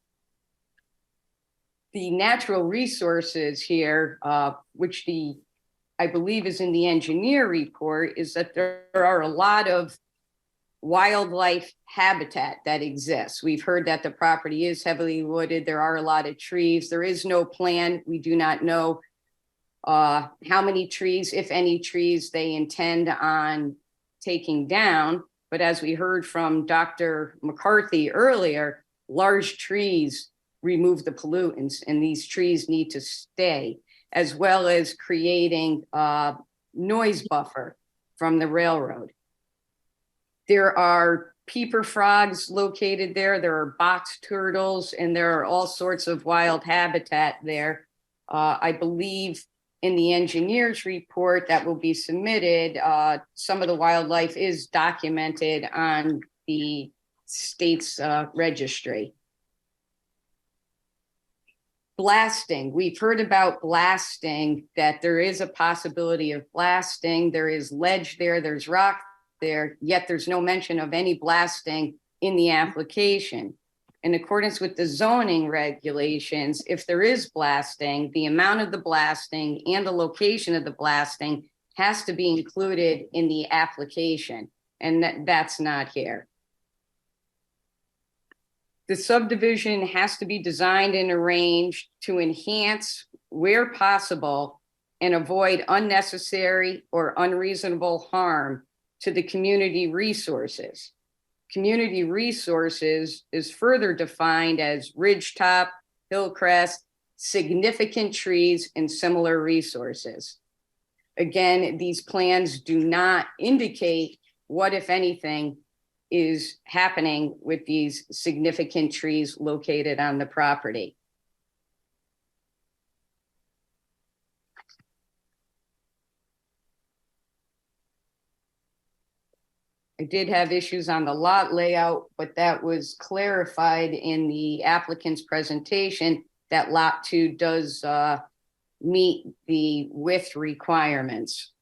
The natural resources here, which I believe is in the engineer report, is that there are a lot of wildlife habitat that exists. We've heard that the property is heavily wooded. There are a lot of trees. There is no plan. We do not know how many trees, if any trees, they intend on taking down. But as we heard from Dr. McCarthy earlier, large trees remove the pollutants, and these trees need to stay, as well as creating a noise buffer from the railroad. There are peeper frogs located there. There are box turtles, and there are all sorts of wild habitat there. I believe in the engineer's report that will be submitted, some of the wildlife is documented on the state's registry. Blasting. We've heard about blasting, that there is a possibility of blasting. There is ledge there, there's rock there, yet there's no mention of any blasting in the application. In accordance with the zoning regulations, if there is blasting, the amount of the blasting and the location of the blasting has to be included in the application, and that's not here. The subdivision has to be designed and arranged to enhance, where possible, and avoid unnecessary or unreasonable harm to the community resources. Community resources is further defined as ridgetop, hillcrest, significant trees, and similar resources. Again, these plans do not indicate what, if anything, is happening with these significant trees located on the property. I did have issues on the lot layout, but that was clarified in the applicant's presentation that lot 2 does meet the width requirements.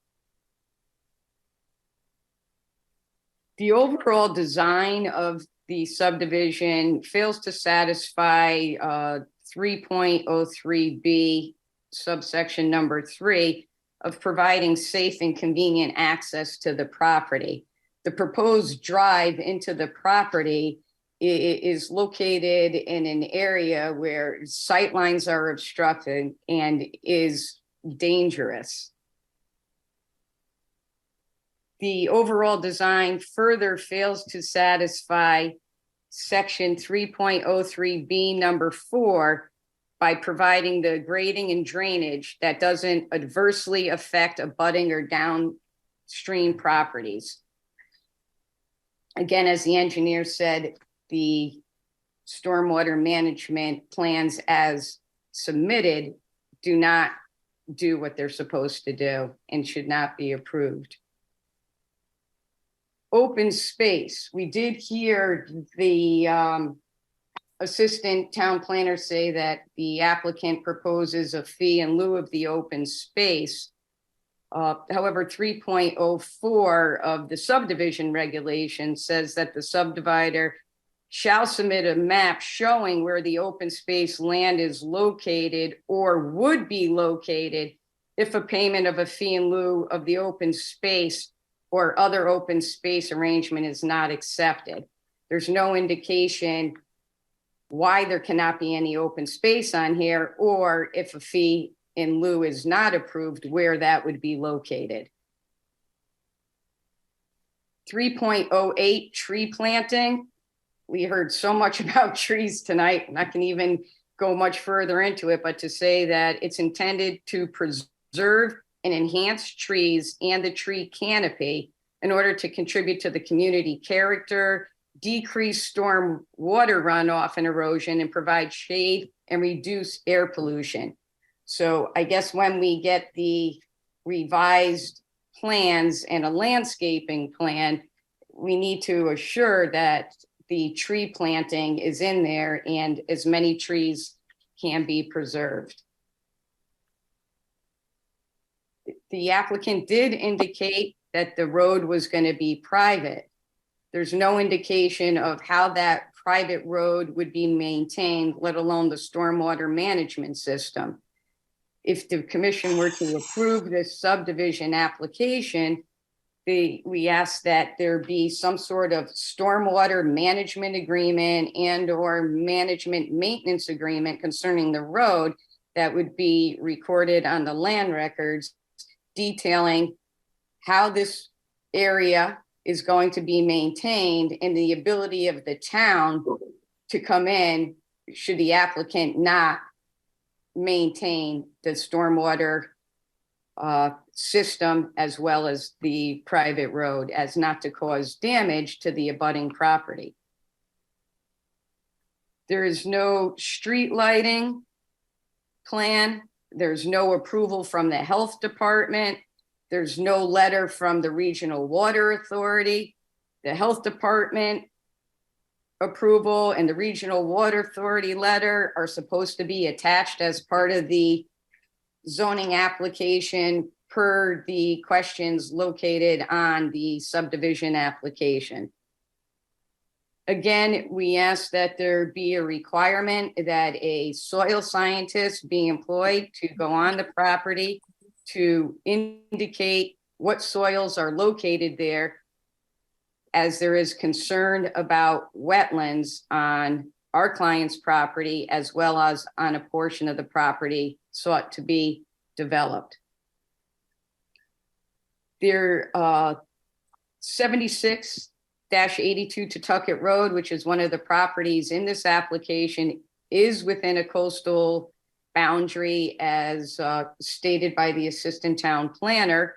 The overall design of the subdivision fails to satisfy 3.03B subsection number 3 of providing safe and convenient access to the property. The proposed drive into the property is located in an area where sight lines are obstructed and is dangerous. The overall design further fails to satisfy section 3.03B number 4 by providing the grading and drainage that doesn't adversely affect abutting or downstream properties. Again, as the engineer said, the stormwater management plans as submitted do not do what they're supposed to do and should not be approved. Open space. We did hear the assistant town planner say that the applicant proposes a fee in lieu of the open space. However, 3.04 of the subdivision regulation says that the subdivider shall submit a map showing where the open space land is located or would be located if a payment of a fee in lieu of the open space or other open space arrangement is not accepted. There's no indication why there cannot be any open space on here, or if a fee in lieu is not approved, where that would be located. 3.08 tree planting. We heard so much about trees tonight, and I can even go much further into it, but to say that it's intended to preserve and enhance trees and the tree canopy in order to contribute to the community character, decrease storm water runoff and erosion, and provide shade and reduce air pollution. So I guess when we get the revised plans and a landscaping plan, we need to assure that the tree planting is in there and as many trees can be preserved. The applicant did indicate that the road was going to be private. There's no indication of how that private road would be maintained, let alone the stormwater management system. If the commission were to approve this subdivision application, we ask that there be some sort of stormwater management agreement and or management maintenance agreement concerning the road that would be recorded on the land records, detailing how this area is going to be maintained and the ability of the town to come in should the applicant not maintain the stormwater system as well as the private road, as not to cause damage to the abutting property. There is no street lighting plan. There's no approval from the health department. There's no letter from the Regional Water Authority. The health department approval and the Regional Water Authority letter are supposed to be attached as part of the zoning application per the questions located on the subdivision application. Again, we ask that there be a requirement that a soil scientist be employed to go on the property to indicate what soils are located there, as there is concern about wetlands on our client's property as well as on a portion of the property sought to be developed. There 76-82 Tutucket Road, which is one of the properties in this application, is within a coastal boundary as stated by the assistant town planner,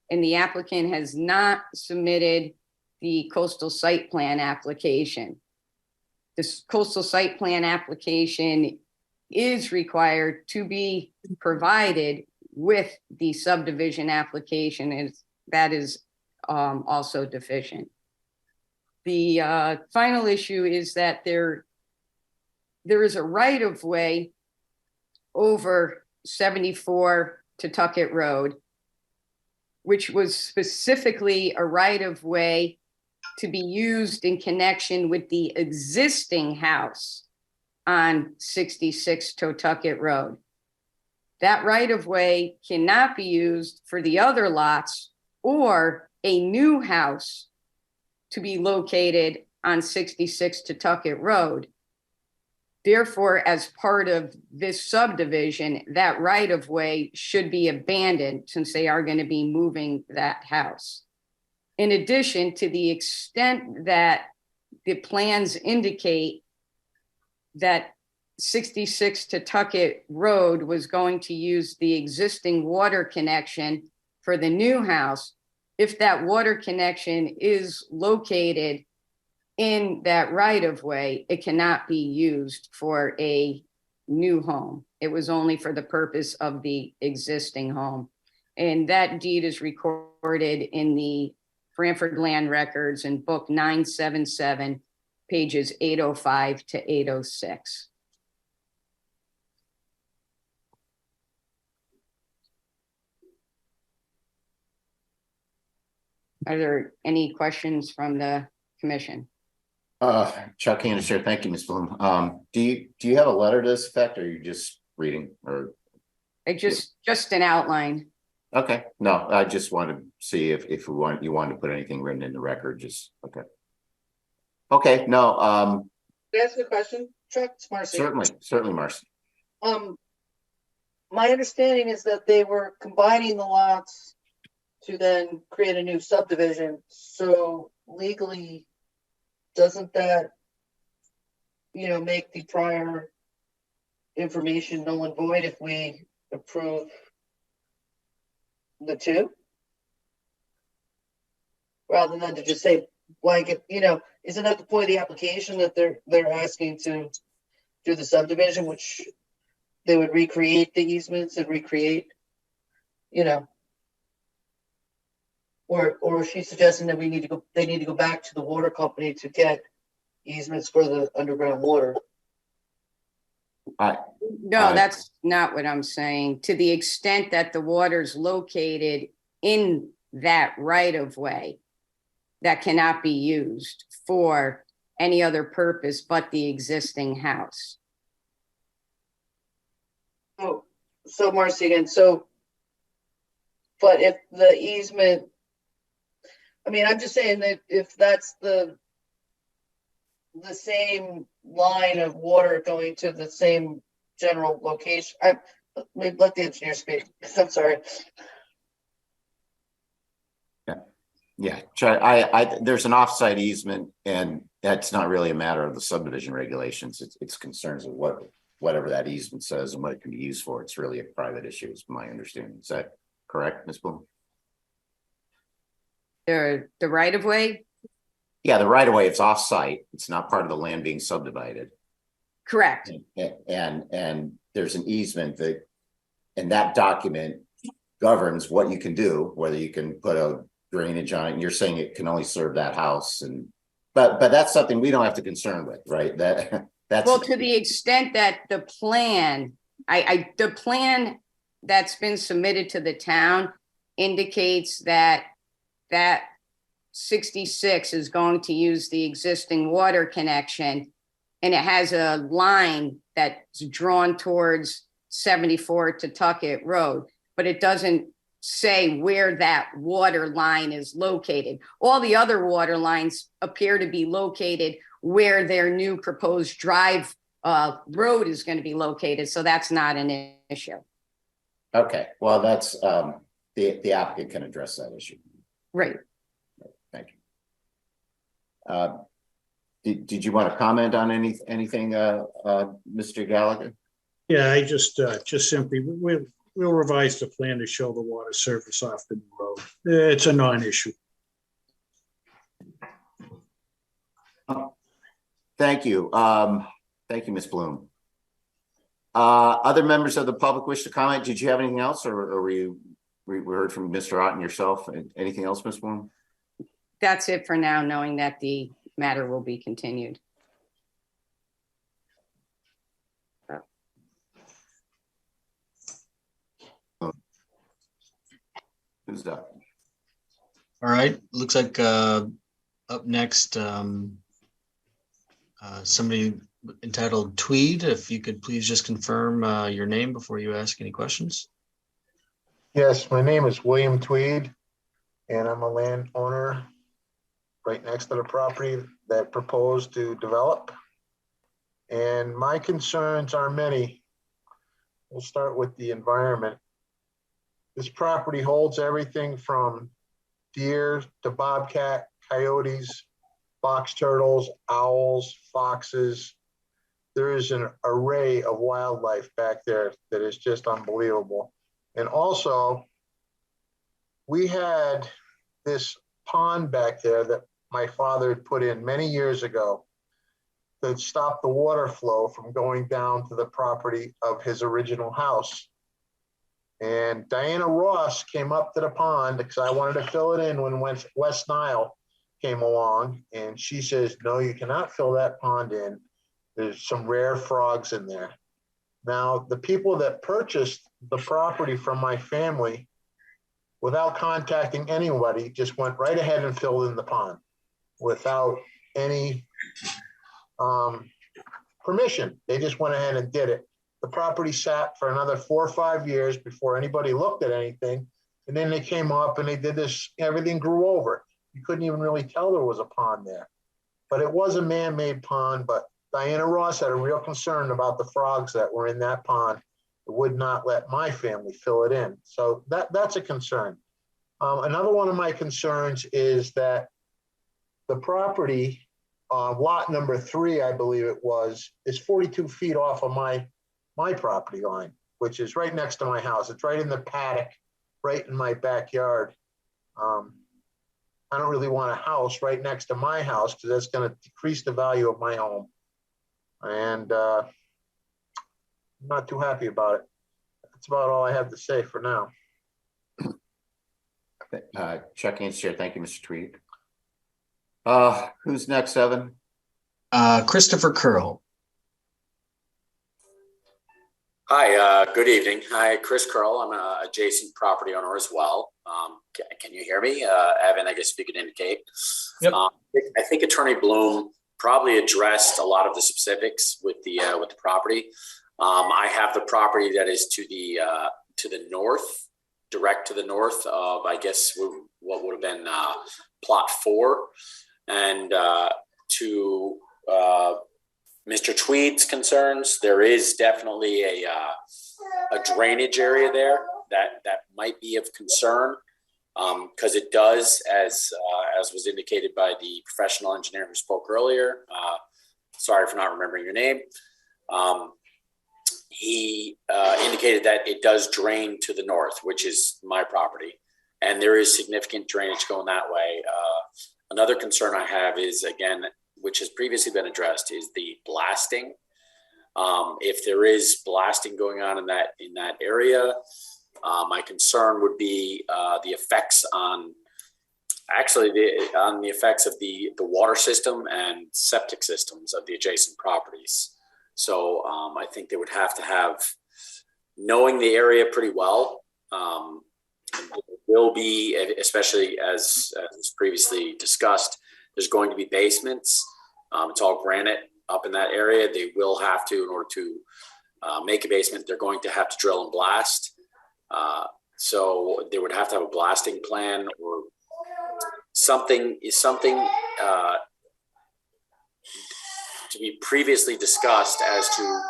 and the applicant has not submitted the coastal site plan application. This coastal site plan application is required to be provided with the subdivision application, and that is also deficient. The final issue is that there is a right-of-way over 74 Tutucket Road, which was specifically a right-of-way to be used in connection with the existing house on 66 Tutucket Road. That right-of-way cannot be used for the other lots or a new house to be located on 66 Tutucket Road. Therefore, as part of this subdivision, that right-of-way should be abandoned since they are going to be moving that house. In addition, to the extent that the plans indicate that 66 Tutucket Road was going to use the existing water connection for the new house, if that water connection is located in that right-of-way, it cannot be used for a new home. It was only for the purpose of the existing home. And that deed is recorded in the Branford Land Records in book 977, pages 805 to 806. Are there any questions from the commission? Chuck Candace here. Thank you, Ms. Bloom. Do you have a letter to this effect, or are you just reading? Or Just an outline. Okay, no, I just want to see if you want to put anything written in the record, just, okay. Okay, no, Can I ask a question, Chuck? It's Marcy. certainly, Marcy. My understanding is that they were combining the lots to then create a new subdivision. So legally, doesn't that, make the prior information null and void if we approve the two? Rather than to just say blanket, isn't that the point of the application that they're asking to do the subdivision, which they would recreate the easements and recreate, or is she suggesting that they need to go back to the water company to get easements for the underground water? No, that's not what I'm saying. To the extent that the water's located in that right of way, that cannot be used for any other purpose but the existing house. Oh, so Marcy again, but if the easement, I'm just saying that if that's the same line of water going to the same general location, let the engineer speak. I'm sorry. Yeah, there's an offsite easement, and that's not really a matter of the subdivision regulations. It's concerns of whatever that easement says and what it can be used for. It's really a private issue, is my understanding. Is that correct, Ms. Bloom? The right of way? Yeah, the right of way, it's offsite. It's not part of the land being subdivided. Correct. And there's an easement and that document governs what you can do, whether you can put a drainage on it, and you're saying it can only serve that house, but that's something we don't have to concern with, right? That's well, to the extent that the plan, the plan that's been submitted to the town indicates that 66 is going to use the existing water connection, and it has a line that's drawn towards 74 to Tuckett Road, but it doesn't say where that water line is located. All the other water lines appear to be located where their new proposed drive road is going to be located. So that's not an issue. Okay, well, that's the applicant can address that issue. Right. Thank you. Did you want to comment on anything, Mr. Gallagher? Yeah, I just simply, we'll revise the plan to show the water surface off the new road. It's a non-issue. Thank you. Thank you, Ms. Bloom. Other members of the public wish to comment? Did you have anything else, or we heard from Mr. Ott and yourself? Anything else, Ms. Bloom? That's it for now, knowing that the matter will be continued. Who's up? All right, looks like up next, somebody entitled Tweed. If you could please just confirm your name before you ask any questions. Yes, my name is William Tweed, and I'm a landowner right next to the property that proposed to develop. And my concerns are many. We'll start with the environment. This property holds everything from deer to bobcat, coyotes, box turtles, owls, foxes. There is an array of wildlife back there that is just unbelievable. And also, we had this pond back there that my father had put in many years ago that stopped the water flow from going down to the property of his original house. And Diana Ross came up to the pond because I wanted to fill it in when West Nile came along. And she says, no, you cannot fill that pond in. There's some rare frogs in there. Now, the people that purchased the property from my family, without contacting anybody, just went right ahead and filled in the pond without any permission. They just went ahead and did it. The property sat for another 4 or 5 years before anybody looked at anything And then they came up and they did this, everything grew over. You couldn't even really tell there was a pond there. But it was a man-made pond, but Diana Ross had a real concern about the frogs that were in that pond. It would not let my family fill it in. So that's a concern. Another one of my concerns is that the property, lot number 3, I believe it was, is 42 feet off of my property line, which is right next to my house. It's right in the paddock, right in my backyard. I don't really want a house right next to my house because that's going to decrease the value of my home. And I'm not too happy about it. That's about all I have to say for now. Chuck Chair. Thank you, Mr. Tweed. Who's next, Evan? Christopher Curl. Hi, good evening. Hi, Chris Curl. I'm an adjacent property owner as well. Can you hear me? Evan, I guess if you could indicate. Yep. I think Attorney Bloom probably addressed a lot of the specifics with the property. I have the property that is to the north, direct to the north of, I guess, what would have been plot 4. And to Mr. Tweed's concerns, there is definitely a drainage area there that might be of concern, because it does, as was indicated by the professional engineer who spoke earlier. Sorry for not remembering your name. He indicated that it does drain to the north, which is my property, and there is significant drainage going that way. Another concern I have is, again, which has previously been addressed, is the blasting. If there is blasting going on in that area, my concern would be the effects on the effects of the water system and septic systems of the adjacent properties. So I think they would have to have, knowing the area pretty well, will be, especially as previously discussed, there's going to be basements. It's all granite up in that area. They will have to, in order to make a basement, they're going to have to drill and blast. So they would have to have a blasting plan or something to be previously discussed as to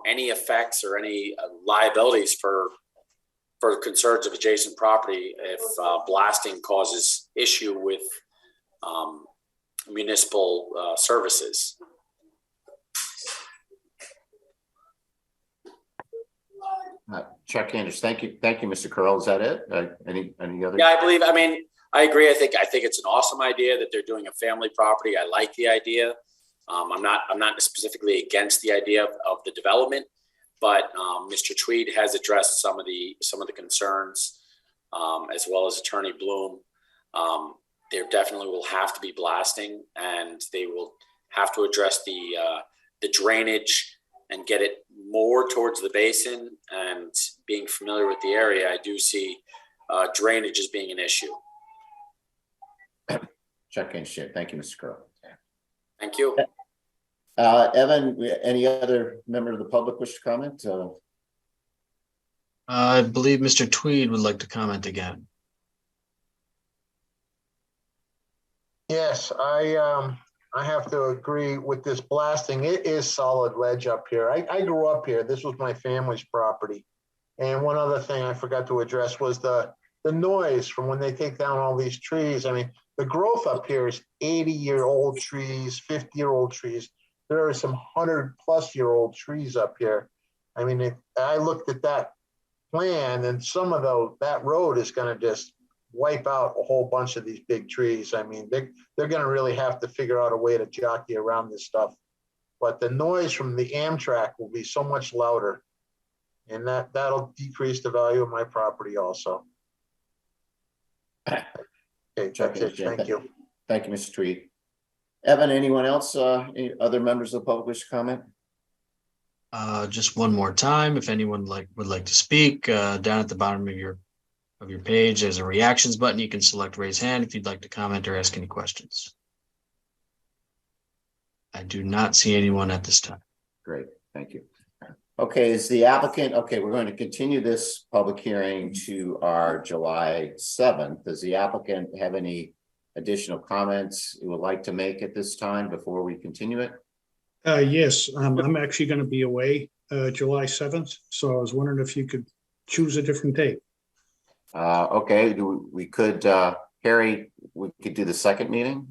any effects or any liabilities for concerns of adjacent property if blasting causes issue with municipal services. Chuck Anders, thank you, Mr. Curl. Is that it? Any other? Yeah, I agree. I think it's an awesome idea that they're doing a family property. I like the idea. I'm not specifically against the idea of the development, but Mr. Tweed has addressed some of the concerns, as well as Attorney Bloom. There definitely will have to be blasting, and they will have to address the drainage and get it more towards the basin. And being familiar with the area, I do see drainage as being an issue. Chuck Chair. Thank you, Mr. Curl. Thank you. Evan, any other member of the public wish to comment? I believe Mr. Tweed would like to comment again. Yes, I have to agree with this blasting. It is solid ledge up here. I grew up here. This was my family's property. And one other thing I forgot to address was the noise from when they take down all these trees. I mean, the growth up here is 80-year-old trees, 50-year-old trees. There are some 100-plus-year-old trees up here. I mean, I looked at that plan, and some of that road is going to just wipe out a whole bunch of these big trees. I mean, they're going to really have to figure out a way to jockey around this stuff. But the noise from the Amtrak will be so much louder, and that'll decrease the value of my property also. Okay, that's it. Thank you. Thank you, Mr. Tweed. Evan, anyone else? Any other members of the public wish to comment? Just one more time, if anyone would like to speak, down at the bottom of your page, there's a reactions button. You can select raise hand if you'd like to comment or ask any questions. I do not see anyone at this time. Great, thank you. Okay, is the applicant, okay, we're going to continue this public hearing to our July 7th. Does the applicant have any additional comments you would like to make at this time before we continue it? Yes, I'm actually going to be away July 7th, so I was wondering if you could choose a different date. Okay, we could, Harry, we could do the second meeting?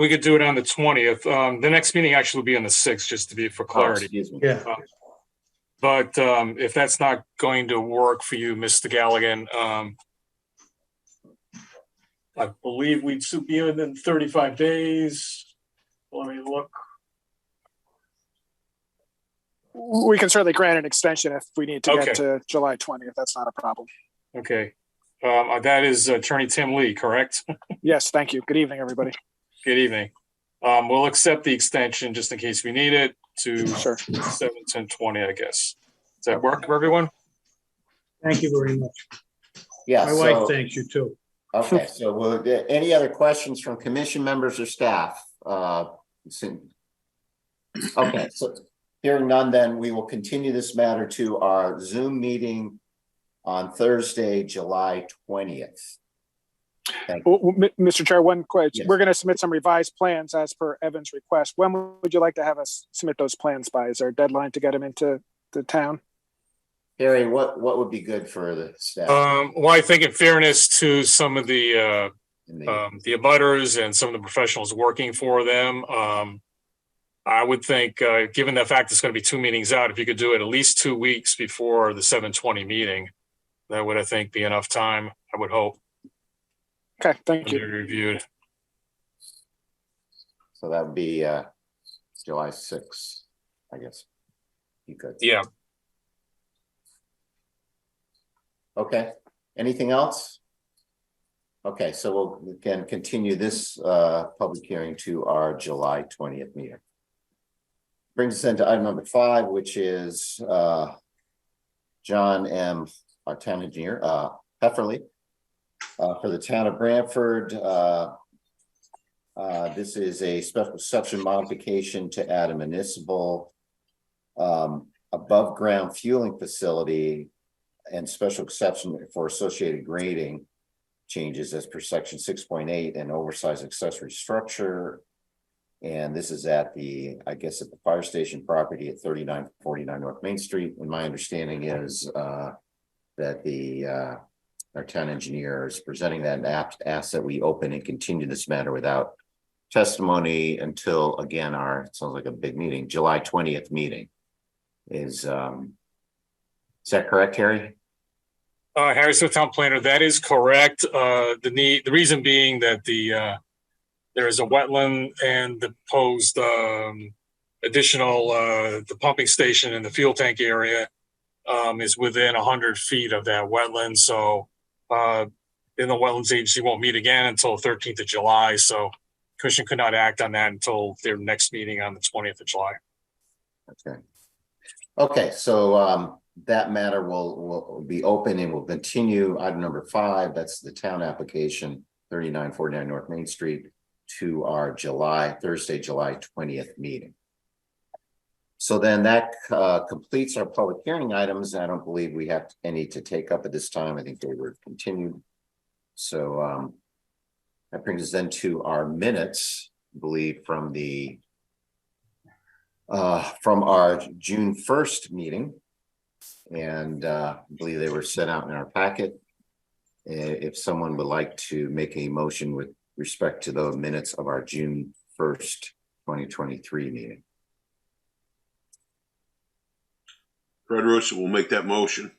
We could do it on the 20th. The next meeting actually will be on the 6th, just to be for clarity. Excuse me. Yeah. But if that's not going to work for you, Mr. Galligan, I believe we'd be in 35 days. Let me look. We can certainly grant an extension if we need to Okay. get to July 20th. That's not a problem. Okay. That is Attorney Tim Lee, correct? Yes, thank you. Good evening, everybody. Good evening. We'll accept the extension just in case we need it to Sure. 7/10/20, I guess. Does that work for everyone? Thank you very much. Yeah. My wife thanks you too. Okay, so any other questions from commission members or staff? Okay, so hearing none, then we will continue this matter to our Zoom meeting on Thursday, July 20th. Mr. Chair, one question. Yes. We're going to submit some revised plans as per Evan's request. When would you like to have us submit those plans by? Is there a deadline to get them into the town? Harry, what would be good for the staff? Well, I think in fairness to some of the abutters and some of the professionals working for them, I would think, given the fact it's going to be 2 meetings out, if you could do it at least 2 weeks before the 7/20 meeting, that would, I think, be enough time, I would hope. Okay, thank you. Reviewed. So that would be July 6th, I guess. You could. Yeah. Okay, anything else? Okay, so we'll again continue this public hearing to our July 20th meeting. Brings us into item number 5, which is John M., our town engineer, Hefferly, for the town of Branford. This is a special exception modification to add a municipal above ground fueling facility and special exception for associated grading changes as per section 6.8 and oversized accessory structure. And this is at the, I guess, at the fire station property at 3949 North Main Street. And my understanding is that our town engineer is presenting that and asked that we open and continue this matter without testimony until, again, it sounds like a big meeting, July 20th meeting. Is that correct, Harry? Harry Smith, town planner, that is correct. The reason being that there is a wetland and the proposed additional the pumping station and the fuel tank area is within 100 feet of that wetland. So then the wetlands agency won't meet again until 13th of July. So Commission could not act on that until their next meeting on the 20th of July. Okay. Okay, so that matter will be open and will continue. Item number 5, that's the town application, 3949 North Main Street, to our Thursday, July 20th meeting. So then that completes our public hearing items. I don't believe we have any to take up at this time. I think they were continued. So that brings us then to our minutes, I believe, from our June 1st meeting. And I believe they were sent out in our packet. If someone would like to make a motion with respect to the minutes of our June 1st, 2023 meeting. Fred Russo will make that motion.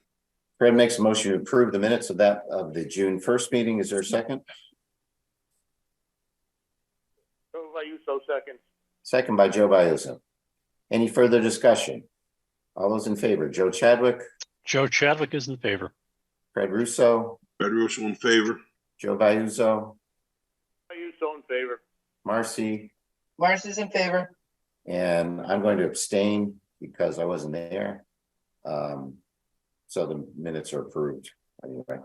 Fred makes a motion to approve the minutes of the June 1st meeting. Is there a second? Joe Vayuso, second. Second by Joe Vayuso. Any further discussion? All those in favor, Joe Chadwick. Joe Chadwick is in favor. Fred Russo. Fred Russo in favor. Joe Vayuso. Vayuso in favor. Marcy. Marcy's in favor. And I'm going to abstain because I wasn't there. So the minutes are approved anyway.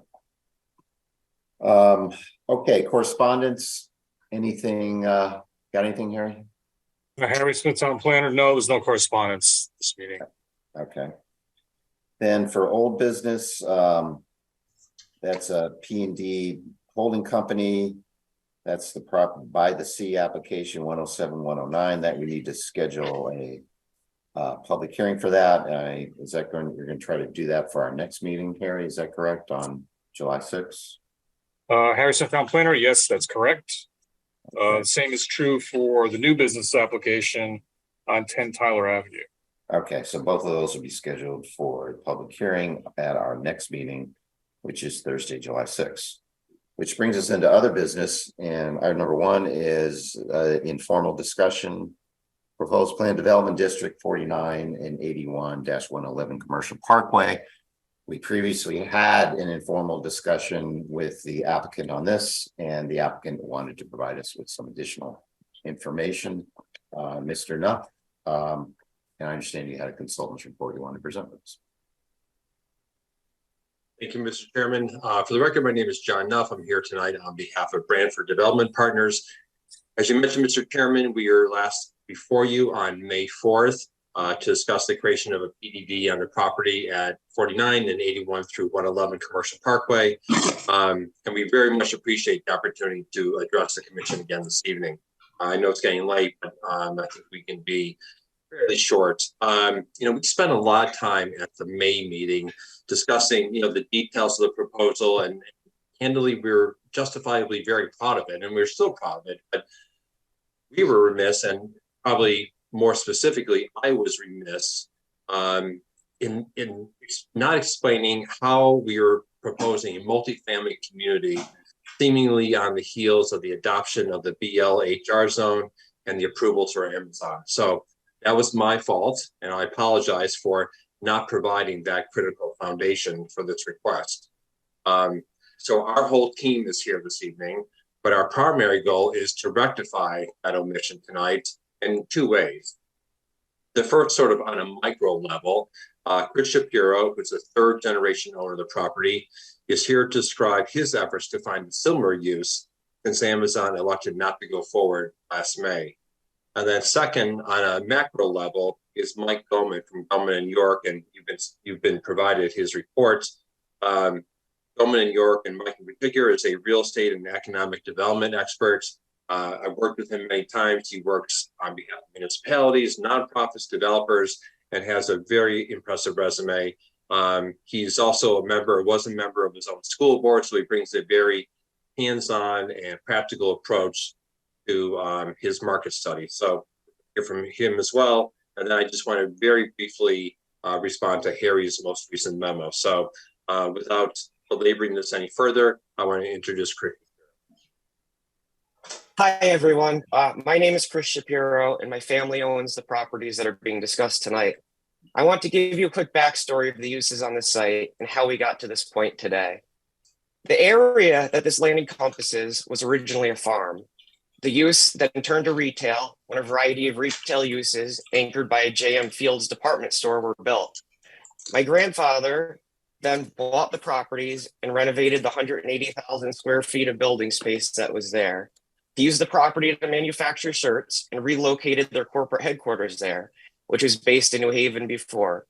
Okay, correspondence. Anything, got anything, Harry? Harry Smith, town planner. No, there's no correspondence this meeting. Okay. Then for old business, that's a P&D holding company. That's the by the C application 107-109 that we need to schedule a public hearing for that. Is that you're going to try to do that for our next meeting, Harry? Is that correct, on July 6th? Harrison Town Planner, yes, that's correct. Same is true for the new business application on 10 Tyler Avenue. Okay, so both of those will be scheduled for a public hearing at our next meeting, which is Thursday, July 6th. Which brings us into other business, and our number one is informal discussion. Proposed Plan Development District 49 and 81-111 Commercial Parkway. We previously had an informal discussion with the applicant on this, and the applicant wanted to provide us with some additional information. Mr. Nuff, and I understand you had a consultant's report you want to present with us. Thank you, Mr. Chairman. For the record, my name is John Nuff. I'm here tonight on behalf of Branford Development Partners. As you mentioned, Mr. Chairman, we were last before you on May 4th to discuss the creation of a PDD on the property at 49 and 81-111 Commercial Parkway. And we very much appreciate the opportunity to address the commission again this evening. I know it's getting late, but I think we can be fairly short. We spent a lot of time at the May meeting discussing, the details of the proposal, and candidly, we were justifiably very proud of it, and we're still proud of it. But we were remiss, and probably more specifically, I was remiss in not explaining how we were proposing a multifamily community, seemingly on the heels of the adoption of the BLHR zone and the approvals for Amazon. So that was my fault, and I apologize for not providing that critical foundation for this request. So our whole team is here this evening, but our primary goal is to rectify that omission tonight in two ways. The first, sort of on a micro level, Chris Shapiro, who's a third generation owner of the property, is here to describe his efforts to find a similar use since Amazon elected not to go forward last May. And then second, on a macro level, is Mike Goldman from Goldman in York, and you've been provided his reports. Goldman in York, and Mike in particular, is a real estate and economic development expert. I've worked with him many times. He works on behalf of municipalities, nonprofits, developers, and has a very impressive resume. He's also was a member of his own school board, so he brings a very hands-on and practical approach to his market study. So hear from him as well. And then I just want to very briefly respond to Harry's most recent memo. So without belaboring this any further, I want to introduce Chris. Hi, everyone. My name is Chris Shapiro, and my family owns the properties that are being discussed tonight. I want to give you a quick backstory of the uses on this site and how we got to this point today. The area that this land encompasses was originally a farm. The use then turned to retail when a variety of retail uses anchored by a JM Fields department store were built. My grandfather then bought the properties and renovated the 180,000 square feet of building space that was there. He used the property to manufacture shirts and relocated their corporate headquarters there, which was based in New Haven before.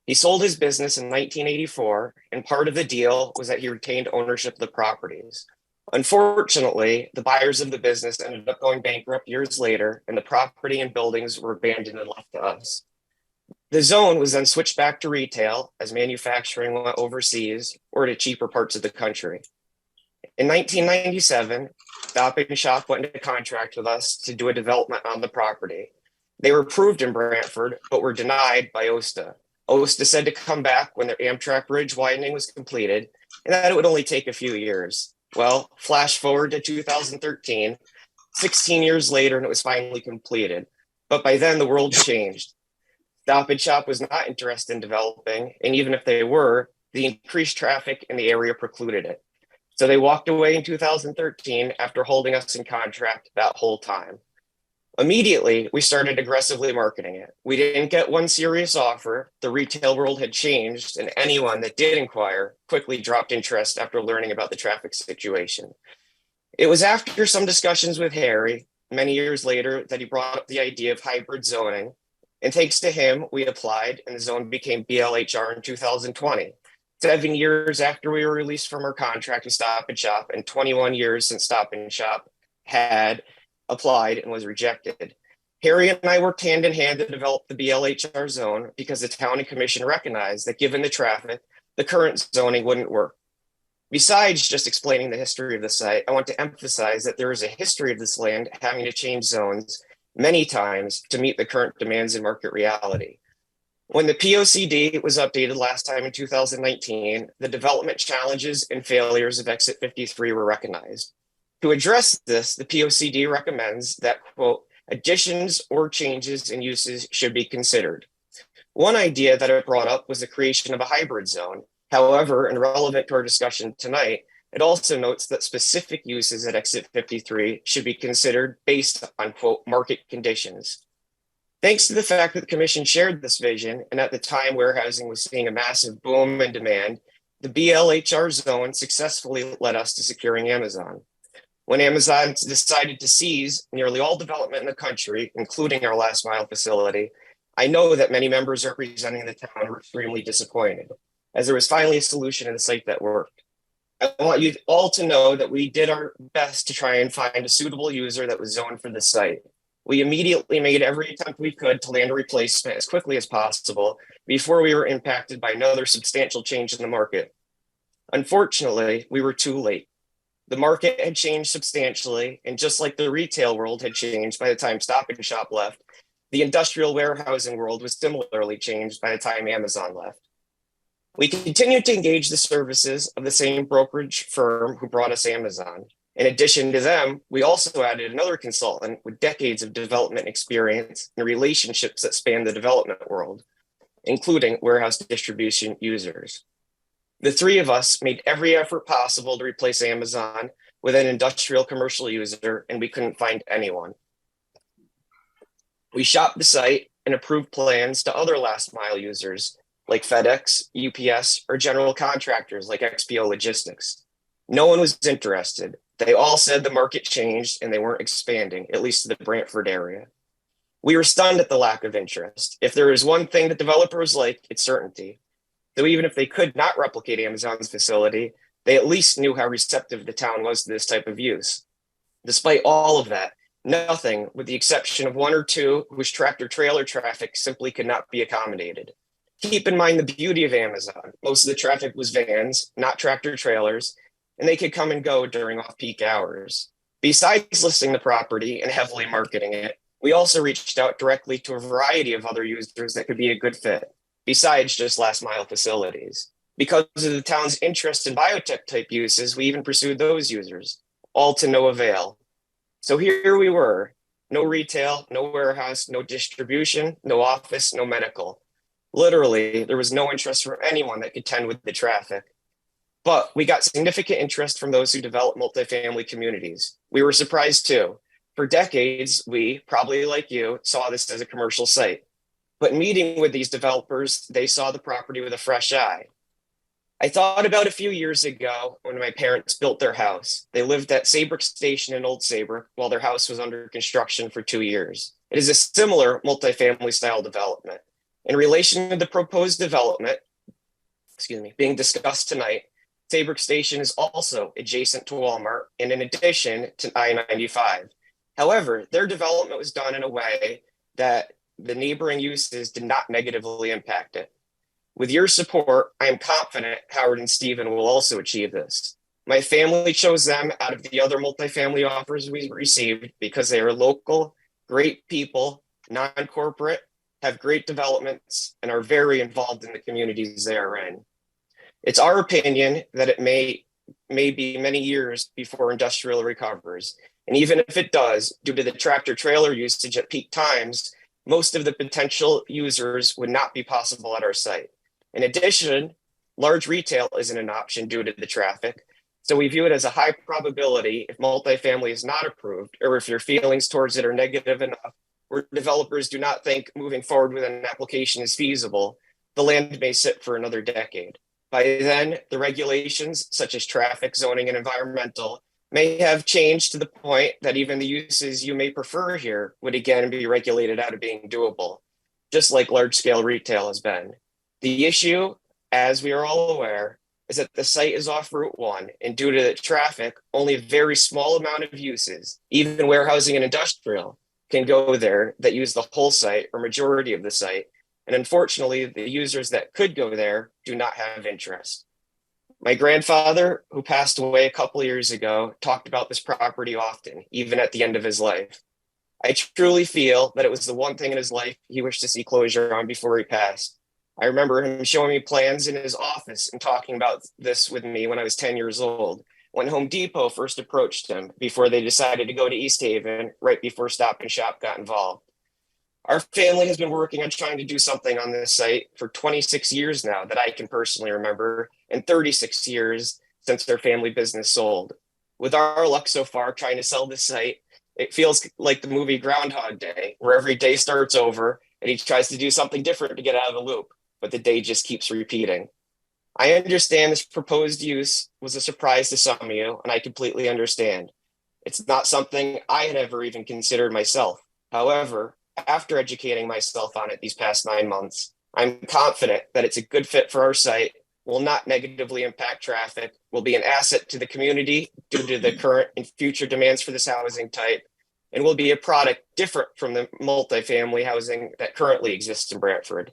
He sold his business in 1984, and part of the deal was that he retained ownership of the properties. Unfortunately, the buyers of the business ended up going bankrupt years later, and the property and buildings were abandoned and left to us. The zone was then switched back to retail as manufacturing went overseas or to cheaper parts of the country. In 1997, Stop and Shop went into contract with us to do a development on the property. They were approved in Branford, but were denied by OSTA. OSTA said to come back when their Amtrak bridge widening was completed, and that it would only take a few years. Well, flash forward to 2013, 16 years later, and it was finally completed. But by then, the world changed. Stop and Shop was not interested in developing, and even if they were, the increased traffic in the area precluded it. So they walked away in 2013 after holding us in contract that whole time. Immediately, we started aggressively marketing it. We didn't get one serious offer. The retail world had changed, and anyone that did inquire quickly dropped interest after learning about the traffic situation. It was after some discussions with Harry, many years later, that he brought up the idea of hybrid zoning. And thanks to him, we applied and the zone became BLHR in 2020. 7 years after we were released from our contract with Stop and Shop, and 21 years since Stop and Shop had applied and was rejected. Harry and I worked hand in hand to develop the BLHR zone because the town and commission recognized that given the traffic, the current zoning wouldn't work. Besides just explaining the history of the site, I want to emphasize that there is a history of this land having to change zones many times to meet the current demands and market reality. When the POCD was updated last time in 2019, the development challenges and failures of Exit 53 were recognized. To address this, the POCD recommends that, quote, additions or changes in uses should be considered. One idea that it brought up was the creation of a hybrid zone. However, and relevant to our discussion tonight, it also notes that specific uses at Exit 53 should be considered based on, quote, market conditions. Thanks to the fact that the commission shared this vision, and at the time warehousing was seeing a massive boom in demand, the BLHR zone successfully led us to securing Amazon. When Amazon decided to seize nearly all development in the country, including our last mile facility, I know that many members representing the town were extremely disappointed, as there was finally a solution in the site that worked. I want you all to know that we did our best to try and find a suitable user that was zoned for the site. We immediately made every attempt we could to land a replacement as quickly as possible before we were impacted by another substantial change in the market. Unfortunately, we were too late. The market had changed substantially, and just like the retail world had changed by the time Stop and Shop left, the industrial warehousing world was similarly changed by the time Amazon left. We continued to engage the services of the same brokerage firm who brought us Amazon. In addition to them, we also added another consultant with decades of development experience and relationships that span the development world, including warehouse distribution users. The three of us made every effort possible to replace Amazon with an industrial commercial user, and we couldn't find anyone. We shopped the site and approved plans to other last mile users like FedEx, UPS, or general contractors like XPO Logistics. No one was interested. They all said the market changed and they weren't expanding, at least to the Branford area. We were stunned at the lack of interest. If there is one thing that developers like, it's certainty. So even if they could not replicate Amazon's facility, they at least knew how receptive the town was to this type of use. Despite all of that, nothing, with the exception of one or two whose tractor trailer traffic simply could not be accommodated. Keep in mind the beauty of Amazon. Most of the traffic was vans, not tractor trailers, and they could come and go during off-peak hours. Besides listing the property and heavily marketing it, we also reached out directly to a variety of other users that could be a good fit, besides just last mile facilities. Because of the town's interest in biotech type uses, we even pursued those users, all to no avail. So here we were, no retail, no warehouse, no distribution, no office, no medical. Literally, there was no interest from anyone that could contend with the traffic. But we got significant interest from those who develop multifamily communities. We were surprised too. For decades, we, probably like you, saw this as a commercial site. But meeting with these developers, they saw the property with a fresh eye. I thought about a few years ago when my parents built their house. They lived at Saybrook Station in Old Saybrook while their house was under construction for 2 years. It is a similar multifamily style development. In relation to the proposed development, being discussed tonight, Saybrook Station is also adjacent to Walmart and in addition to I-95. However, their development was done in a way that the neighboring uses did not negatively impact it. With your support, I am confident Howard and Stephen will also achieve this. My family chose them out of the other multifamily offers we received because they are local, great people, non-corporate, have great developments, and are very involved in the communities they are in. It's our opinion that it may be many years before industrial recovers. And even if it does, due to the tractor trailer usage at peak times, most of the potential users would not be possible at our site. In addition, large retail isn't an option due to the traffic. So we view it as a high probability if multifamily is not approved, or if your feelings towards it are negative enough, where developers do not think moving forward with an application is feasible, the land may sit for another decade. By then, the regulations, such as traffic, zoning, and environmental, may have changed to the point that even the uses you may prefer here would again be regulated out of being doable. just like large-scale retail has been. The issue, as we are all aware, is that the site is off Route 1, and due to the traffic, only a very small amount of uses, even warehousing and industrial, can go there that use the whole site or majority of the site. And unfortunately, the users that could go there do not have interest. My grandfather, who passed away a couple of years ago, talked about this property often, even at the end of his life. I truly feel that it was the one thing in his life he wished to see closure on before he passed. I remember him showing me plans in his office and talking about this with me when I was 10 years old, when Home Depot first approached him before they decided to go to East Haven, right before Stop and Shop got involved. Our family has been working on trying to do something on this site for 26 years now that I can personally remember, and 36 years since their family business sold. With our luck so far trying to sell this site, it feels like the movie Groundhog Day, where every day starts over and he tries to do something different to get out of the loop, but the day just keeps repeating. I understand this proposed use was a surprise to some of you, and I completely understand. It's not something I had ever even considered myself. However, after educating myself on it these past 9 months, I'm confident that it's a good fit for our site, will not negatively impact traffic, will be an asset to the community due to the current and future demands for this housing type, and will be a product different from the multifamily housing that currently exists in Branford.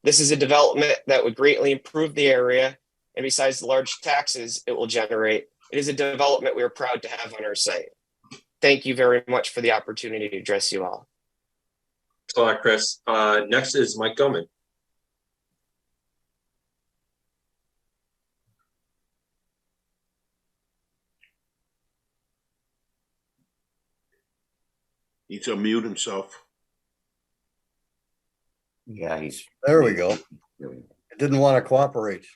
This is a development that would greatly improve the area, and besides the large taxes it will generate, it is a development we are proud to have on our site. Thank you very much for the opportunity to address you all. Thanks a lot, Chris. Next is Mike Goman. Needs to unmute himself. Yeah, there we go. I didn't want to cooperate.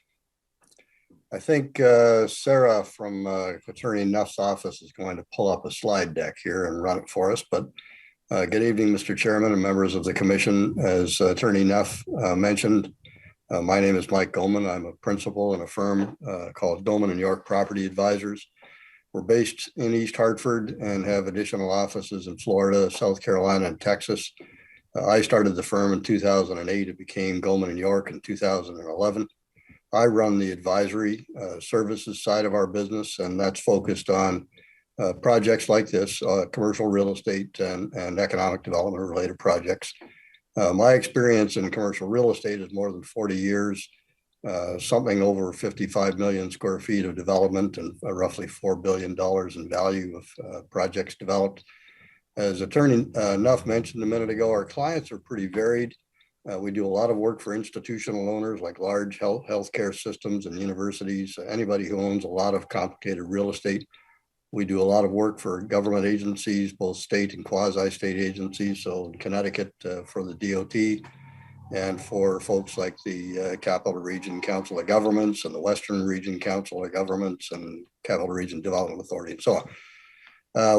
I think Sarah from Attorney Nuff's office is going to pull up a slide deck here and run it for us. But good evening, Mr. Chairman and members of the commission. As Attorney Nuff mentioned, my name is Mike Goman. I'm a principal in a firm called Goman and York Property Advisors. We're based in East Hartford and have additional offices in Florida, South Carolina, and Texas. I started the firm in 2008. It became Goman and York in 2011. I run the advisory services side of our business, and that's focused on projects like this, commercial real estate and economic development related projects. My experience in commercial real estate is more than 40 years, something over 55 million square feet of development and roughly $4 billion in value of projects developed. As Attorney Nuff mentioned a minute ago, our clients are pretty varied. We do a lot of work for institutional owners like large healthcare systems and universities, anybody who owns a lot of complicated real estate. We do a lot of work for government agencies, both state and quasi-state agencies. So in Connecticut for the DOT, and for folks like the Capital Region Council of Governments and the Western Region Council of Governments and Capital Region Development Authority and so on.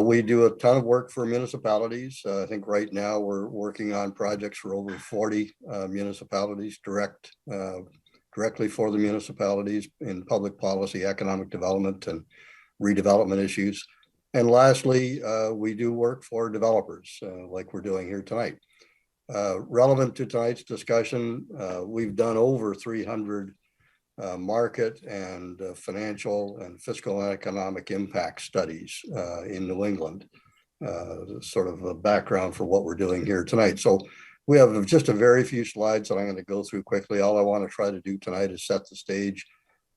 We do a ton of work for municipalities. I think right now we're working on projects for over 40 municipalities directly for the municipalities in public policy, economic development, and redevelopment issues. And lastly, we do work for developers like we're doing here tonight. Relevant to tonight's discussion, we've done over 300 market and financial and fiscal and economic impact studies in New England, sort of a background for what we're doing here tonight. So we have just a very few slides that I'm going to go through quickly. All I want to try to do tonight is set the stage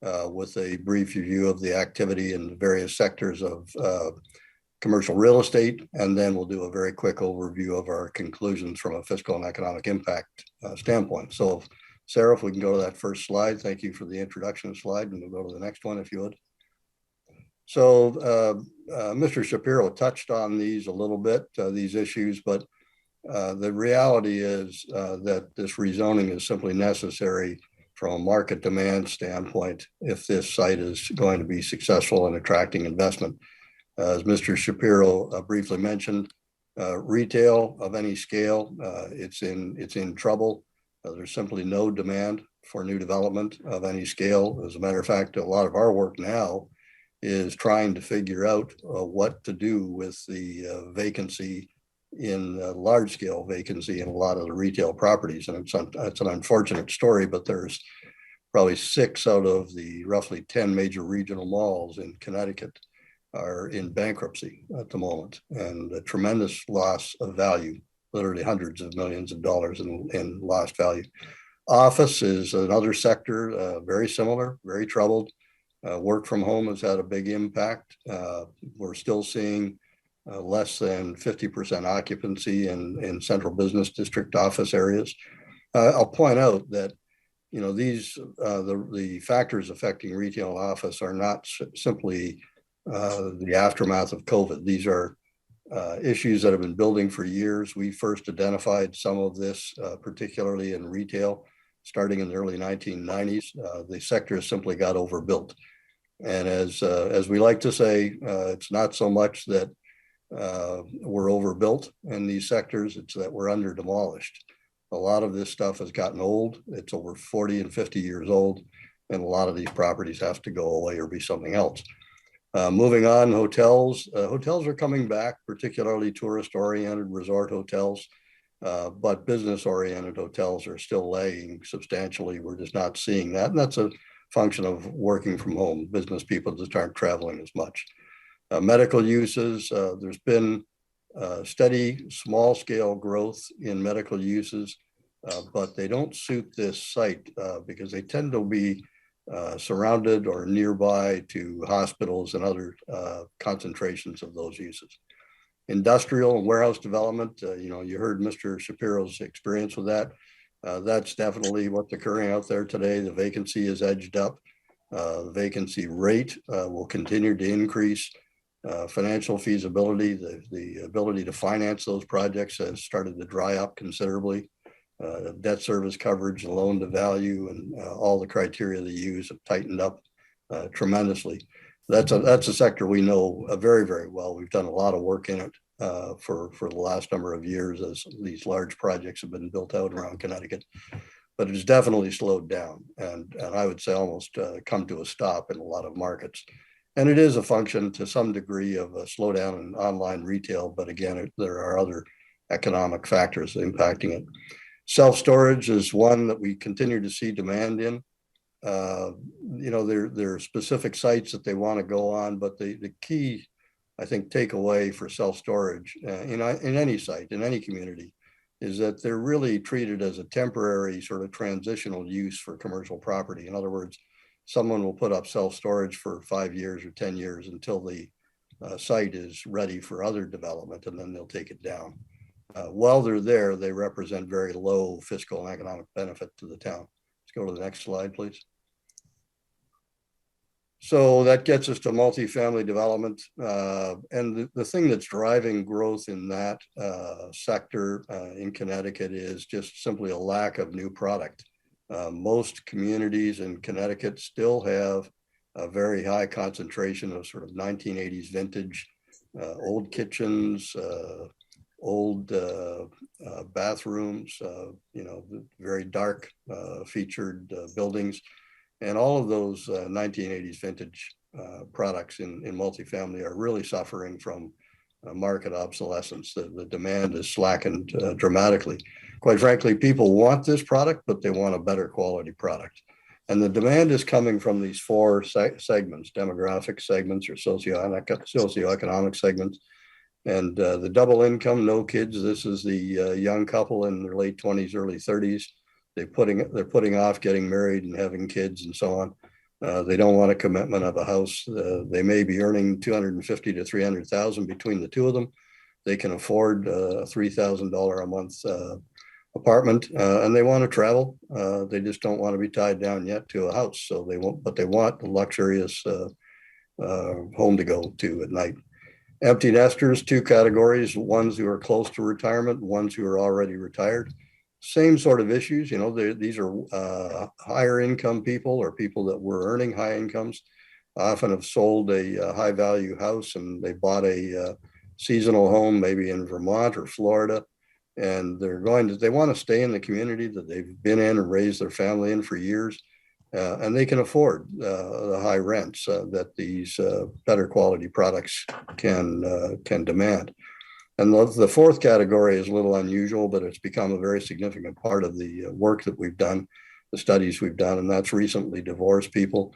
with a brief review of the activity in the various sectors of commercial real estate, and then we'll do a very quick overview of our conclusions from a fiscal and economic impact standpoint. So Sarah, if we can go to that first slide. Thank you for the introduction slide, and we'll go to the next one if you would. So Mr. Shapiro touched on these a little bit, these issues, but the reality is that this rezoning is simply necessary from a market demand standpoint if this site is going to be successful in attracting investment. As Mr. Shapiro briefly mentioned, retail of any scale, it's in trouble. There's simply no demand for new development of any scale. As a matter of fact, a lot of our work now is trying to figure out what to do with the vacancy in large scale vacancy in a lot of the retail properties. And it's an unfortunate story, but there's probably 6 out of the roughly 10 major regional malls in Connecticut are in bankruptcy at the moment, and a tremendous loss of value, literally hundreds of millions of dollars in lost value. Office is another sector, very similar, very troubled. Work from home has had a big impact. We're still seeing less than 50% occupancy in central business district office areas. I'll point out that these the factors affecting retail office are not simply the aftermath of COVID. These are issues that have been building for years. We first identified some of this, particularly in retail, starting in the early 1990s. The sector simply got overbuilt. And as we like to say, it's not so much that we're overbuilt in these sectors, it's that we're under demolished. A lot of this stuff has gotten old. It's over 40 and 50 years old, and a lot of these properties have to go away or be something else. Moving on, hotels. Hotels are coming back, particularly tourist-oriented resort hotels, but business-oriented hotels are still lagging substantially. We're just not seeing that, and that's a function of working from home. Business people just aren't traveling as much. Medical uses, there's been steady small-scale growth in medical uses, but they don't suit this site because they tend to be surrounded or nearby to hospitals and other concentrations of those uses. Industrial and warehouse development, you heard Mr. Shapiro's experience with that. That's definitely what's occurring out there today. The vacancy is edged up. The vacancy rate will continue to increase. Financial feasibility, the ability to finance those projects has started to dry up considerably. Debt service coverage, loan to value, and all the criteria they use have tightened up tremendously. That's a sector we know very, very well. We've done a lot of work in it for the last number of years as these large projects have been built out around Connecticut. But it's definitely slowed down, and I would say almost come to a stop in a lot of markets. And it is a function to some degree of a slowdown in online retail, but again, there are other economic factors impacting it. Self-storage is one that we continue to see demand in. There are specific sites that they want to go on, but the key, I think, takeaway for self-storage in any site, in any community, is that they're really treated as a temporary sort of transitional use for commercial property. In other words, someone will put up self-storage for 5 years or 10 years until the site is ready for other development, and then they'll take it down. While they're there, they represent very low fiscal and economic benefit to the town. Let's go to the next slide, please. So that gets us to multifamily development. And the thing that's driving growth in that sector in Connecticut is just simply a lack of new product. Most communities in Connecticut still have a very high concentration of sort of 1980s vintage, old kitchens, old bathrooms, very dark featured buildings. And all of those 1980s vintage products in multifamily are really suffering from market obsolescence. The demand is slackened dramatically. Quite frankly, people want this product, but they want a better quality product. And the demand is coming from these 4 segments: demographic segments or socioeconomic segments. And the double income, no kids. This is the young couple in their late 20s, early 30s. They're putting off getting married and having kids and so on. They don't want a commitment of a house. They may be earning $250,000 to $300,000 between the two of them. They can afford a $3,000 a month apartment, and they want to travel. They just don't want to be tied down yet to a house. So they want a luxurious home to go to at night. Empty nesters, 2 categories: ones who are close to retirement, ones who are already retired. Same sort of issues. These are higher income people or people that were earning high incomes, often have sold a high value house and they bought a seasonal home, maybe in Vermont or Florida, and they want to stay in the community that they've been in and raised their family in for years, and they can afford the high rents that these better quality products can demand. And the fourth category is a little unusual, but it's become a very significant part of the work that we've done, the studies we've done, and that's recently divorced people.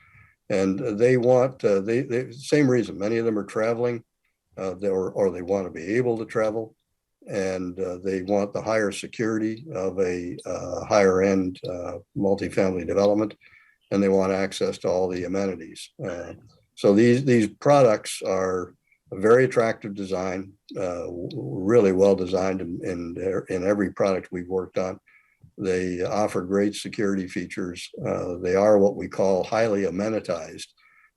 And they want, same reason, many of them are traveling or they want to be able to travel, and they want the higher security of a higher end multifamily development, and they want access to all the amenities. So these products are a very attractive design, really well designed in every product we've worked on. They offer great security features. They are what we call highly amenitized.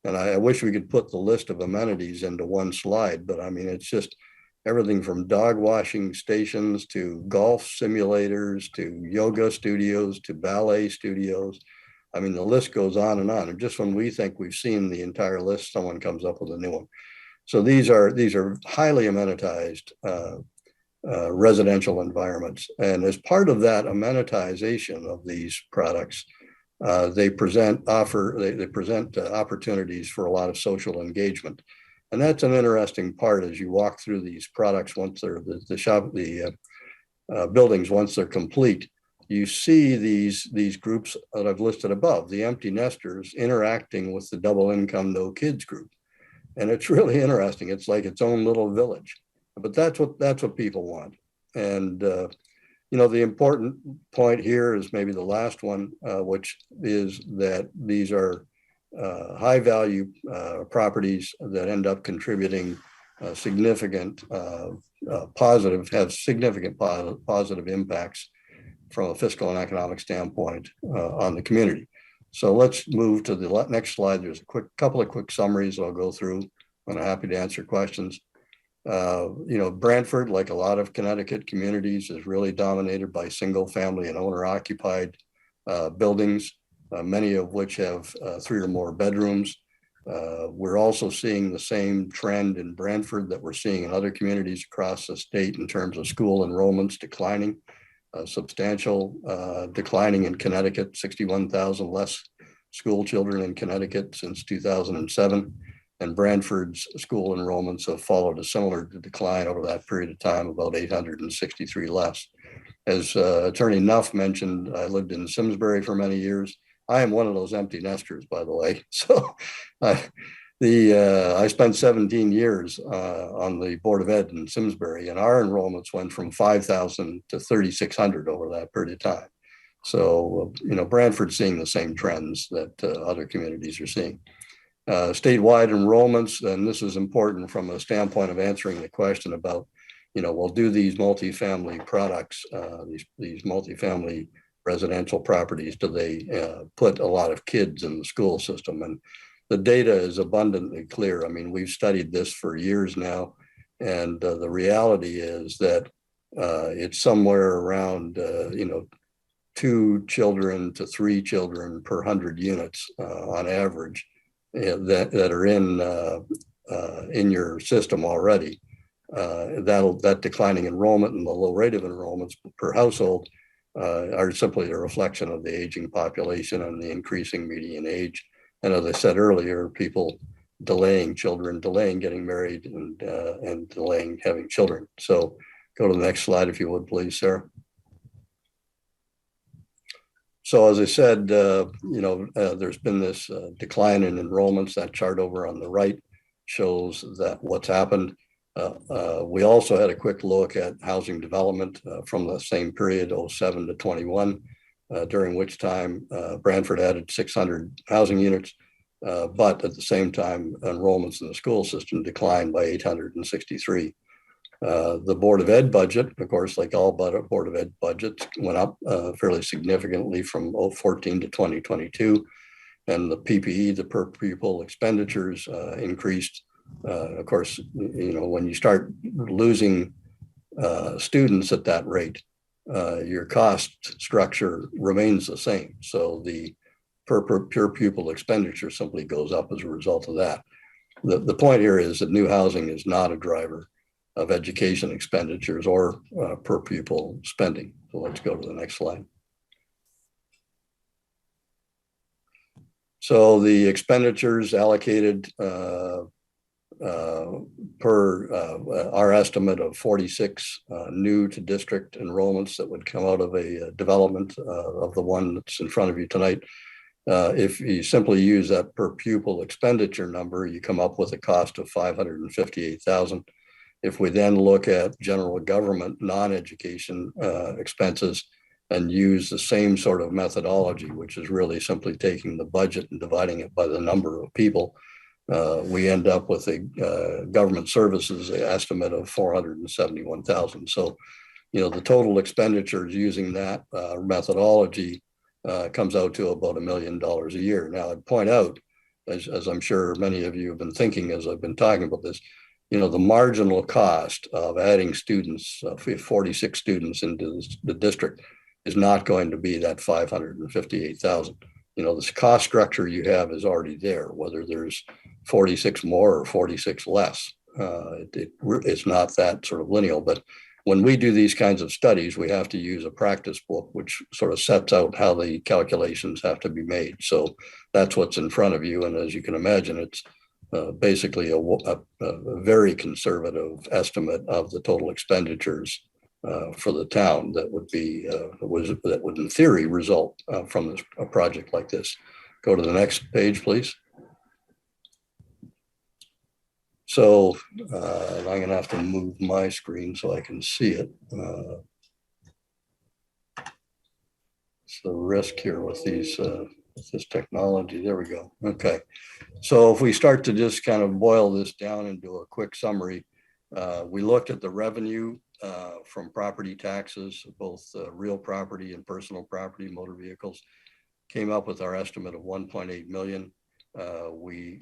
And I wish we could put the list of amenities into one slide, but I mean, it's just everything from dog washing stations to golf simulators to yoga studios to ballet studios. I mean, the list goes on. And just when we think we've seen the entire list, someone comes up with a new one. So these are highly amenitized residential environments. And as part of that amenitization of these products, they present opportunities for a lot of social engagement. And that's an interesting part as you walk through these products once they're buildings, once they're complete. You see these groups that I've listed above, the empty nesters interacting with the double income, no kids group. And it's really interesting. It's like its own little village, but that's what people want. And, you know, the important point here is maybe the last one, which is that these are high value properties that end up contributing significant positive impacts from a fiscal and economic standpoint on the community. So let's move to the next slide. There's a couple of quick summaries I'll go through, and I'm happy to answer questions. You know, Branford, like a lot of Connecticut communities, is really dominated by single family and owner occupied buildings, many of which have 3 or more bedrooms. We're also seeing the same trend in Branford that we're seeing in other communities across the state in terms of school enrollments declining. Substantial declining in Connecticut, 61,000 less school children in Connecticut since 2007. And Branford's school enrollments have followed a similar decline over that period of time, about 863 less. As Attorney Nuff mentioned, I lived in Simsbury for many years. I am one of those empty nesters, by the way. So I spent 17 years on the Board of Ed in Simsbury, and our enrollments went from 5,000 to 3,600 over that period of time. So, you know, Branford's seeing the same trends that other communities are seeing. Statewide enrollments, and this is important from a standpoint of answering the question about, you know, well, do these multifamily products, these multifamily residential properties, do they put a lot of kids in the school system? And the data is abundantly clear. I mean, we've studied this for years now, and the reality is that it's somewhere around, you know, 2 children to 3 children per 100 units on average that are in your system already. That declining enrollment and the low rate of enrollments per household are simply a reflection of the aging population and the increasing median age. And as I said earlier, people delaying children, delaying getting married, and delaying having children. So go to the next slide, if you would, please, Sarah. So as I said, you know, there's been this decline in enrollments. That chart over on the right shows that what's happened. We also had a quick look at housing development from the same period, 07 to 21. During which time Branford added 600 housing units, but at the same time, enrollments in the school system declined by 863. The Board of Ed budget, of course, like all Board of Ed budgets, went up fairly significantly from 2014 to 2022. And the PPE, the per pupil expenditures, increased. Of course, you know, when you start losing students at that rate, your cost structure remains the same. So the per pupil expenditure simply goes up as a result of that. The point here is that new housing is not a driver of education expenditures or per pupil spending. So let's go to the next slide. So the expenditures allocated per our estimate of 46 new to district enrollments that would come out of a development of the one that's in front of you tonight. If you simply use that per pupil expenditure number, you come up with a cost of $558,000. If we then look at general government non-education expenses and use the same sort of methodology, which is really simply taking the budget and dividing it by the number of people, we end up with a government services estimate of $471,000. So, you know, the total expenditures using that methodology comes out to about $1 million a year. Now, I'd point out, as I'm sure many of you have been thinking as I've been talking about this, you know, the marginal cost of adding students, 46 students into the district, is not going to be that $558,000. You know, this cost structure you have is already there, whether there's 46 more or 46 less. It's not that sort of lineal, but when we do these kinds of studies, we have to use a practice book, which sort of sets out how the calculations have to be made. So that's what's in front of you. And as you can imagine, it's basically a very conservative estimate of the total expenditures for the town that would be that would in theory result from a project like this. Go to the next page, please. So I'm going to have to move my screen so I can see it. It's the risk here with these with this technology. There we go. Okay. So if we start to just kind of boil this down into a quick summary, we looked at the revenue from property taxes, both real property and personal property, motor vehicles, came up with our estimate of 1.8 million. We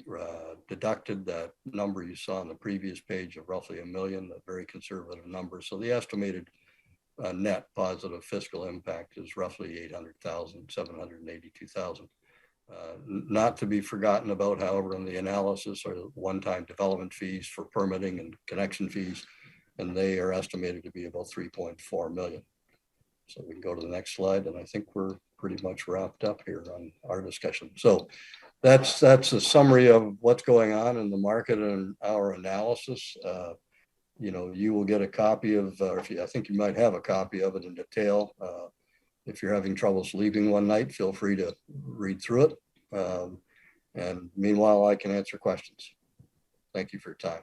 deducted that number you saw on the previous page of roughly $1 million, a very conservative number. So the estimated net positive fiscal impact is roughly 800,000, 782,000. Not to be forgotten about, however, in the analysis are one-time development fees for permitting and connection fees, and they are estimated to be about 3.4 million. So we can go to the next slide, and I think we're pretty much wrapped up here on our discussion. So that's a summary of what's going on in the market and our analysis. You know, you will get a copy of, I think you might have a copy of it in detail. If you're having trouble sleeping one night, feel free to read through it. And meanwhile, I can answer questions. Thank you for your time.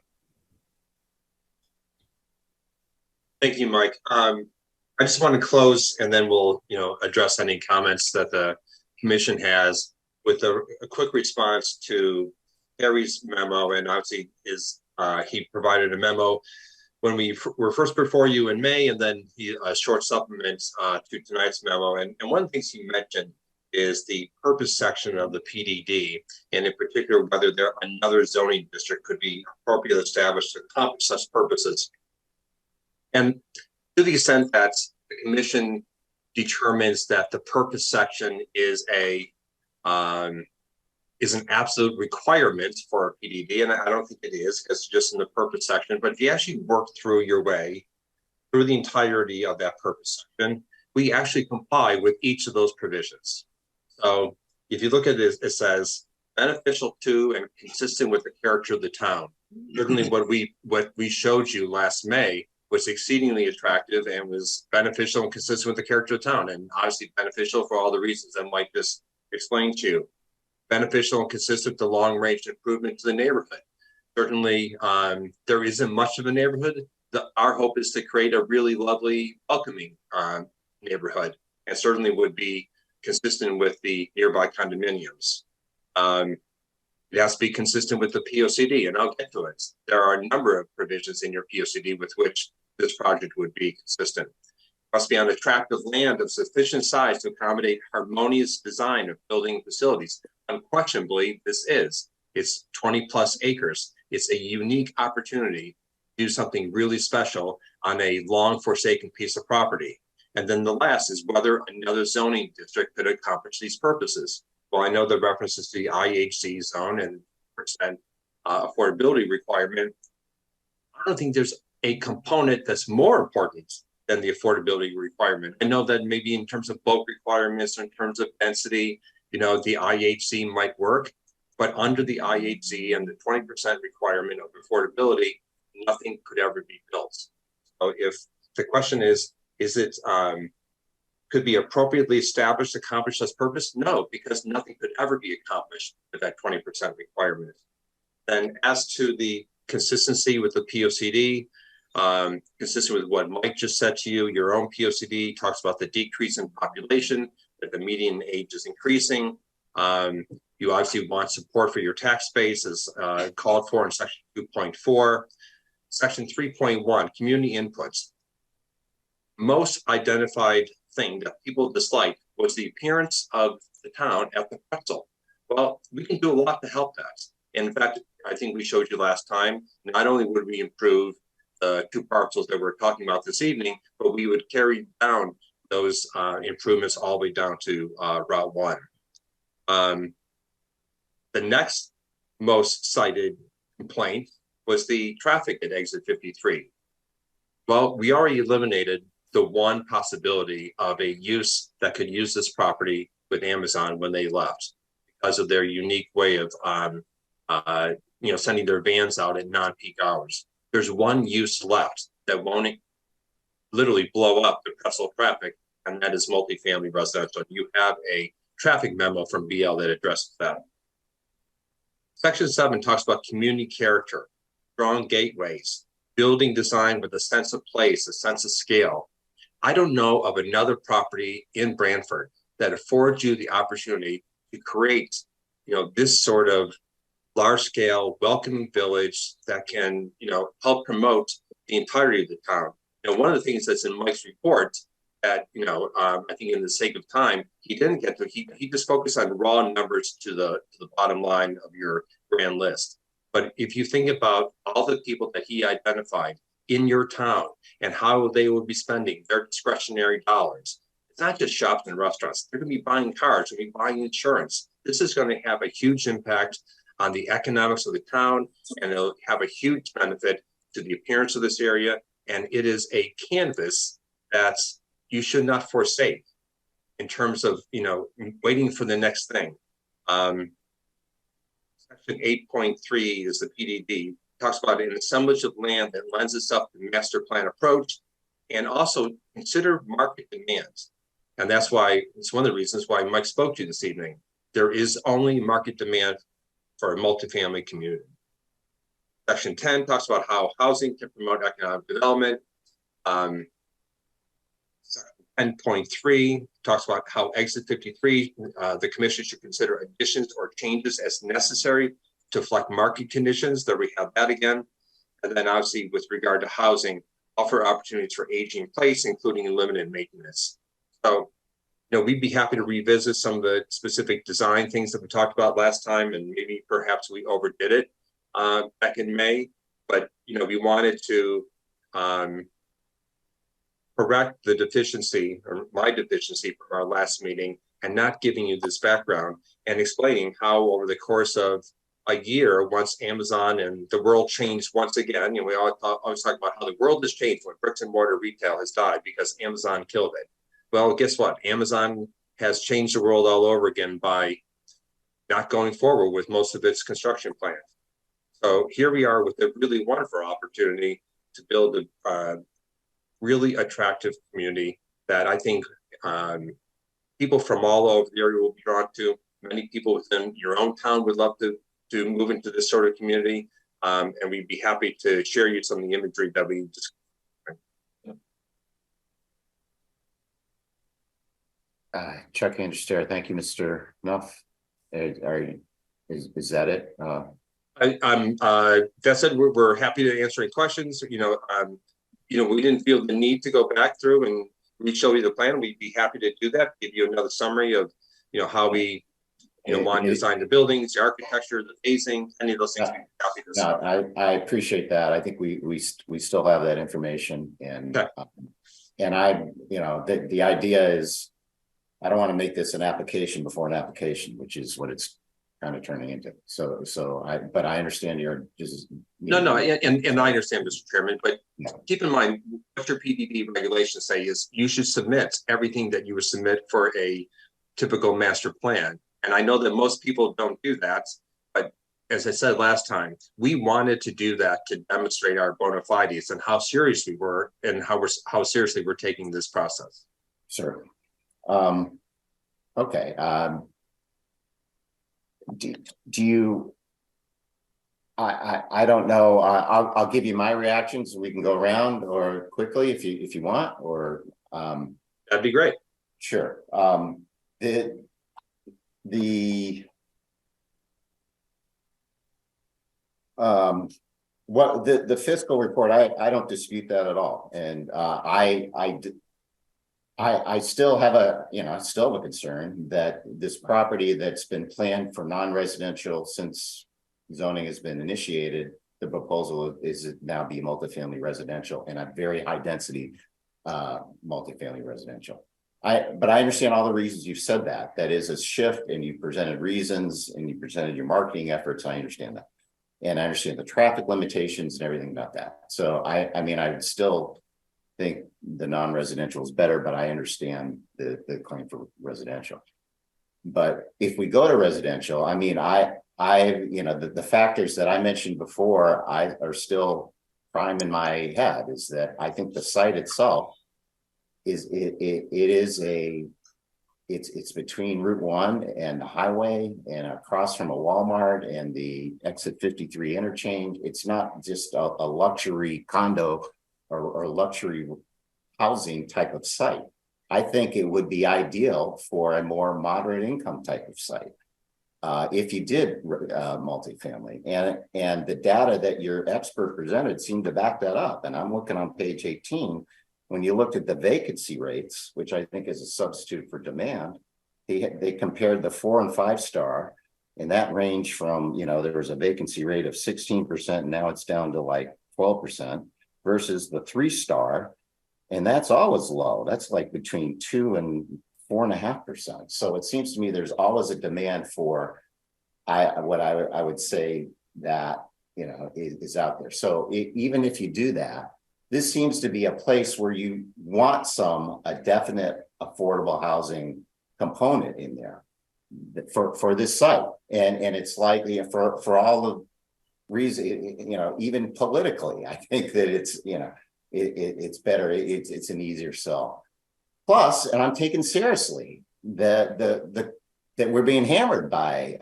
Thank you, Mike. I just want to close, and then we'll, address any comments that the commission has with a quick response to Harry's memo. And obviously, he provided a memo when we were first before you in May, and then a short supplement to tonight's memo. And one of the things he mentioned is the purpose section of the PDD, and in particular, whether another zoning district could be appropriately established to accomplish such purposes. And to the extent that the commission determines that the purpose section is an absolute requirement for a PDD, and I don't think it is, because it's just in the purpose section, but if you actually work through your way through the entirety of that purpose section, we actually comply with each of those provisions. So if you look at it, it says beneficial to and consistent with the character of the town. Certainly what we showed you last May was exceedingly attractive and was beneficial and consistent with the character of the town, and obviously beneficial for all the reasons that Mike just explained to you. Beneficial and consistent to long-range improvement to the neighborhood. Certainly, there isn't much of a neighborhood. Our hope is to create a really lovely, welcoming neighborhood, and certainly would be consistent with the nearby condominiums. It has to be consistent with the POCD, and I'll get to it. There are a number of provisions in your POCD with which this project would be consistent. It must be on attractive land of sufficient size to accommodate harmonious design of building facilities. Unquestionably, this is. It's 20 plus acres. It's a unique opportunity to do something really special on a long forsaken piece of property. And then the last is whether another zoning district could accomplish these purposes. Well, I know the references to the IHC zone and percent affordability requirement. I don't think there's a component that's more important than the affordability requirement. I know that maybe in terms of bulk requirements, or in terms of density, the IHC might work. but under the IHZ and the 20% requirement of affordability, nothing could ever be built. So if the question is it could be appropriately established to accomplish this purpose? No, because nothing could ever be accomplished with that 20% requirement. And as to the consistency with the POCD, consistent with what Mike just said to you, your own POCD talks about the decrease in population, that the median age is increasing. You obviously want support for your tax base as called for in section 2.4. Section 3.1, community inputs. Most identified thing that people disliked was the appearance of the town at the pretzel. Well, we can do a lot to help that. In fact, I think we showed you last time, not only would we improve the 2 parcels that we're talking about this evening, but we would carry down those improvements all the way down to Route 1. The next most cited complaint was the traffic at exit 53. Well, we already eliminated the one possibility of a use that could use this property with Amazon when they left because of their unique way of sending their vans out at non-peak hours. There's one use left that won't literally blow up the pretzel traffic, and that is multifamily residential. You have a traffic memo from BL that addresses that. Section 7 talks about community character, strong gateways, building design with a sense of place, a sense of scale. I don't know of another property in Branford that affords you the opportunity to create, this sort of large-scale welcoming village that can, help promote the entirety of the town. One of the things that's in Mike's report that, I think in the sake of time, he didn't get to, he just focused on raw numbers to the bottom line of your grand list. But if you think about all the people that he identified in your town and how they will be spending their discretionary dollars, it's not just shops and restaurants. They're going to be buying cars, they're going to be buying insurance. This is going to have a huge impact on the economics of the town, and it'll have a huge benefit to the appearance of this area. And it is a canvas that you should not forsake in terms of, waiting for the next thing. Section 8.3 is the PDD. Talks about an assemblage of land that lends itself to the master plan approach, and also consider market demands. And that's why it's one of the reasons why Mike spoke to you this evening. There is only market demand for a multifamily community. Section 10 talks about how housing can promote economic development. Section 10.3 talks about how exit 53, the commission should consider additions or changes as necessary to reflect market conditions. There we have that again. And then obviously with regard to housing, offer opportunities for aging in place, including limited maintenance. So, we'd be happy to revisit some of the specific design things that we talked about last time, and maybe perhaps we overdid it back in May. But, we wanted to correct the deficiency, or my deficiency from our last meeting, and not giving you this background and explaining how over the course of a year, once Amazon and the world changed once again, we always talk about how the world has changed when bricks and mortar retail has died because Amazon killed it. Well, guess what? Amazon has changed the world all over again by not going forward with most of its construction plans. So here we are with a really wonderful opportunity to build a really attractive community that I think people from all over the area will be drawn to. Many people within your own town would love to move into this sort of community. And we'd be happy to share you some of the imagery that we just. Chuck Anderster, thank you, Mr. Nuff. Is that it? That said, we're happy to answer any questions. We didn't feel the need to go back through and re-show you the plan. We'd be happy to do that, give you another summary of, how we, want to design the buildings, the architecture, the phasing, any of those things. I appreciate that. I think we still have that information, and the idea is, I don't want to make this an application before an application, which is what it's kind of turning into. But I understand you're just. And I understand, Mr. Chairman, but keep in mind what your PDD regulations say is you should submit everything that you would submit for a typical master plan. And I know that most people don't do that. as I said last time, we wanted to do that to demonstrate our bona fides and how serious we were and how seriously we're taking this process. Sure. Okay. Do you? I don't know. I'll give you my reactions. We can go around or quickly if you want, or that'd be great. Sure. What the fiscal report, I don't dispute that at all, and I still have a concern that this property that's been planned for non-residential since zoning has been initiated, the proposal is now be multifamily residential and a very high density multifamily residential. But I understand all the reasons you've said that is a shift, and you presented reasons and you presented your marketing efforts. I understand that. And I understand the traffic limitations and everything about that. So I mean, I would still think the non-residential is better, but I understand the claim for residential. But if we go to residential, I mean, the factors that I mentioned before, are still prime in my head, is that I think the site itself it's between Route 1 and the highway and across from a Walmart and the exit 53 interchange. It's not just a luxury condo or luxury housing type of site. I think it would be ideal for a more moderate income type of site. If you did multifamily, and the data that your expert presented seemed to back that up. And I'm looking on page 18, when you looked at the vacancy rates, which I think is a substitute for demand, they compared the 4 and 5 star, and that range from, there was a vacancy rate of 16%, and now it's down to like 12%, versus the 3 star, and that's always low. That's like between 2 and 4.5%. So it seems to me there's always a demand for what I would say that is out there. So even if you do that, this seems to be a place where you want a definite affordable housing component in there for this site, and it's likely for all the reasons, even politically, I think that it's better. It's an easier sell. Plus, and I'm taking seriously that we're being hammered by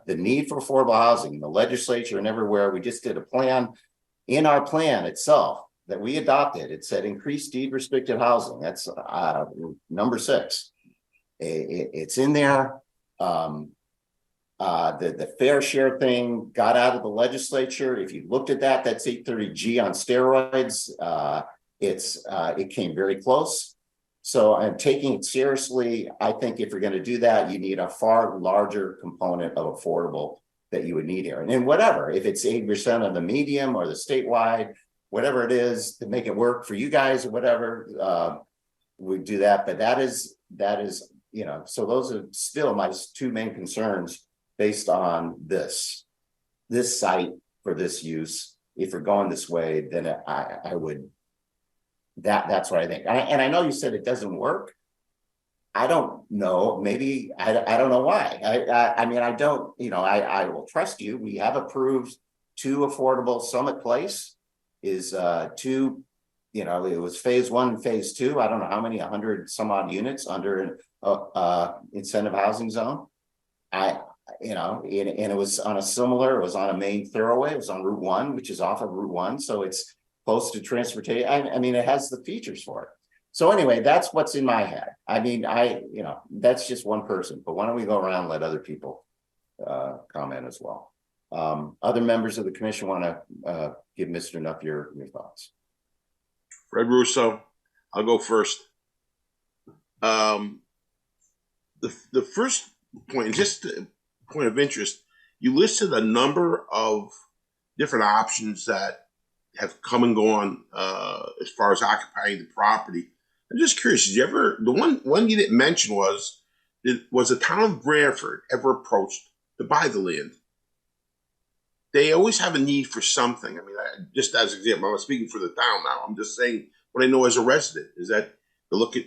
the need for affordable housing. The legislature and everywhere. We just did a plan. In our plan itself that we adopted, it said increase deed restricted housing. That's number 6. It's in there. The fair share thing got out of the legislature. If you looked at that, that's 830G on steroids. It came very close. So I'm taking it seriously. I think if you're going to do that, you need a far larger component of affordable that you would need here. And then whatever, if it's 8% of the medium or the statewide, whatever it is to make it work for you guys or whatever, we do that. But that is, so those are still my 2 main concerns based on this site for this use. If we're going this way, then I would, that's what I think. And I know you said it doesn't work. I don't know. Maybe I don't know why. I mean, I don't, I will trust you. We have approved 2 affordable Summit Place. Is 2, it was phase 1 and phase 2. I don't know how many, 100 some odd units under incentive housing zone. And it was on it was on a main thoroughway. It was on Route 1, which is off of Route 1. So it's close to transportation. I mean, it has the features for it. So anyway, that's what's in my head. I mean, that's just one person, but why don't we go around and let other people comment as well. Other members of the commission want to give Mr. Nuff your thoughts. Fred Russo, I'll go first. The first point, just a point of interest, you listed a number of different options that have come and gone as far as occupying the property. I'm just curious, did you ever, the one you didn't mention was the town of Branford ever approached to buy the land? They always have a need for something. I mean, just as an example, I'm speaking for the town now. I'm just saying what I know as a resident is that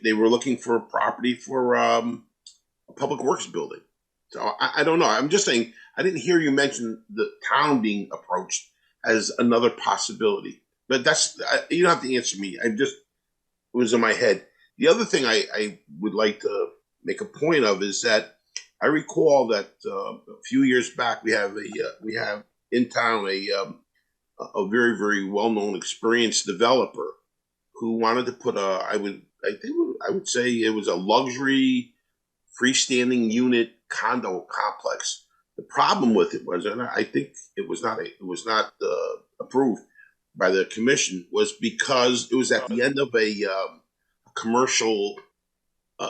they were looking for a property for a public works building. So I don't know. I'm just saying, I didn't hear you mention the town being approached as another possibility. But you don't have to answer me. It was in my head. The other thing I would like to make a point of is that I recall that a few years back we have in town a very, very well-known, experienced developer who wanted to put I would say it was a luxury freestanding unit condo complex. The problem with it was, and I think it was not approved by the commission, was because it was at the end of a commercial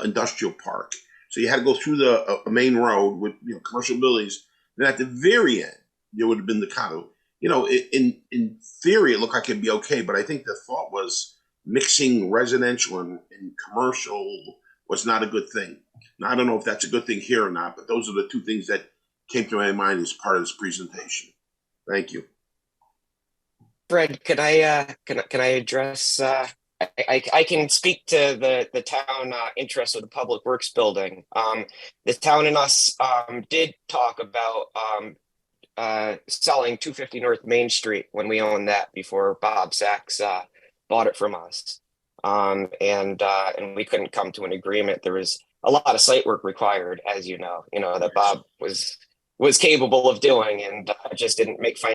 industrial park. So you had to go through the main road with commercial buildings. Then at the very end, there would have been the condo. In theory, it looked like it'd be okay, but I think the thought was mixing residential and commercial was not a good thing. Now, I don't know if that's a good thing here or not, but those are the two things that came to my mind as part of this presentation. Thank you. Fred, can I address? I can speak to the town interest of the Public Works building. The town and us did talk about selling 250 North Main Street when we owned that before Bob Sachs bought it from us, and we couldn't come to an agreement. There was a lot of site work required, as you know that Bob was capable of doing, and just didn't make